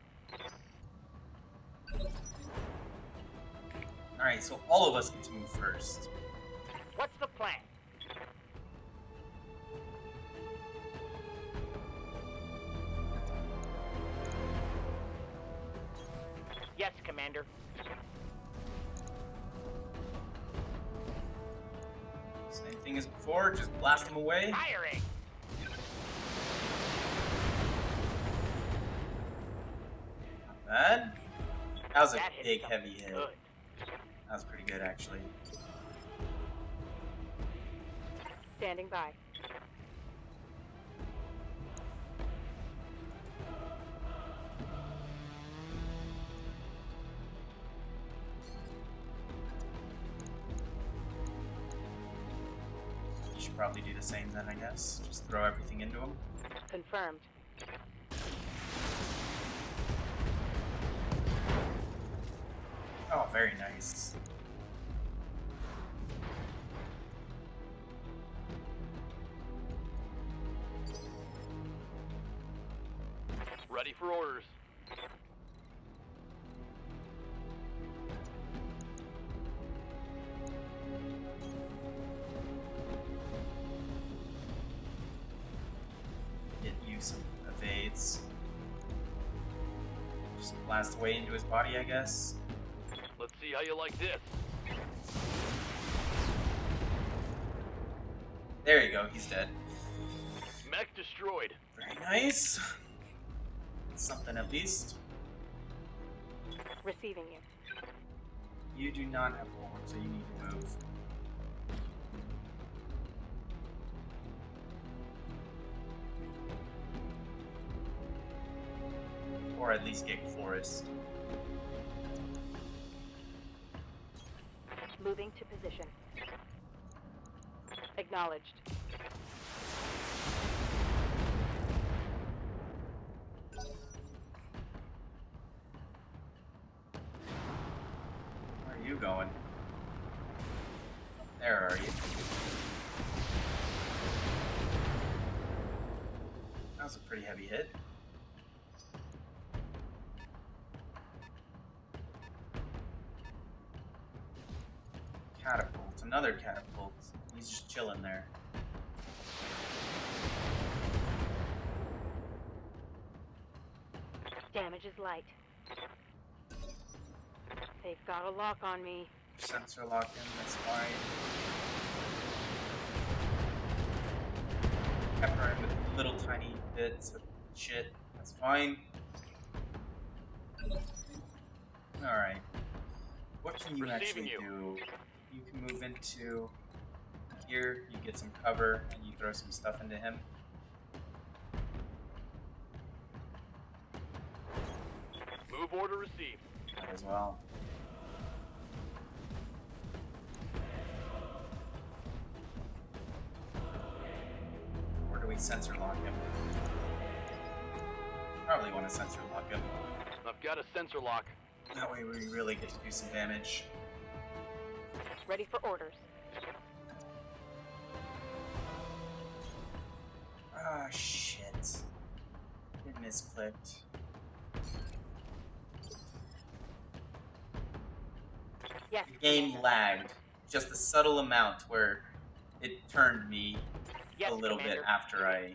Alright, so all of us get to move first. What's the plan? Yes, Commander. Same thing as before, just blast them away. Firing! Not bad. That was a That hit big, something heavy hit. good. That was pretty good, actually. Standing by. You should probably do the same then, I guess. Just throw everything into them. Confirmed. Oh, very nice. Ready for orders. Get you some evades. Just blast away into his body, I guess. Let's see how you like this. There you go, he's dead. Mech destroyed. Very nice. Something at least. Receiving you. You do not have forward, so you need to move. Or at least get forest. Moving to position. Acknowledged. Where are you going? There are you. That was a pretty heavy hit. Catapult, another catapult. He's just chilling there. Damage is light. They've got a lock on me. Sensor lock in, that's fine. Pepper in with little tiny bits of shit, that's fine. Alright. What can you Receiving actually you. do? You can move into here, you get some cover, and you throw some stuff into him. Move order received. Might as well. Where do we sensor lock him? Probably want to sensor lock him. I've got a sensor lock. That way we really get to do some damage. Ready for orders. Ah, shit. It misclicked. Yes. The game lagged. Just a subtle amount where it turned me Yes, a little bit Commander. after I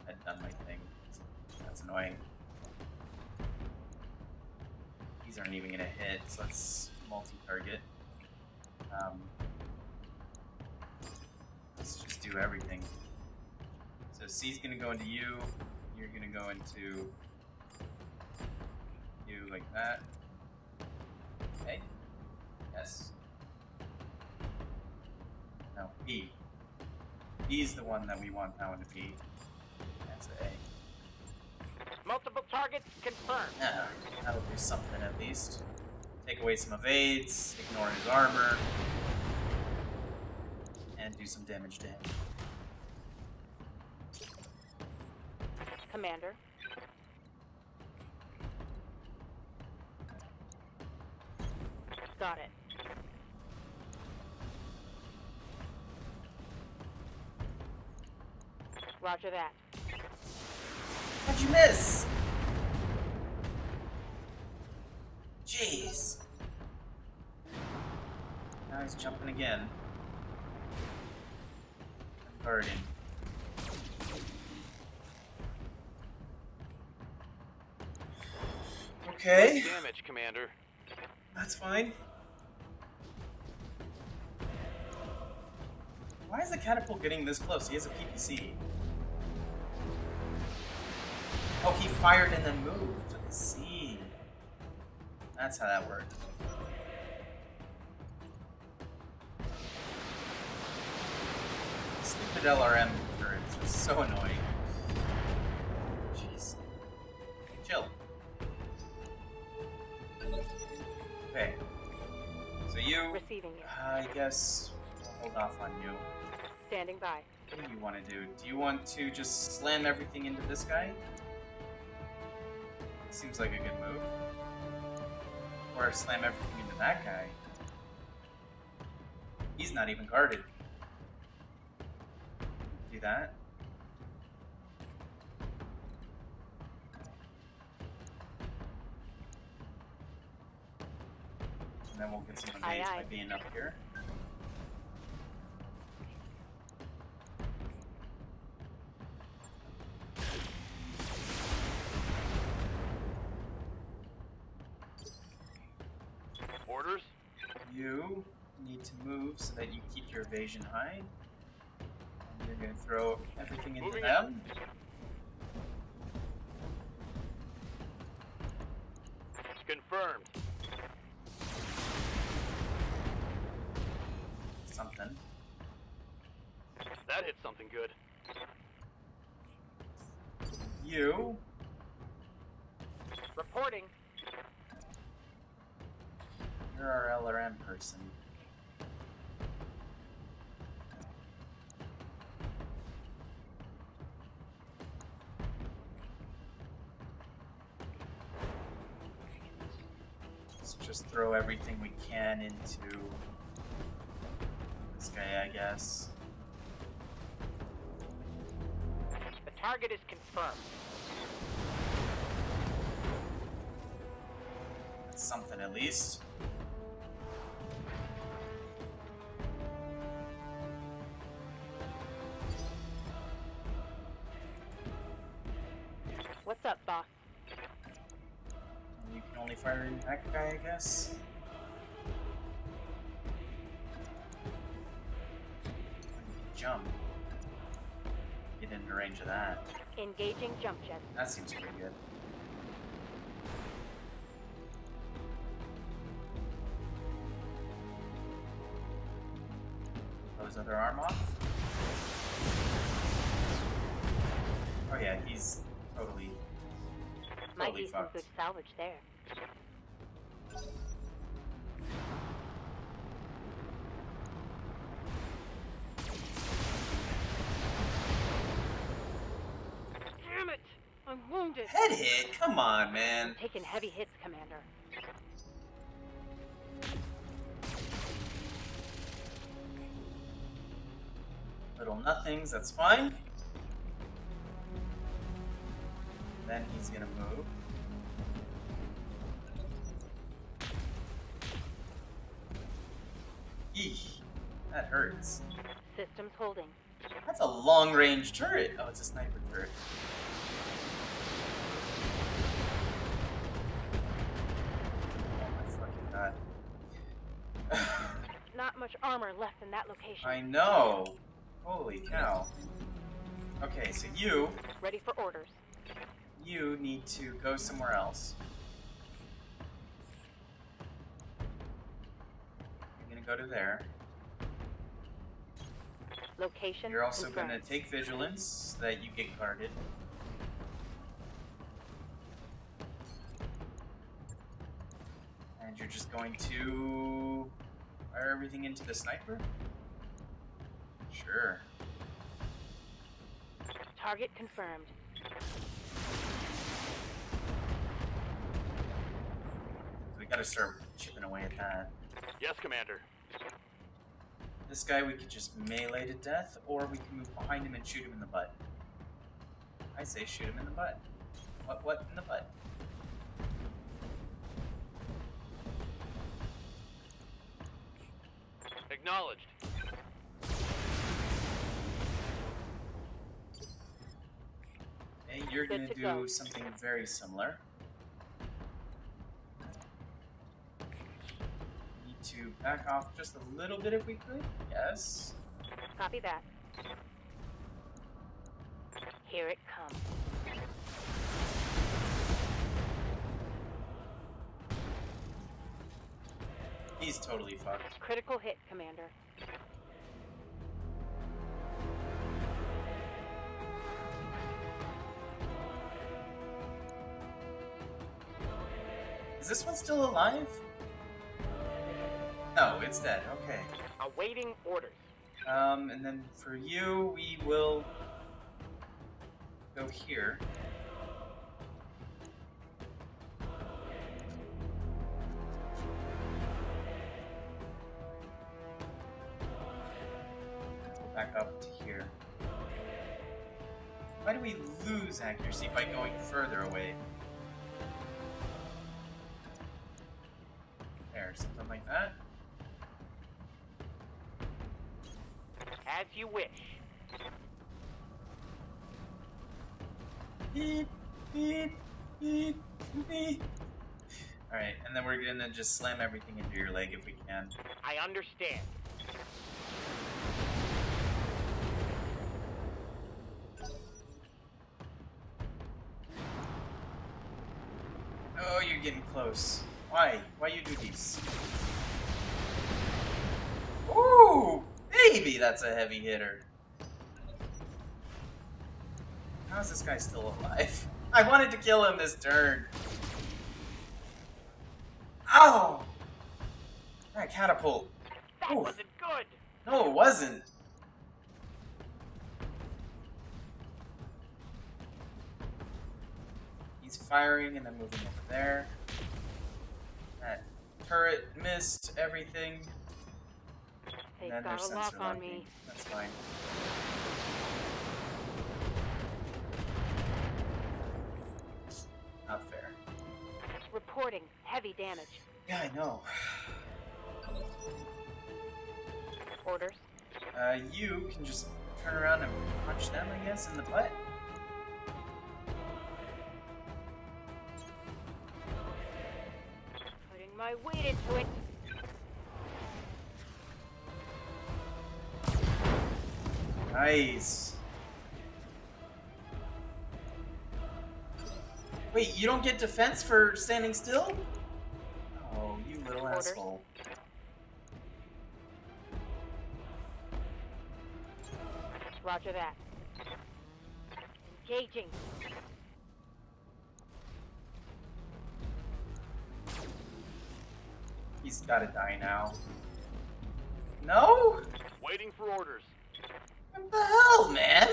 had done my thing. That's annoying. These aren't even gonna hit, so let's multi-target. Let's just do everything. So C's gonna go into you, you're gonna go into you like that. Okay. Yes. No, B. B's the one that we want now into B. That's A. Multiple targets confirmed. Yeah, that'll do something at least. Take away some evades, ignore his armor, and do some damage to him. Commander. Got it. Roger that. How'd you miss? Jeez. Now he's jumping again. I'm guarding. Okay, Light damage, Commander. that's fine. Why is the catapult getting this close? He has a PPC. Oh, he fired and then moved. I see. That's how that worked. Stupid LRM turrets are so annoying. Jeez. Chill. Okay. So you, Receiving you. I guess, we'll hold off on you. Standing by. What do you want to do? Do you want to just slam everything into this guy? Seems like a good move. Or slam everything into that guy. He's not even guarded. Do that. And then we'll get some Aye, evades aye. by being up here. Orders? You need to move so that you keep your evasion high. And you're going to throw everything into Moving them. Confirmed. Something. That hit something good. You Reporting. You're our LRM person. Let's just throw everything we can into this guy, I guess. The target is confirmed. That's something at least. What's up, boss? You can only fire that guy, I guess. Jump. Get into range of that. Engaging jump jet. That seems pretty good. Those other arm off? Oh yeah, he's totally Might be some fucked. good salvage there. Damn it! I'm wounded. Head hit? Come on, man. Taking heavy hits, Commander. Little nothings, that's fine. Then he's gonna move. Eesh, that hurts. Systems holding. That's a long-range turret. Oh, it's a sniper turret. Oh my fucking god. Not much armor left in that location. I know. Holy cow. Okay, so you Ready for orders. need to go somewhere else. You're gonna go to there. Location. You're also confirmed. gonna take vigilance so that you get guarded. And you're just going to fire everything into the sniper? Sure. Target confirmed. We gotta start chipping away at that. Yes, Commander. This guy we could just melee to death, or we can move behind him and shoot him in the butt. I say shoot him in the butt. What in the butt? Acknowledged. Okay, you're Good gonna to do go. something very similar. Need to back off just a little bit if we could. Yes. Copy that. Here it comes. He's totally fucked. Critical hit, Commander. Is this one still alive? No, it's dead. Okay. Awaiting orders. And then for you, we will go here. Go back up to here. Why do we lose accuracy by going further away? There, something like that. As you wish. Beep, beep, beep, beep. Alright, and then we're gonna just slam everything into your leg if we can. I understand. Oh, you're getting close. Why? Why you do these? Ooh! Baby, that's a heavy hitter. How is this guy still alive? I wanted to kill him this turn. Ow! That catapult. That Oof. wasn't good. No, it wasn't. He's firing and then moving over there. That turret missed everything. They've And then got there's a lock sensor on locking. me. That's fine. Not fair. Reporting heavy damage. Yeah, I know. Orders. You can just turn around and punch them, I guess, in the butt. Putting my weight into it. Nice. Wait, you don't get defense for standing still? Oh, you little Orders. asshole. Roger that. Engaging. He's gotta die now. No? Waiting for orders. What the hell, man?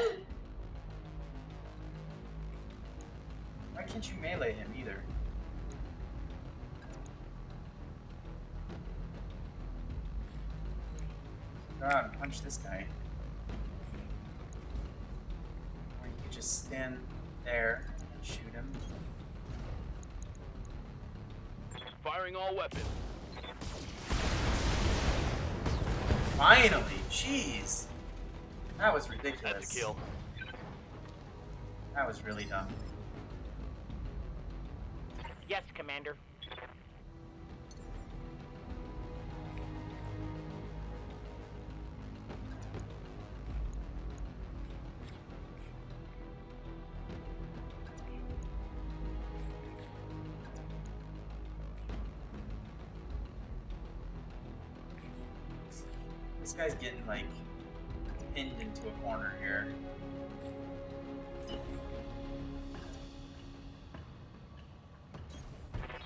Why can't you melee him either? Go out and punch this guy. Or you could just stand there and shoot him. Firing all weapons. Finally! Jeez! That was ridiculous. That's a kill. That was really dumb. Yes, Commander. This guy's getting, like, pinned into a corner here.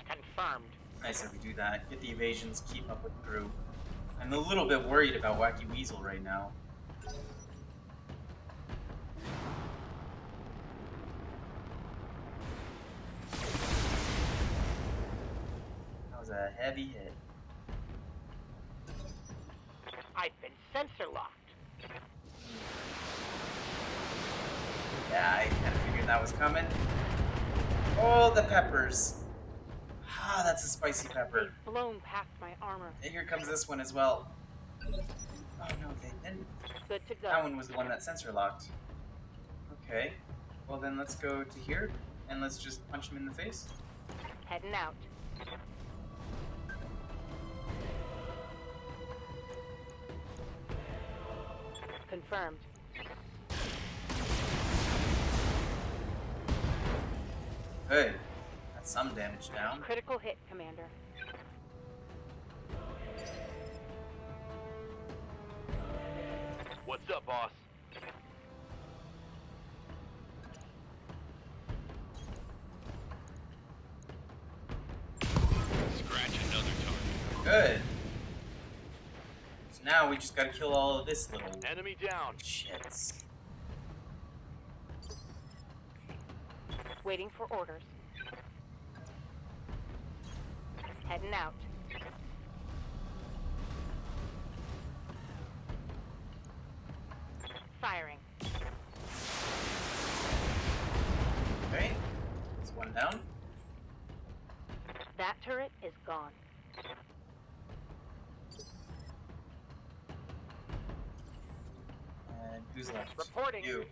Confirmed. Nice that we do that. Get the evasions, keep up with the crew. I'm a little bit worried about Wacky Weasel right now. That was a heavy hit. I've been sensor locked. Yeah, I kind of figured that was coming. Oh, the peppers. Ah, that's a spicy pepper. They've blown past my armor. And here comes this one as well. Oh no, they didn't. Good to go. That one was the one that sensor locked. Okay. Well then let's go to here and let's just punch him in the face. Heading out. Confirmed. Good. That's some damage down. Critical hit, Commander. What's up, boss? Scratch another target. Good. So now we just gotta kill all of this little Enemy down. shits. Waiting for orders. Heading out. Firing. Okay. That's one down. That turret is gone. And who's left? Reporting. You.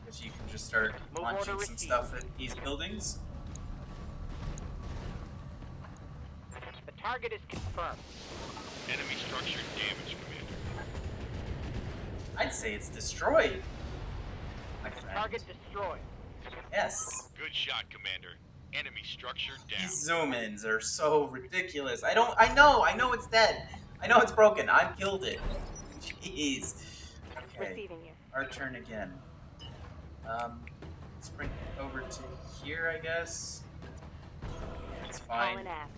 Because you can just start Move launching order some received. stuff at these buildings. The target is confirmed. Enemy structure damaged, Commander. I'd say it's destroyed. My friend. Target destroyed. Yes. Good shot, Commander. Enemy structure down. These zoom-ins are so ridiculous. I know it's dead. I know it's broken. I've killed it. Jeez. Okay. Receiving you. Our turn again. Sprint over to here, I guess. It's fine. Calling ass.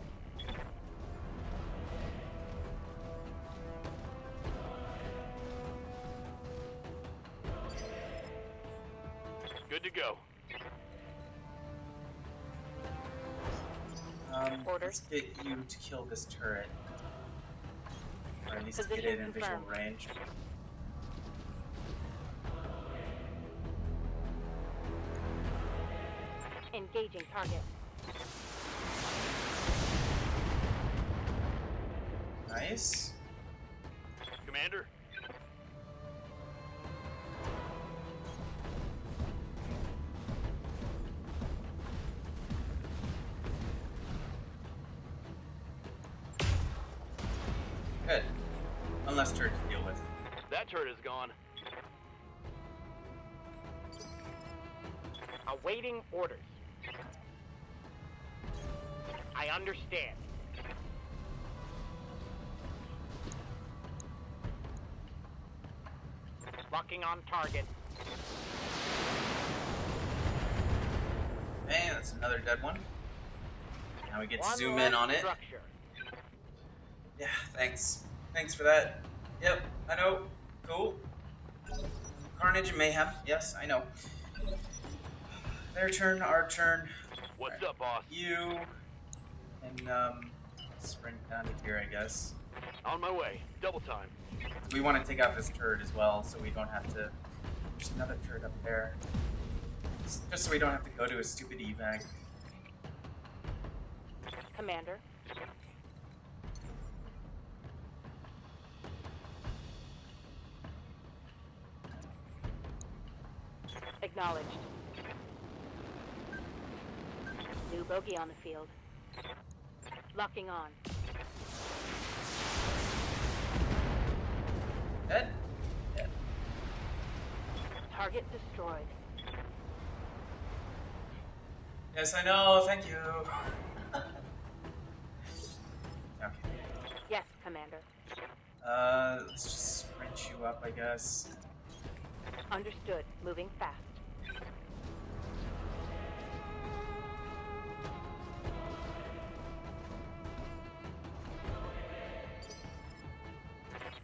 Good to go. Let's get you to kill this turret. Or at least get Position it in visual confirmed. range. Engaging target. Nice. Commander? Good. One less turret to deal with. That turret is gone. Awaiting orders. I understand. Locking on target. Hey, that's another dead one. Now we get to One zoom less in on it. Structure. Yeah, thanks. Thanks for that. Yep, I know. Cool. Carnage and mayhem. Yes, I know. Their turn, our turn. What's up, boss? You and sprint down to here, I guess. On my way. Double time. We want to take out this turret as well, so we don't have to. There's another turret up there. Just so we don't have to go to a stupid evac. Commander. Acknowledged. New bogey on the field. Locking on. Dead? Dead. Target destroyed. Yes, I know. Thank you. Okay. Yes, Commander. Let's just sprint you up, I guess. Understood. Moving fast.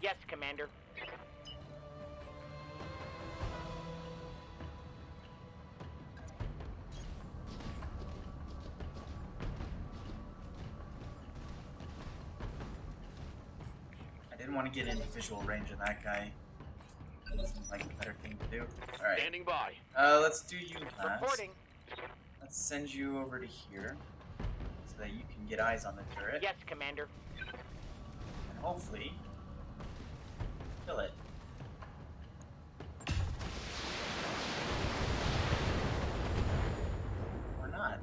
Yes, Commander. I didn't want to get into visual range of that guy. Seemed like a better thing to do. Alright. Standing by. Let's do you last. Reporting. Let's send you over to here so that you can get eyes on the turret. Yes, Commander. And hopefully kill it. Or not.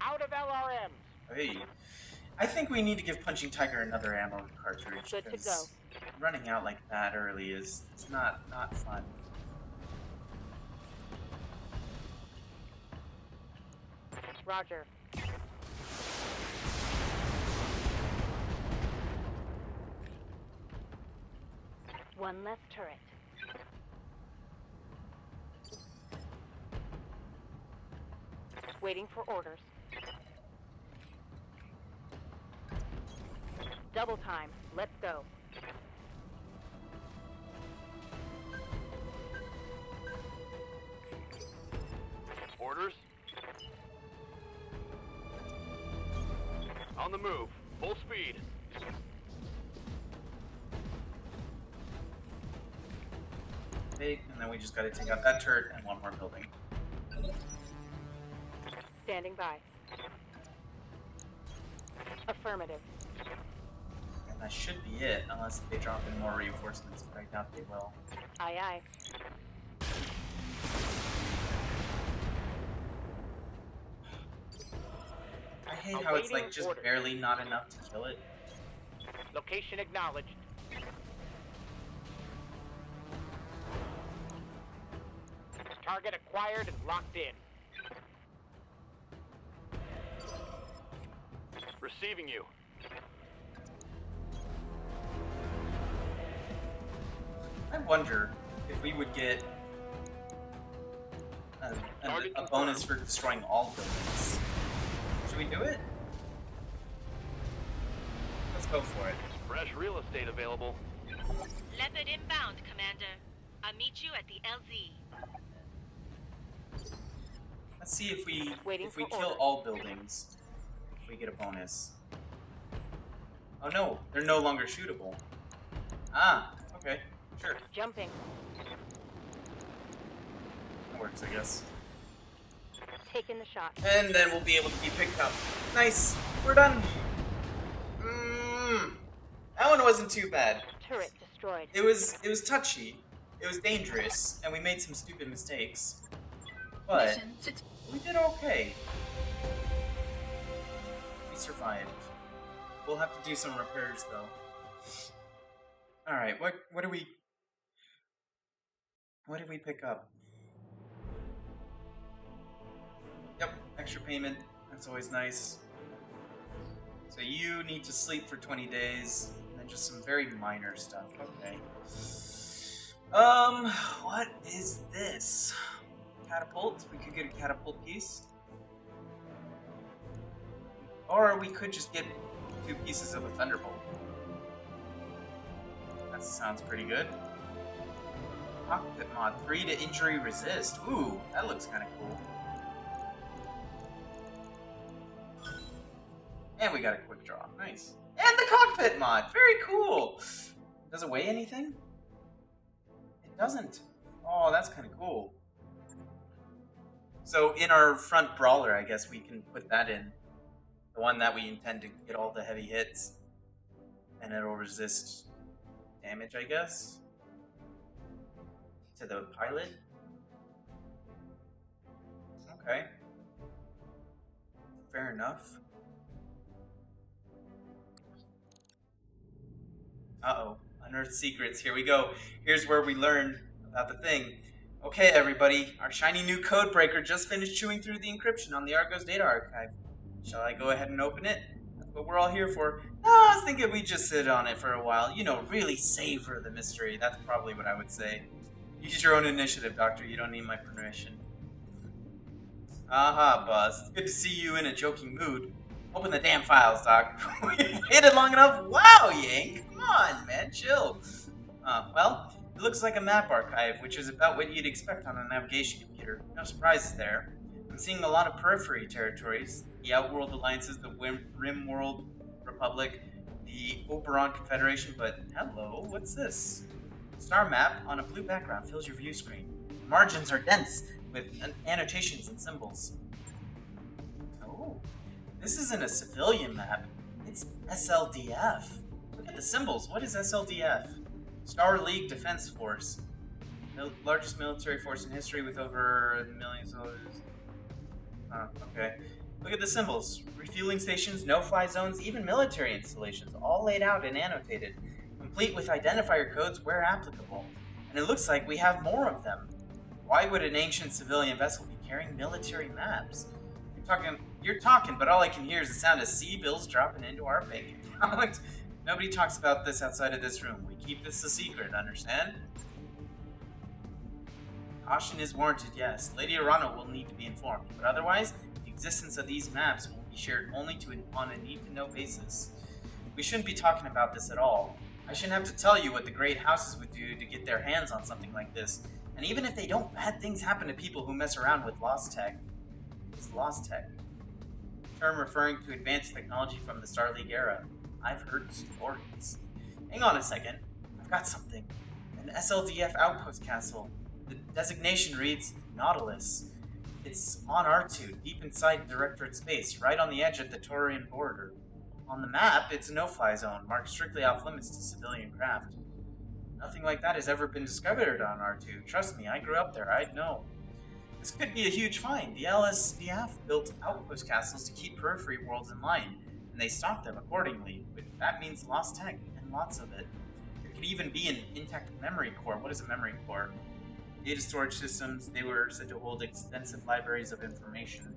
Out of LRMs. Hey. I think we need to give Punching Tiger another ammo cartridge. Good to go. because running out like that early is not fun. Roger. One less turret. Waiting for orders. Double time. Let's go. Orders? On the move. Full speed. Okay, and then we just gotta take out that turret and one more building. Standing by. Affirmative. And that should be it, unless they drop in more reinforcements, but I doubt they will. Aye, aye. I hate how it's like Awaiting just orders. barely not enough to kill it. Location acknowledged. Target acquired and locked in. Receiving you. I wonder if we would get a bonus for destroying all buildings. Should we do it? Let's go for it. Fresh real estate available. Leopard inbound, Commander. I'll meet you at the LZ. Let's see if we Waiting if we for kill orders. all buildings, we get a bonus. Oh no, they're no longer shootable. Ah, okay, sure, Jumping. that works, I guess. Taking the shot. And then we'll be able to be picked up. Nice, we're done. That one wasn't too bad. Turret destroyed. It was touchy, it was dangerous, and we made some stupid mistakes. But Mission 6. we did okay. We survived. We'll have to do some repairs though. Alright, what do we pick up? Yep, extra payment. That's always nice. So you need to sleep for 20 days, and then just some very minor stuff. Okay. What is this? Catapult? We could get a catapult piece. Or we could just get 2 pieces of a thunderbolt. That sounds pretty good. Cockpit mod, 3 to injury resist. Ooh, that looks kind of cool. And we got a quick draw. Nice. And the cockpit mod! Very cool! Does it weigh anything? It doesn't. Oh, that's kind of cool. So in our front brawler, I guess we can put that in. The one that we intend to get all the heavy hits. And it'll resist damage, I guess? To the pilot? Okay. Fair enough. Uh-oh. Unearthed secrets. Here we go. Here's where we learn about the thing. Okay, everybody. Our shiny new codebreaker just finished chewing through the encryption on the Argos data archive. Shall I go ahead and open it? That's what we're all here for. No, I was thinking we'd just sit on it for a while. You know, really savor the mystery. That's probably what I would say. Use your own initiative, Doctor. You don't need my permission. Aha, Buzz. It's good to see you in a joking mood. Open the damn files, Doc. We waited long enough. Wow, Yank. Come on, man. Chill. Well, it looks like a map archive, which is about what you'd expect on a navigation computer. No surprises there. I'm seeing a lot of periphery territories. The Outworld Alliances, the Rim World Republic, the Oberon Confederation, but hello, what's this? Star map on a blue background fills your view screen. The margins are dense with annotations and symbols. Oh, this isn't a civilian map. It's SLDF. Look at the symbols. What is SLDF? Star League Defense Force. The largest military force in history with over millions of dollars. Okay. Look at the symbols. Refueling stations, no-fly zones, even military installations, all laid out and annotated, complete with identifier codes where applicable. And it looks like we have more of them. Why would an ancient civilian vessel be carrying military maps? You're talking, but all I can hear is the sound of C-bills dropping into our bank account. Nobody talks about this outside of this room. We keep this a secret, understand? Caution is warranted, yes. Lady Arano will need to be informed, but otherwise, the existence of these maps will be shared only on a need-to-know basis. We shouldn't be talking about this at all. I shouldn't have to tell you what the great houses would do to get their hands on something like this. And even if they don't, bad things happen to people who mess around with lost tech. It's lost tech. A term referring to advanced technology from the Star League era. I've heard stories. Hang on a second. I've got something. An SLDF outpost castle. The designation reads Nautilus. It's on R2, deep inside Directorate space, right on the edge of the Taurian border. On the map, it's a no-fly zone, marked strictly off-limits to civilian craft. Nothing like that has ever been discovered on R2. Trust me, I grew up there, I'd know. This could be a huge find. The LSDF built outpost castles to keep periphery worlds in line, and they stocked them accordingly. But that means lost tech, and lots of it. There could even be an intact memory core. What is a memory core? Data storage systems, they were said to hold extensive libraries of information.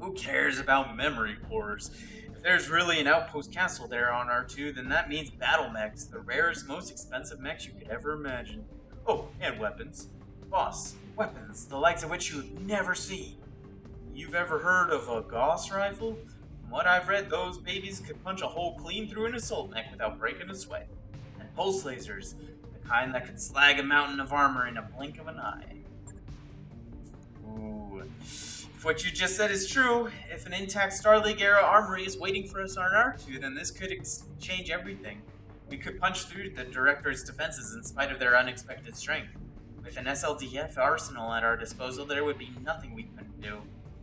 Who cares about memory cores? If there's really an outpost castle there on R2, then that means battle mechs, the rarest, most expensive mechs you could ever imagine. Oh, and weapons. Boss, weapons, the likes of which you've never seen. You've ever heard of a Gauss rifle? From what I've read, those babies could punch a hole clean through an assault mech without breaking a sweat. And pulse lasers, the kind that could slag a mountain of armor in a blink of an eye. If what you just said is true, if an intact Star League era armory is waiting for us on R2, then this could change everything. We could punch through the Director's defenses in spite of their unexpected strength. With an SLDF arsenal at our disposal, there would be nothing we couldn't do.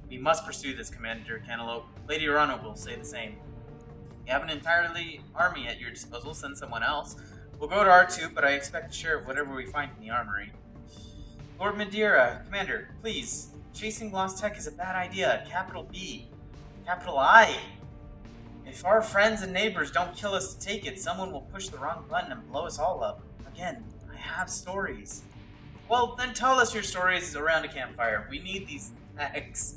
We must pursue this, Commander Cantaloupe. Lady Urano will say the same. You have an entirely army at your disposal, send someone else. We'll go to R2, but I expect to share whatever we find in the armory. Lord Madeira, Commander, please. Chasing Lost Tech is a bad idea. Capital B. Capital I. If our friends and neighbors don't kill us to take it, someone will push the wrong button and blow us all up. Again, I have stories. Well, then tell us your stories around a campfire. We need these facts.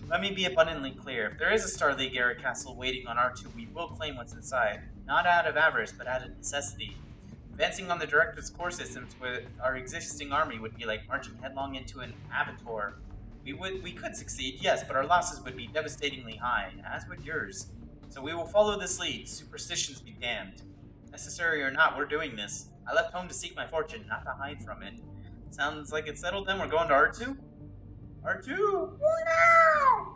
Let me be abundantly clear. If there is a Star League era castle waiting on R2, we will claim what's inside. Not out of avarice, but out of necessity. Advancing on the Director's core systems with our existing army would be like marching headlong into an abattoir. We could succeed, yes, but our losses would be devastatingly high, as would yours. So we will follow this lead. Superstitions be damned. Necessary or not, we're doing this. I left home to seek my fortune, not to hide from it. Sounds like it's settled then. We're going to R2? R2! No!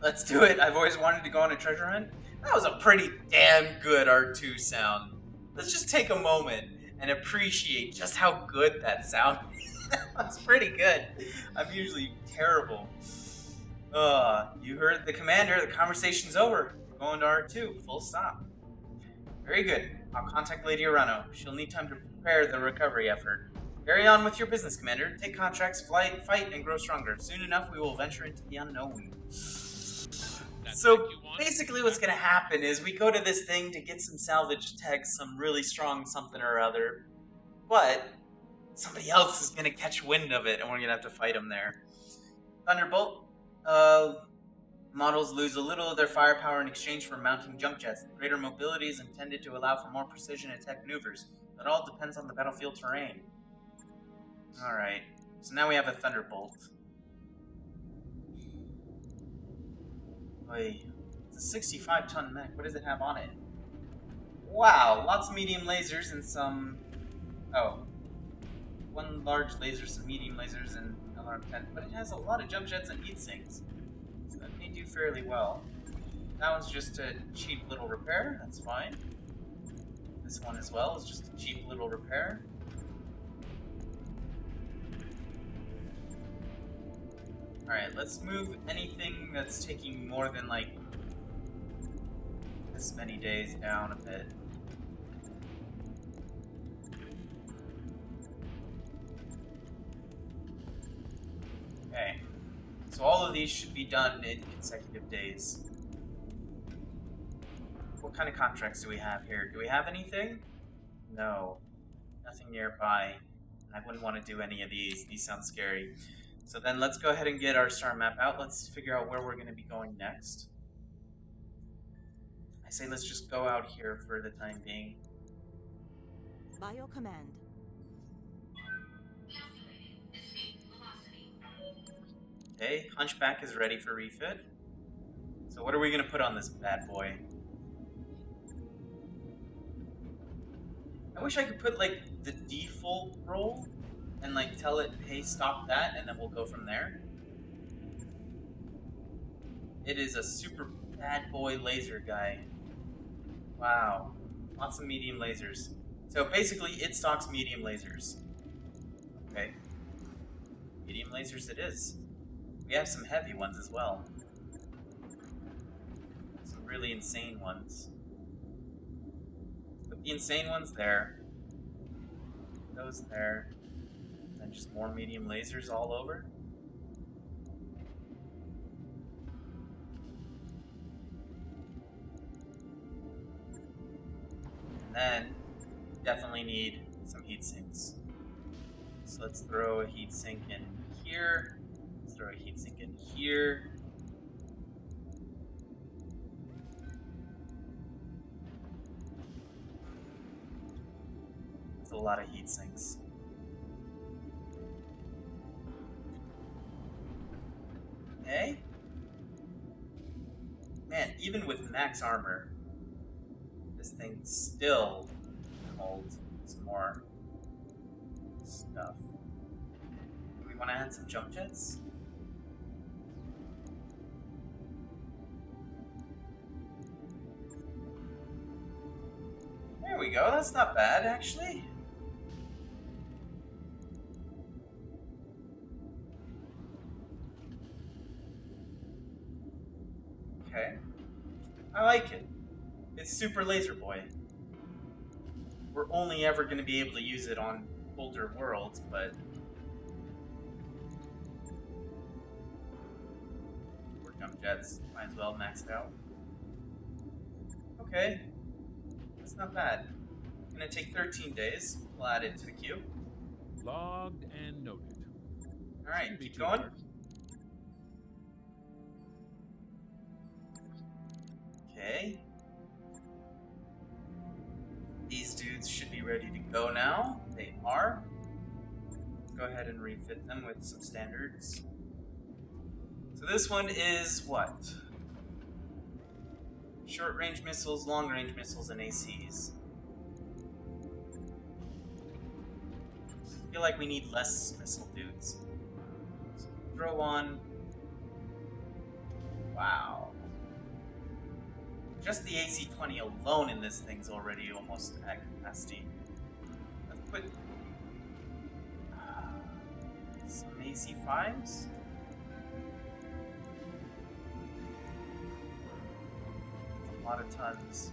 Let's do it. I've always wanted to go on a treasure hunt. That was a pretty damn good R2 sound. Let's just take a moment and appreciate just how good that sounded. That's pretty good. I'm usually terrible. You heard the commander. The conversation's over. We're going to R2. Full stop. Very good. I'll contact Lady Urano. She'll need time to prepare the recovery effort. Carry on with your business, Commander. Take contracts, fight, and grow stronger. Soon enough, we will venture into the unknown. So, basically what's going to happen is we go to this thing to get some salvage tech, some really strong something or other, but somebody else is going to catch wind of it, and we're going to have to fight them there. Thunderbolt. Models lose a little of their firepower in exchange for mounting jump jets. Greater mobility is intended to allow for more precision and tech maneuvers. It all depends on the battlefield terrain. Alright, so now we have a Thunderbolt. Wait, it's a 65-ton mech. What does it have on it? Wow, lots of medium lasers and some... Oh. One large laser, some medium lasers, and alarm 10. But it has a lot of jump jets and heat sinks. So that may do fairly well. That one's just a cheap little repair. That's fine. This one as well is just a cheap little repair. Alright, let's move anything that's taking more than, like, this many days down a bit. Okay. So all of these should be done in consecutive days. What kind of contracts do we have here? Do we have anything? No. Nothing nearby. I wouldn't want to do any of these. These sound scary. So then let's go ahead and get our star map out. Let's figure out where we're going to be going next. I say let's just go out here for the time being. By your command. Okay, Hunchback is ready for refit. So what are we going to put on this bad boy? I wish I could put, like, the default roll and, like, tell it, hey, stop that, and then we'll go from there. It is a super bad boy laser guy. Wow. Lots of medium lasers. So basically, it stocks medium lasers. Okay. Medium lasers it is. We have some heavy ones as well. Some really insane ones. Put the insane ones there. Those there. And just more medium lasers all over. And then, definitely need some heat sinks. So let's throw a heat sink in here. Let's throw a heat sink in here. That's a lot of heat sinks. Okay. Man, even with max armor, this thing still holds some more stuff. Do we want to add some jump jets? we go. That's not bad, actually. Okay. I like it. It's Super Laser Boy. We're only ever going to be able to use it on older worlds, but... Or jump jets. Might as well max it out. Okay. That's not bad. Gonna take 13 days. We'll add it to the queue. Logged and noted. Alright, Shouldn't be keep too going. hard. Okay. These dudes should be ready to go now. They are. Go ahead and refit them with some standards. So this one is what? Short range missiles, long range missiles, and ACs. I feel like we need less missile dudes. So throw on. Wow. Just the AC-20 alone in this thing's already almost at capacity. Let's put some AC-5s. A lot of tons.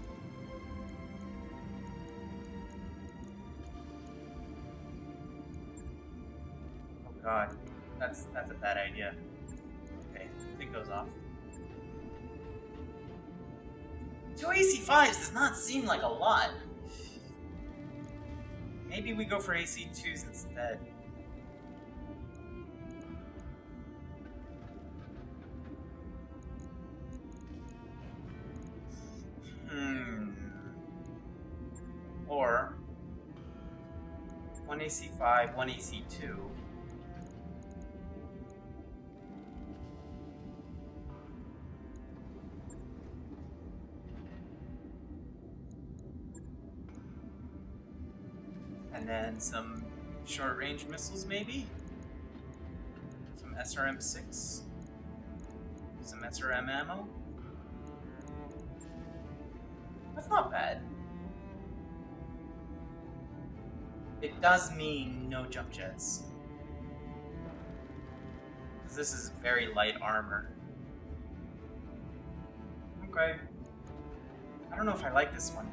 Oh god, that's a bad idea. Okay, it goes off. 2 AC-5s does not seem like a lot. Maybe we go for AC-2s instead. Or 1 AC-5, 1 AC-2. And then some short-range missiles, maybe? Some SRM-6? Some SRM ammo? That's not bad. It does mean no jump jets. Because this is very light armor. Okay. I don't know if I like this one.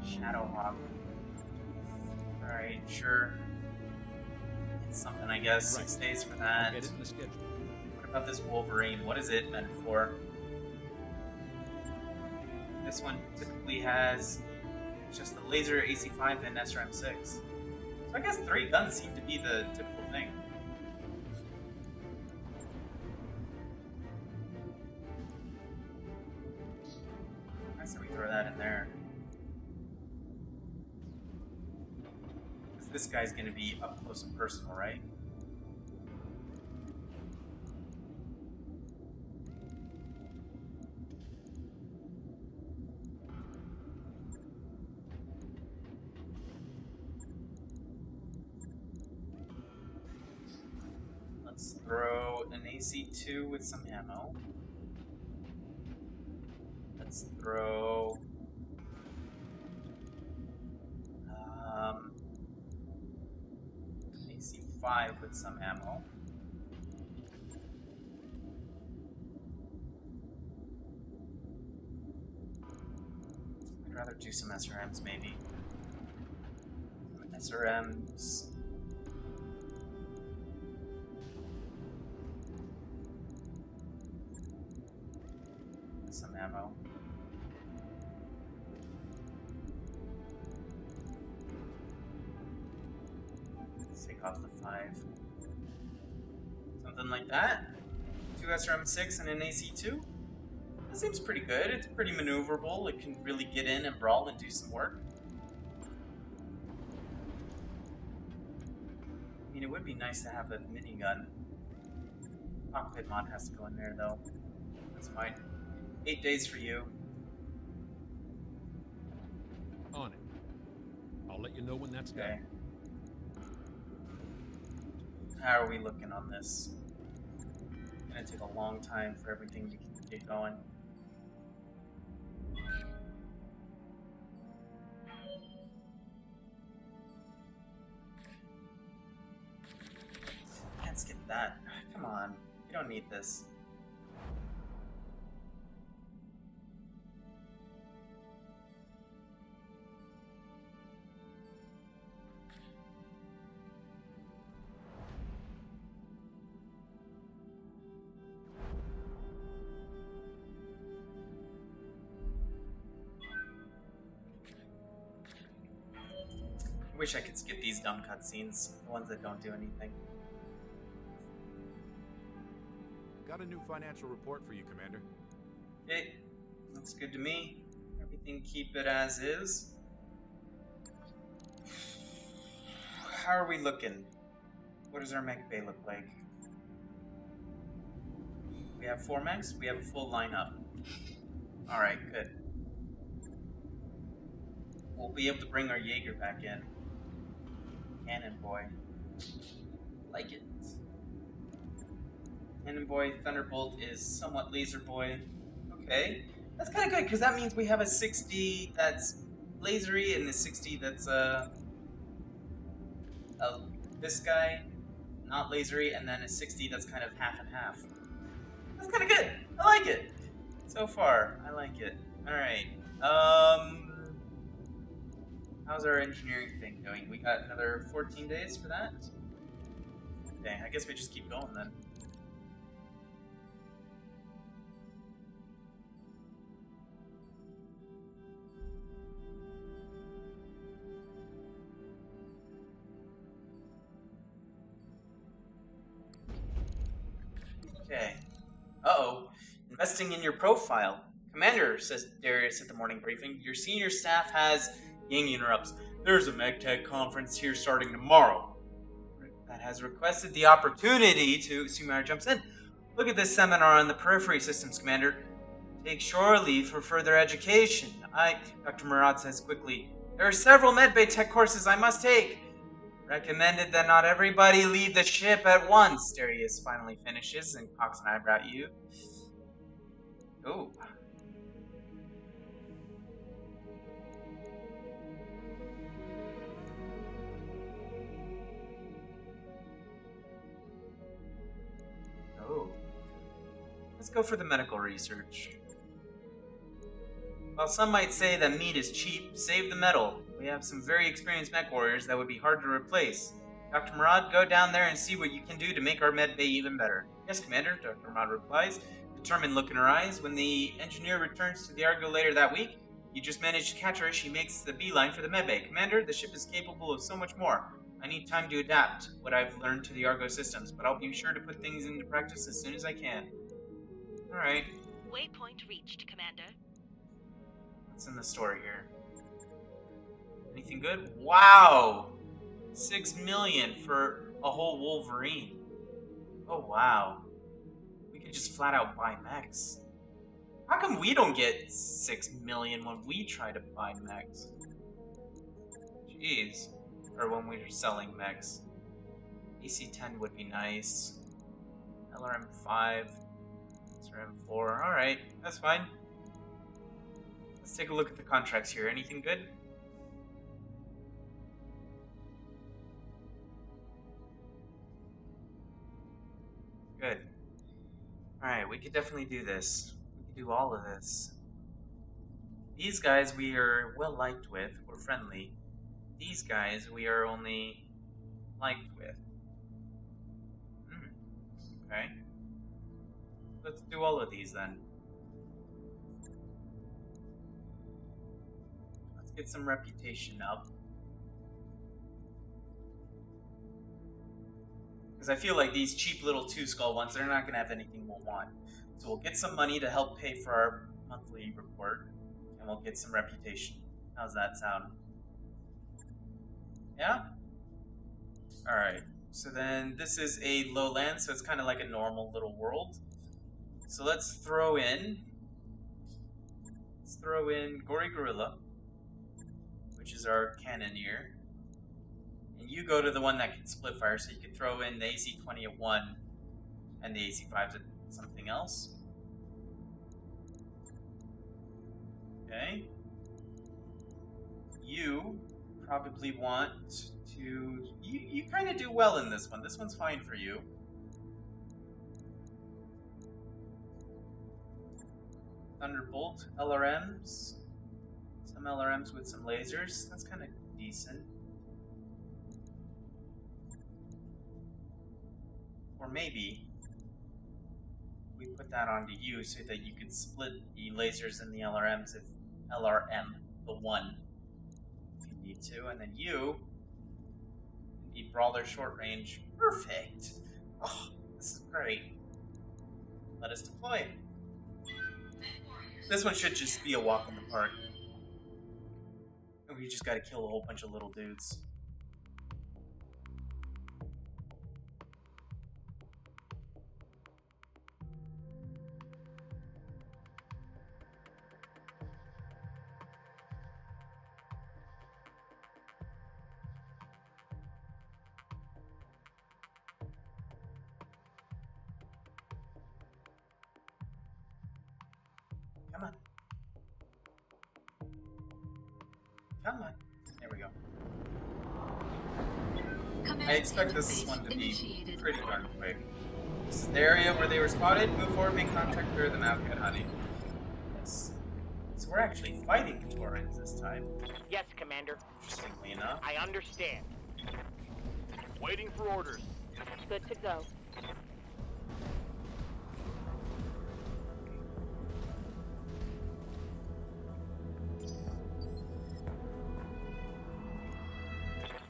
Shadowhawk. Alright, sure. It's something, I guess. Right. 6 days for I'll that. get it in the schedule. What about this Wolverine? What is it meant for? This one typically has just the laser AC-5 and SRM-6. So I guess 3 guns seem to be the typical thing. I say we throw that in there. This guy's gonna be up close and personal, right? Let's throw an AC-2 with some ammo. Let's throw... AC-5 with some ammo. I'd rather do some SRMs, maybe. Some SRMs. Some ammo. Let's take off the 5. Something like that. 2 SRM-6 and an AC-2. That seems pretty good. It's pretty maneuverable. It can really get in and brawl and do some work. I mean, it would be nice to have a minigun. Cockpit mod has to go in there, though. That's fine. 8 days for you. On it. I'll let you know when that's Okay. done. How are we looking on this? It's gonna take a long time for everything to get going. don't need this. I wish I could skip these dumb cutscenes, the ones that don't do anything. Got a new financial report for you, Commander. Okay, looks good to me. Everything keep it as is. How are we looking? What does our mech bay look like? We have 4 mechs, we have a full lineup. Alright, good. We'll be able to bring our Jaeger back in. Cannon Boy. Like it. Cannon Boy, Thunderbolt is somewhat Laser Boy. Okay. That's kind of good, because that means we have a 60 that's lasery and a 60 that's this guy, not lasery, and then a 60 that's kind of half and half. That's kind of good. I like it. So far, I like it. Alright. How's our engineering thing going? We got another 14 days for that? Okay, I guess we just keep going then. Okay. Uh-oh. Investing in your profile. Commander, says Darius at the morning briefing, your senior staff has... Ying interrupts. There's a MechTech conference here starting tomorrow that has requested the opportunity to... Sumar jumps in. Look at this seminar on the periphery systems, Commander. Take shore leave for further education. Dr. Murad says quickly. There are several medbay tech courses I must take. Recommended that not everybody leave the ship at once, Darius finally finishes and cocks an eyebrow at you. Ooh. Oh. Let's go for the medical research. While some might say that meat is cheap, save the metal. We have some very experienced mech warriors that would be hard to replace. Dr. Murad, go down there and see what you can do to make our med bay even better. Yes, Commander, Dr. Murad replies, determined look in her eyes. When the engineer returns to the Argo later that week, you just manage to catch her as she makes the beeline for the med bay. Commander, the ship is capable of so much more. I need time to adapt what I've learned to the Argo systems, but I'll be sure to put things into practice as soon as I can. Alright. Waypoint reached, Commander. What's in the story here? Anything good? Wow! 6 million for a whole Wolverine. Oh, wow. We could just flat out buy mechs. How come we don't get 6 million when we try to buy mechs? Jeez. Or when we're selling mechs. AC-10 would be nice. LRM-5. SRM-4. Alright, that's fine. Let's take a look at the contracts here. Anything good? Good. Alright, we could definitely do this. We could do all of this. These guys we are well liked with. We're friendly. These guys we are only liked with. Okay. Let's do all of these then. Let's get some reputation up. Because I feel like these cheap little 2-skull ones, they're not going to have anything we'll want. So we'll get some money to help pay for our monthly report. And we'll get some reputation. How's that sound? Yeah? Alright. So then this is a lowland, so it's kind of like a normal little world. So let's throw in Gory Gorilla, which is our cannoneer. And you go to the one that can split fire, so you can throw in the AC-20 at 1 and the AC-5 at something else. Okay. You probably want to... You kind of do well in this one. This one's fine for you. Thunderbolt LRMs. Some LRMs with some lasers. That's kind of decent. Or maybe we put that onto you so that you could split the lasers and the LRMs if LRM, the one, if you need to, and then you need Brawler short range. Perfect! Oh, this is great. Let us deploy. This one should just be a walk in the park. We just gotta kill a whole bunch of little dudes. Come on. Come on. There we go. Command I expect this interface one to be initiated. pretty darn quick. This is the area where they were spotted. Move forward, make contact, clear the map, get hunting. Yes. So we're actually fighting the Taurans this time, Yes, Commander. interestingly enough. I understand. Waiting for orders. Good to go.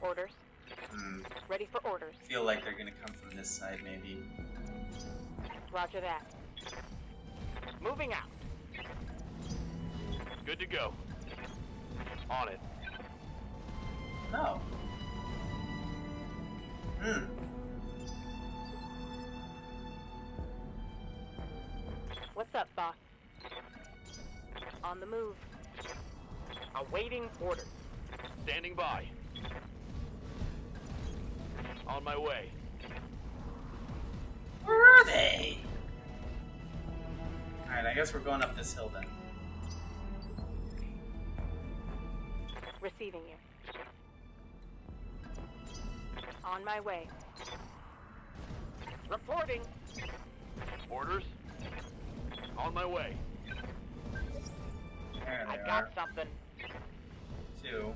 Orders. Ready for orders. Feel like they're gonna come from this side, maybe. Roger that. Moving out. Good to go. On it. No. What's up, boss? On the move. Awaiting orders. Standing by. On my way. Where are they? Alright, I guess we're going up this hill then. Receiving you. On my way. Reporting. Orders. On my way. There I they got are. something. Two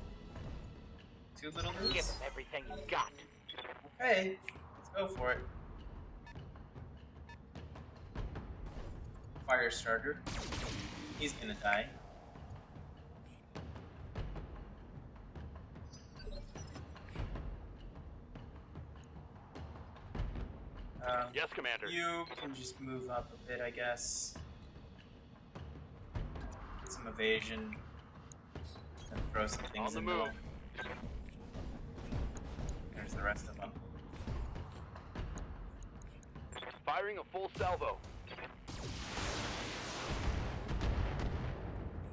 little Give dudes? them everything you got. Okay, let's go for it. Fire starter. He's gonna die. Yes, Commander. You can just move up a bit, I guess. Get some evasion. And throw some things On the in move. middle. There's the rest of them. Firing a full salvo.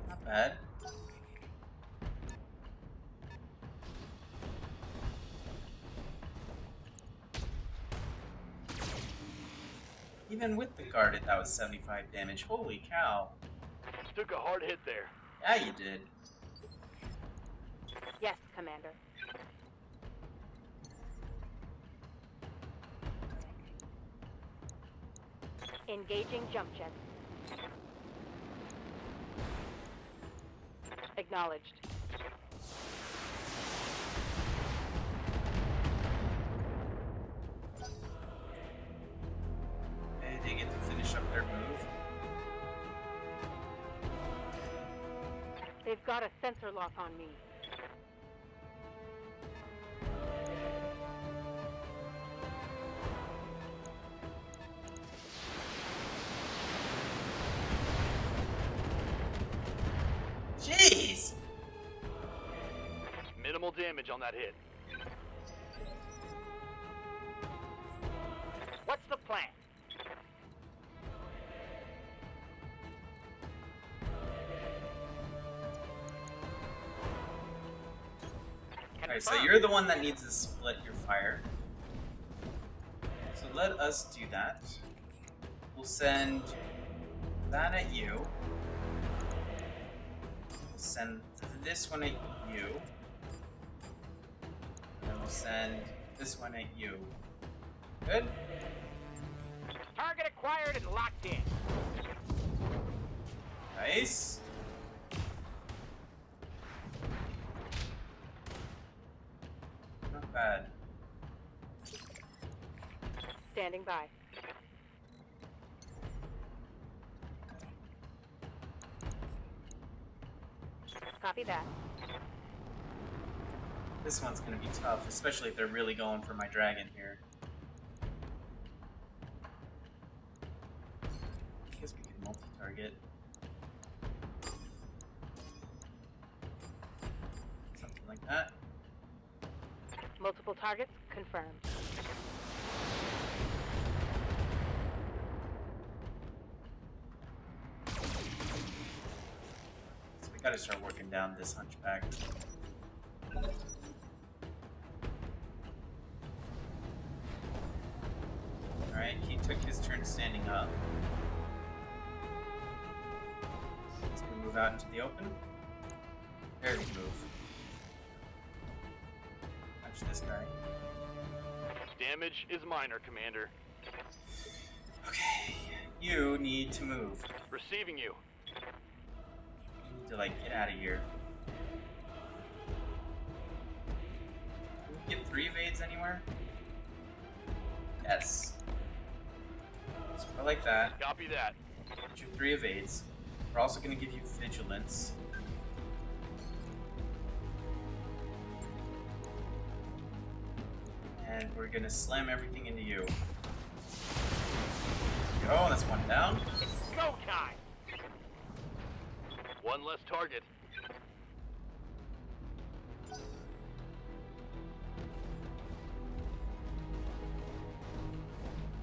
Not bad. Even with the guarded, that was 75 damage. Holy cow. Took a hard hit there. Yeah, you did. Yes, Commander. Engaging jump jet. Acknowledged. And they get to finish up their move. They've got a sensor lock on me. Jeez! Minimal damage on that hit. What's the plan? Alright, so you're the one that needs to split your fire. So let us do that. We'll send that at you. Send this one at you. And we'll send this one at you. Good? Target acquired and locked in. Right. Nice. Not bad. Standing by. Copy that. This one's gonna be tough, especially if they're really going for my dragon here. I guess we can multi-target. Something like that. Multiple targets confirmed. So we gotta start working down this hunchback. Alright, he took his turn standing up. He's gonna move out into the open. Very move. Punch this guy. Damage is minor, Commander. Okay, you need to move. Receiving you. You need to, like, get out of here. Can we get 3 evades anywhere? Yes. So I like that. Copy that. Get your 3 evades. We're also going to give you vigilance. And we're going to slam everything into you. Go, that's one down. It's go time! One less target.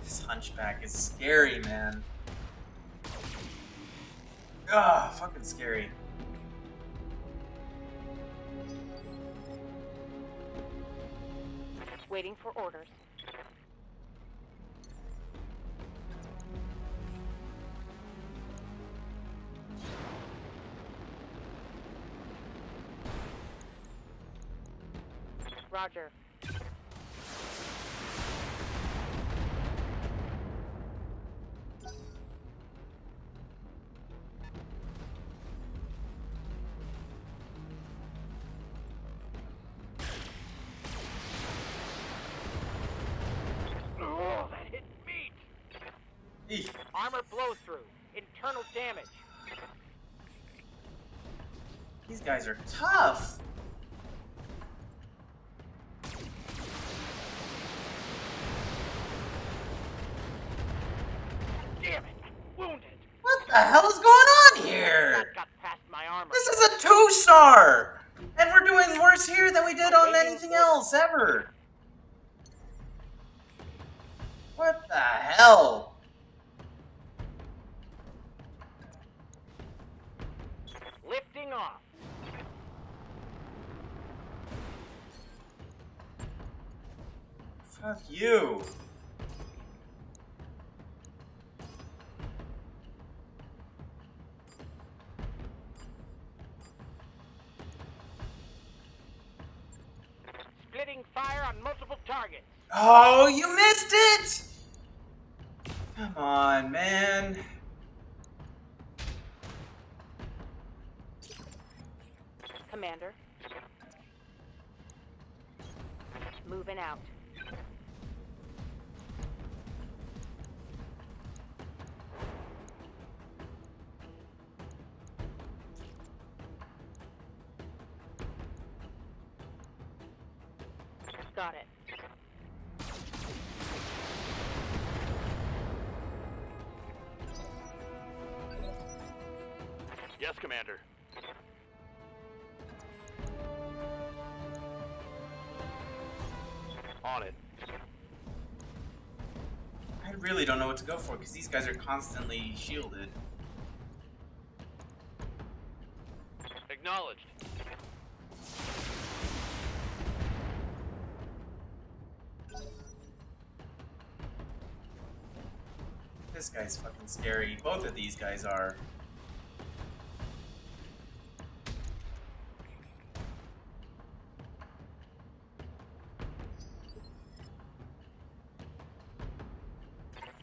This hunchback is scary, man. Ah, fucking scary. Waiting for orders. Roger. Oh, that hit meat! Eek. Armor blow through. Internal damage. These guys are tough. Damn it! Wounded! What the hell is going on here? That got past my armor. This is a 2-star! And we're doing worse here than we did on anything else ever. What the hell? Lifting off. Fuck you. Splitting fire on multiple targets. Oh, you missed it! Come on, man. Commander. Moving out. Got it. Yes, Commander. On it. I really don't know what to go for because these guys are constantly shielded. Acknowledged. This guy's fucking scary. Both of these guys are.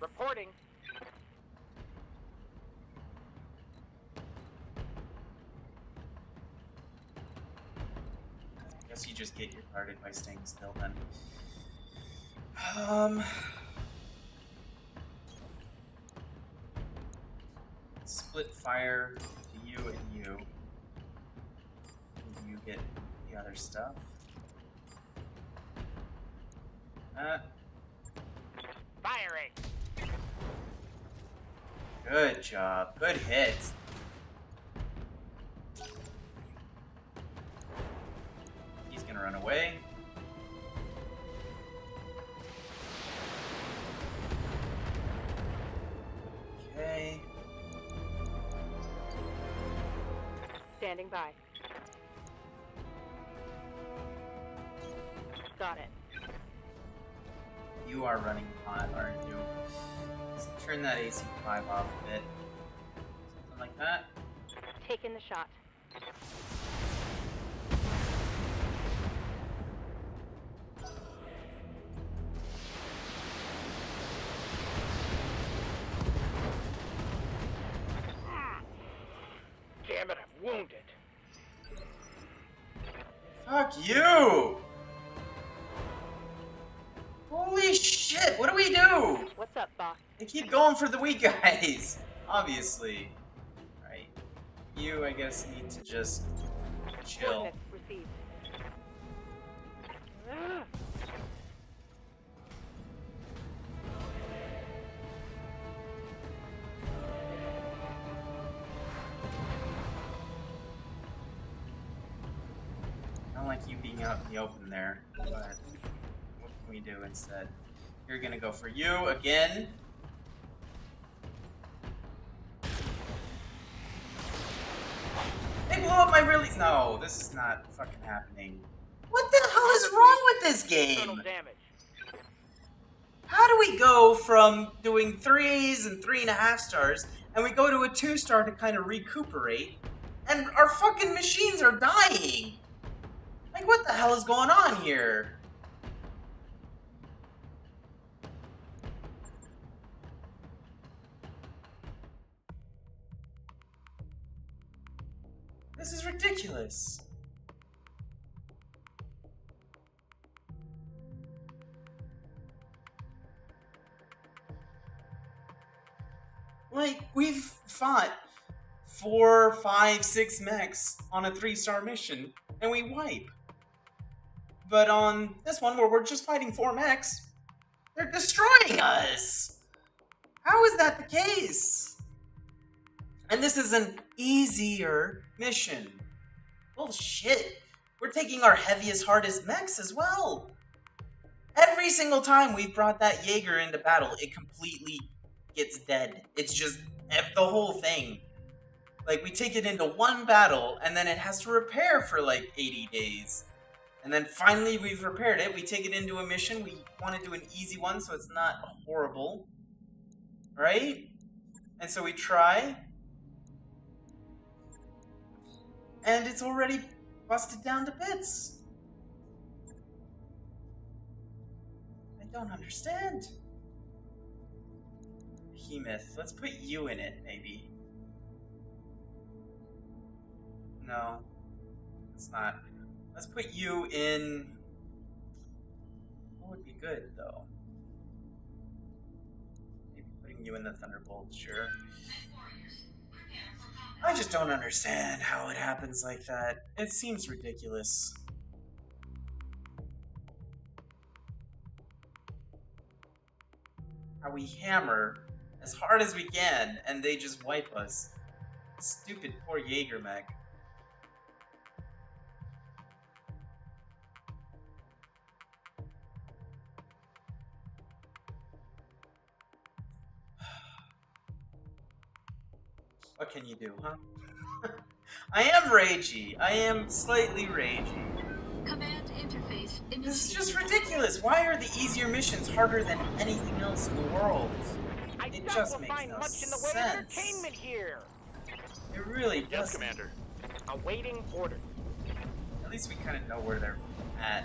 Reporting. Guess you just get your guarded by staying still then. Split fire to you and you. And you get the other stuff. Firing. Good job. Good hit. He's gonna run away. Okay. Standing by. Got it. You are running hot, aren't you? Let's turn that AC5 off a bit. Something like that. Taking the shot. Damn it, I'm wounded. Fuck you! Holy shit, what do we do? What's up, boss? They keep going for the weak guys, obviously. Right. You, I guess, need to just chill. Coordinates received. I don't like you being out in the open there, but what can we do instead? You're gonna go for you again. They blew up my release. No, this is not fucking happening. What the hell is wrong with this Internal game? damage. How do we go from doing 3s and 3.5 stars, and we go to a 2-star to kind of recuperate, and our fucking machines are dying? Like, what the hell is going on here? This is ridiculous. Like, we've fought 4, 5, 6 mechs on a 3-star mission, and we wipe. But on this one, where we're just fighting 4 mechs, they're destroying us! How is that the case? And this is an easier mission. Bullshit. We're taking our heaviest, hardest mechs as well. Every single time we've brought that Jaeger into battle, it completely gets dead. It's just the whole thing. Like, we take it into one battle, and then it has to repair for like 80 days. And then finally we've repaired it. We take it into a mission. We want to do an easy one so it's not horrible. Right? And so we try. And it's already busted down to bits. I don't understand. Behemoth. Let's put you in it, maybe. No. It's not. Let's put you in... What would be good, though? Maybe putting you in the Thunderbolt, sure. I just don't understand how it happens like that. It seems ridiculous. How we hammer as hard as we can, and they just wipe us. Stupid poor Jaeger mech. What can you do, huh? I am ragey. I am slightly ragey. Command interface initiated. This is just ridiculous. Why are the easier missions harder than anything else in the world? It just makes no much in the way of sense. entertainment here. It really Yes, does. Commander. Awaiting orders. At least we kind of know where they're at.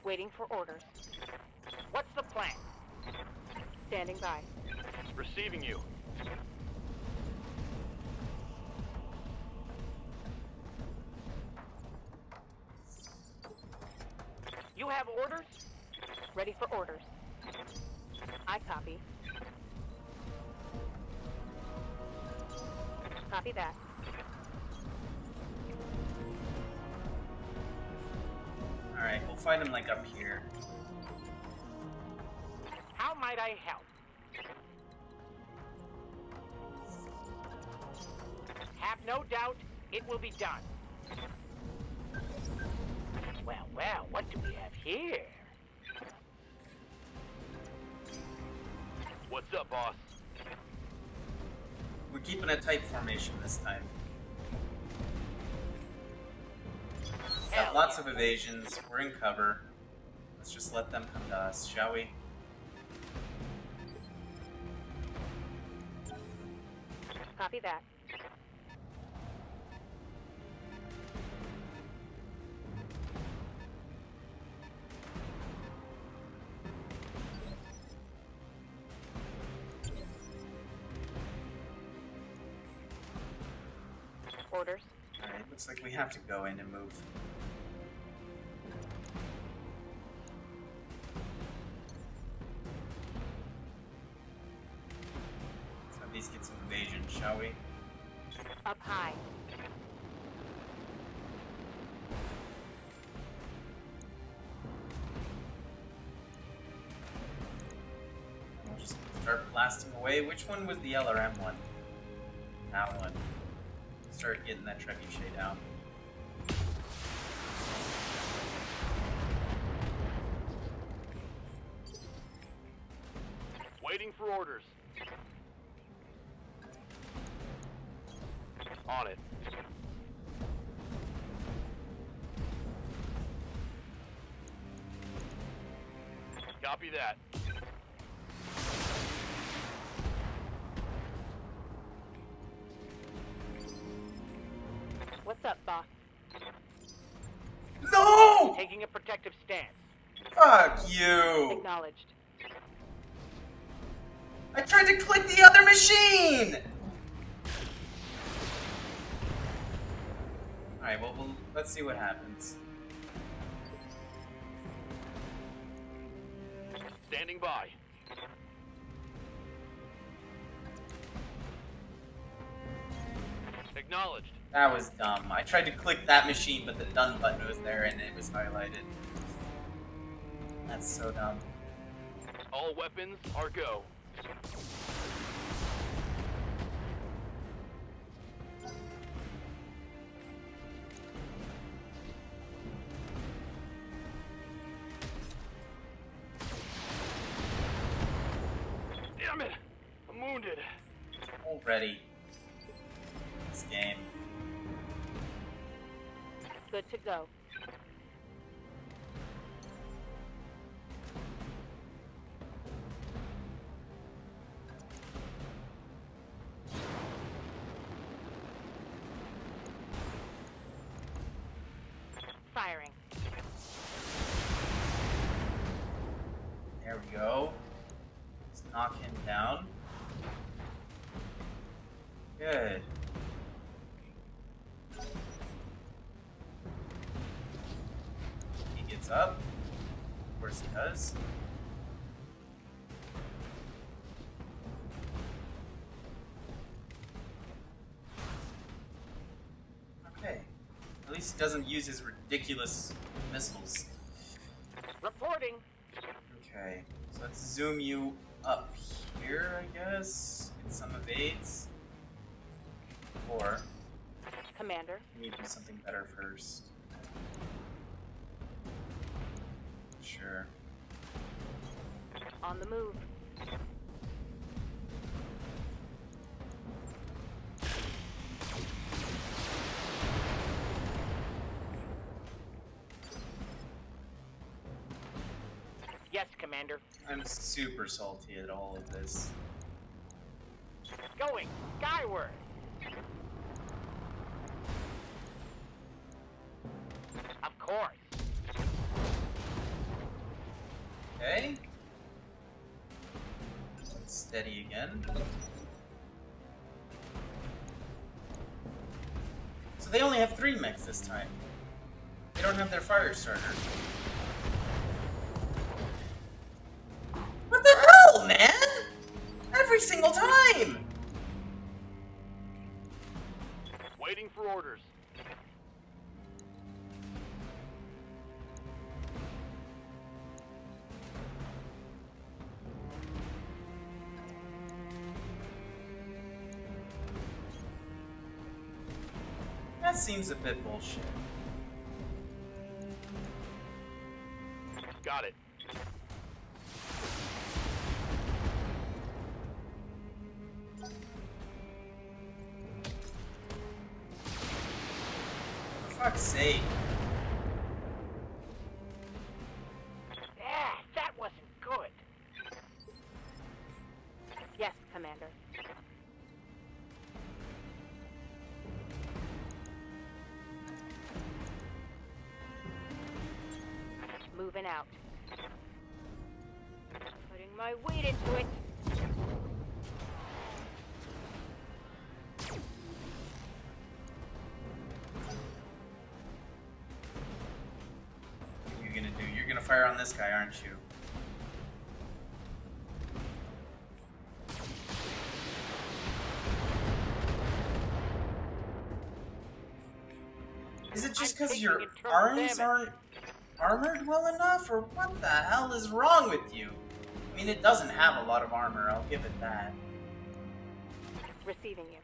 Waiting for orders. What's the plan? Standing by. Receiving you. Ready for orders. I copy. Copy that. Alright, we'll find him like up here. How might I help? Have no doubt it will be done. Well, well, what do we have here? What's up, boss? We're keeping a tight formation this time. Got lots of evasions. We're in cover. Let's just let them come to us, shall we? Copy that. Orders. Alright, looks like we have to go in and move. Let's at least get some evasion, shall we? Up high. We'll just start blasting away. Which one was the LRM one? That one. Start getting that trebuchet down. Waiting for orders. On it. Copy that. What's up, boss? No! Taking a protective stance. Fuck you! Acknowledged. I tried to click the other machine! Alright, well, let's see what happens. Standing by. Acknowledged. That was dumb. I tried to click that machine, but the done button was there and it was highlighted. That's so dumb. All weapons are go. Damn it! I'm wounded. Already. This game. Good to go. Firing. There we go. Let's knock him down. Good. He gets up. Of course he does. Okay. At least he doesn't use his ridiculous missiles. Reporting. Okay, so let's zoom you up here, I guess. Get some evades. Or Commander. we need to do something better first. Sure. On the move. Yes, Commander. I'm super salty at all of this. Going skyward. Of course. Okay. Steady again. So they only have 3 mechs this time. They don't have their fire starter. single time! Waiting for orders. That seems a bit bullshit. Got it. For fuck's sake. Yeah, that wasn't good. Yes, Commander. Moving out. Putting my weight into it. What are you gonna do? You're gonna fire on this guy, aren't you? Is it just because your arms aren't armored well enough, or what the hell is wrong with you? I mean, it doesn't have a lot of armor, I'll give it that. Receiving you.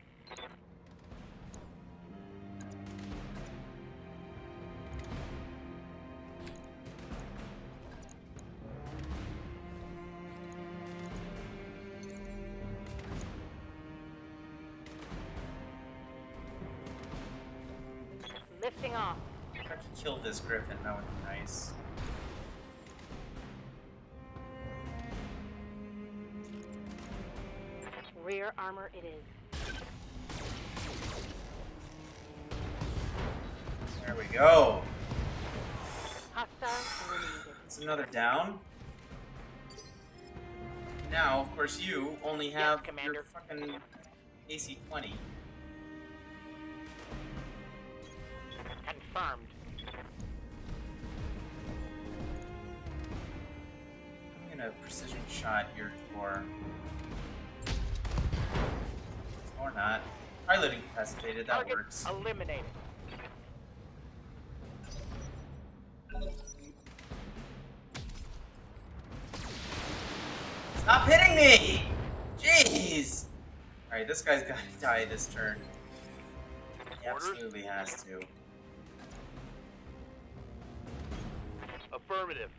Lifting off. If I could kill this griffin, that would be nice. Rear armor it is. There we go. Hostile eliminated. It's another down. Now, of course, you only have your fucking AC-20. Confirmed. I'm gonna precision shot your core. Or not. Piloting incapacitated, that Target works. eliminated. Stop hitting me! Jeez! Alright, this guy's gotta die this turn. He absolutely has to. Affirmative.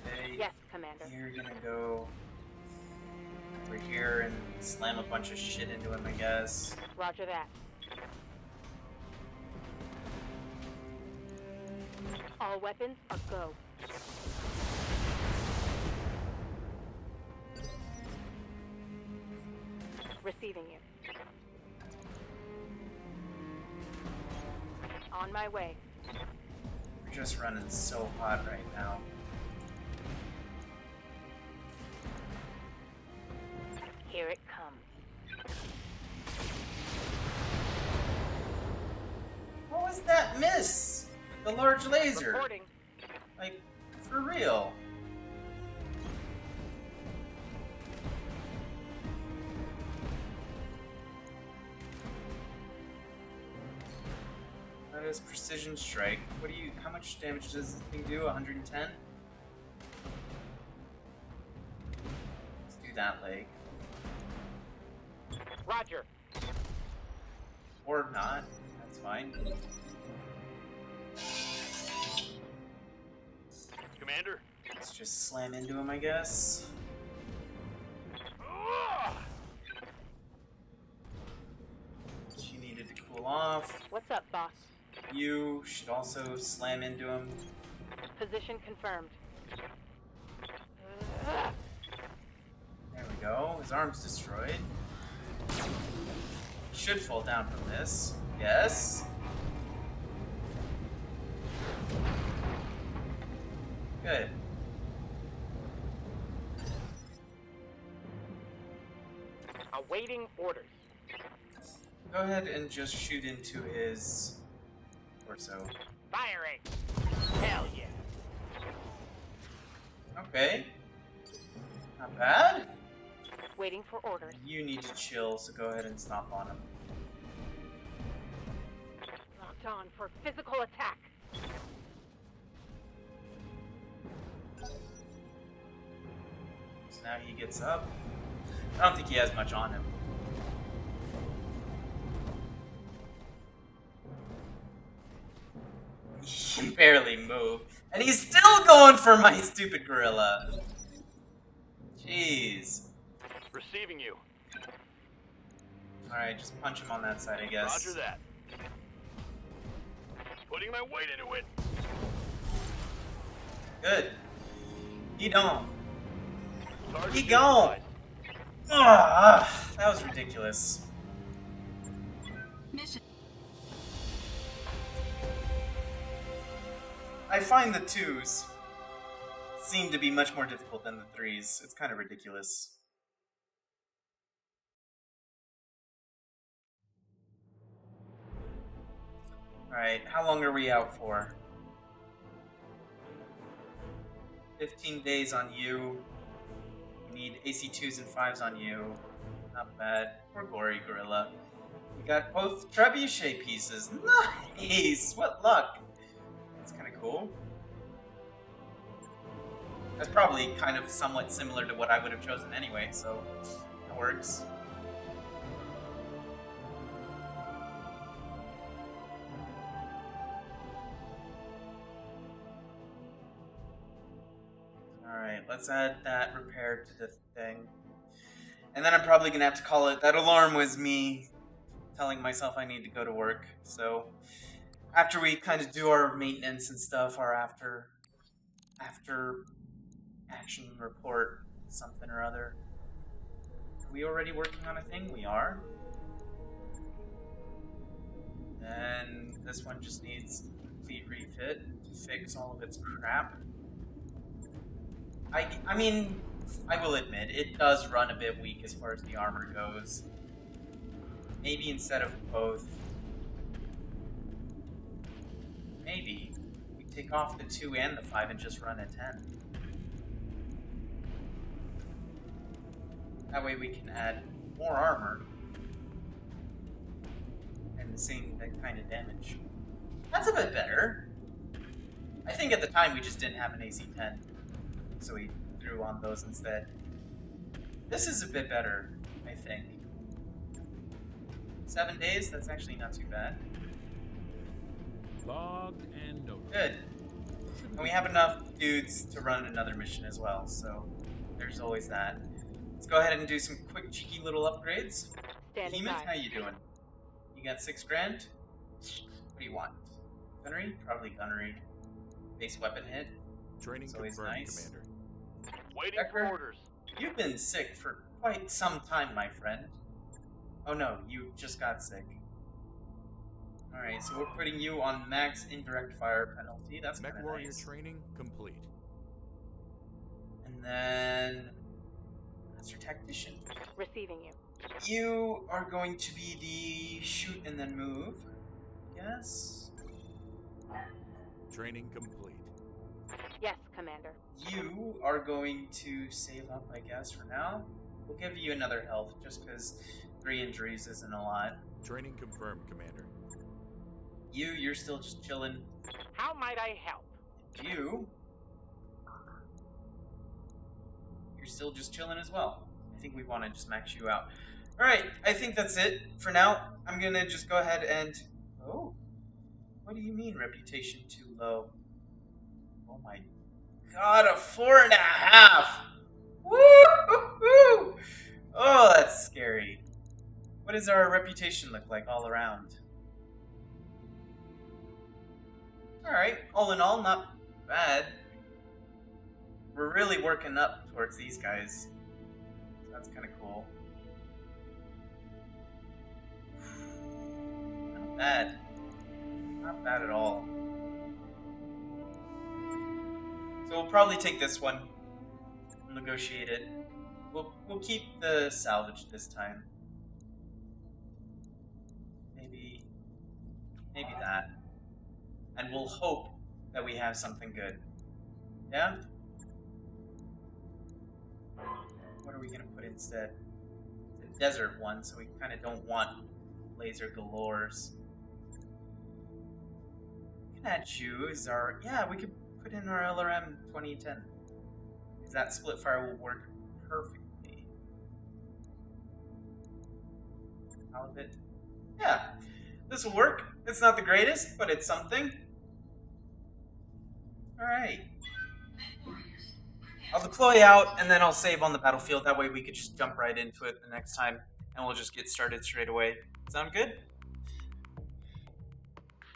Okay, Yes, Commander. you're gonna go over here and slam a bunch of shit into him, I guess. Roger that. All weapons are go. Receiving you. On my way. We're just running so hot right now. Here it comes. What was that miss? The large laser. Reporting. Like, for real. That is precision strike. What do you? How much damage does this thing do? 110? Let's do that leg. Roger. Or not. That's fine. Commander? Let's just slam into him, I guess. She needed to cool off. What's up, boss? You should also slam into him. Position confirmed. There we go. His arm's destroyed. He should fall down from this. Yes. Good. Awaiting orders. Go ahead and just shoot into his torso. Firing! Hell yeah! Okay. Not bad. Waiting for orders. You need to chill, so go ahead and stomp on him. Locked on for physical attack. So now he gets up. I don't think he has much on him. He can barely move. And he's still going for my stupid gorilla. Jeez. Receiving you. Alright, just punch him on that side, I guess. Roger that. Putting my weight into it. Good. He don't. Target He gone. Ah, that was ridiculous. Mission. I find the 2s seem to be much more difficult than the 3s. It's kind of ridiculous. Alright, how long are we out for? 15 days on you. We need AC 2s and 5s on you. Not bad. Poor gory gorilla. We got both trebuchet pieces. Nice! What luck! That's kind of cool. That's probably kind of somewhat similar to what I would have chosen anyway, so that works. Alright, let's add that repair to the thing. And then I'm probably going to have to call it. That alarm was me telling myself I need to go to work. So after we kind of do our maintenance and stuff, our after action report, something or other. Are we already working on a thing? We are. And this one just needs a complete refit to fix all of its crap. I mean, I will admit, it does run a bit weak as far as the armor goes. Maybe instead of both. Maybe we take off the 2 and the 5 and just run a 10. That way we can add more armor and the same kind of damage. That's a bit better. I think at the time we just didn't have an AC 10, so we threw on those instead. This is a bit better, I think. 7 days, that's actually not too bad. Logged and noted. Good. And we have enough dudes to run another mission as well, so there's always that. Let's go ahead and do some quick cheeky little upgrades. Standing Behemoth, by. how you doing? You got 6 grand? What do you want? Gunnery? Probably gunnery. Base weapon hit. Training It's always confirmed, nice. Commander. Waiting Becker? for orders. You've been sick for quite some time, my friend. Oh no, you just got sick. Alright, so we're putting you on max indirect fire penalty. That's kind Mech of warrior nice. training complete. And then Master Tactician. Receiving you. You are going to be the shoot and then move. Yes. Training complete. Yes, Commander. You are going to save up, I guess, for now. We'll give you another health, just because 3 injuries isn't a lot. Training confirmed, Commander. You're still just chilling. How might I help? You're still just chilling as well. I think we want to just max you out. Alright, I think that's it for now. I'm gonna just go ahead and... Oh. What do you mean, reputation too low? Oh my god, a 4.5! Woo-hoo-hoo! Oh, that's scary. What does our reputation look like all around? Alright, all in all, not bad. We're really working up towards these guys. So that's kind of cool. Not bad. Not bad at all. So we'll probably take this one. Negotiate it. We'll keep the salvage this time. Maybe that. And we'll hope that we have something good. Yeah? What are we gonna put instead? It's a desert one, so we kind of don't want laser galores. Looking at you is our... Yeah, we could put in our LRM 2010. Because that split fire will work perfectly. How is it? Yeah, this will work. It's not the greatest, but it's something. Alright. I'll deploy out, and then I'll save on the battlefield. That way we could just jump right into it the next time, and we'll just get started straight away. Sound good?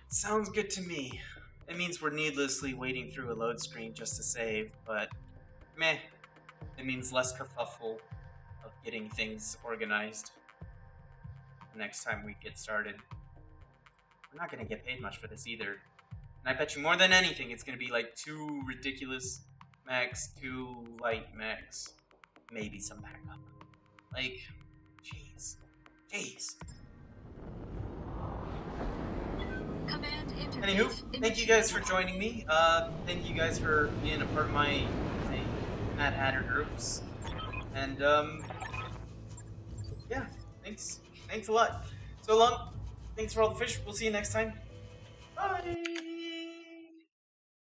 Sounds good to me. It means we're needlessly waiting through a load screen just to save, but meh. It means less kerfuffle of getting things organized the next time we get started. We're not going to get paid much for this either. And I bet you more than anything it's going to be like 2 ridiculous mechs, 2 light mechs, maybe some backup. Like, jeez. Command interface. Anywho, thank you guys for joining me. Thank you guys for being a part of my Mad Hatter groups. And, yeah, thanks a lot. So long. Thanks for all the fish. We'll see you next time. Bye.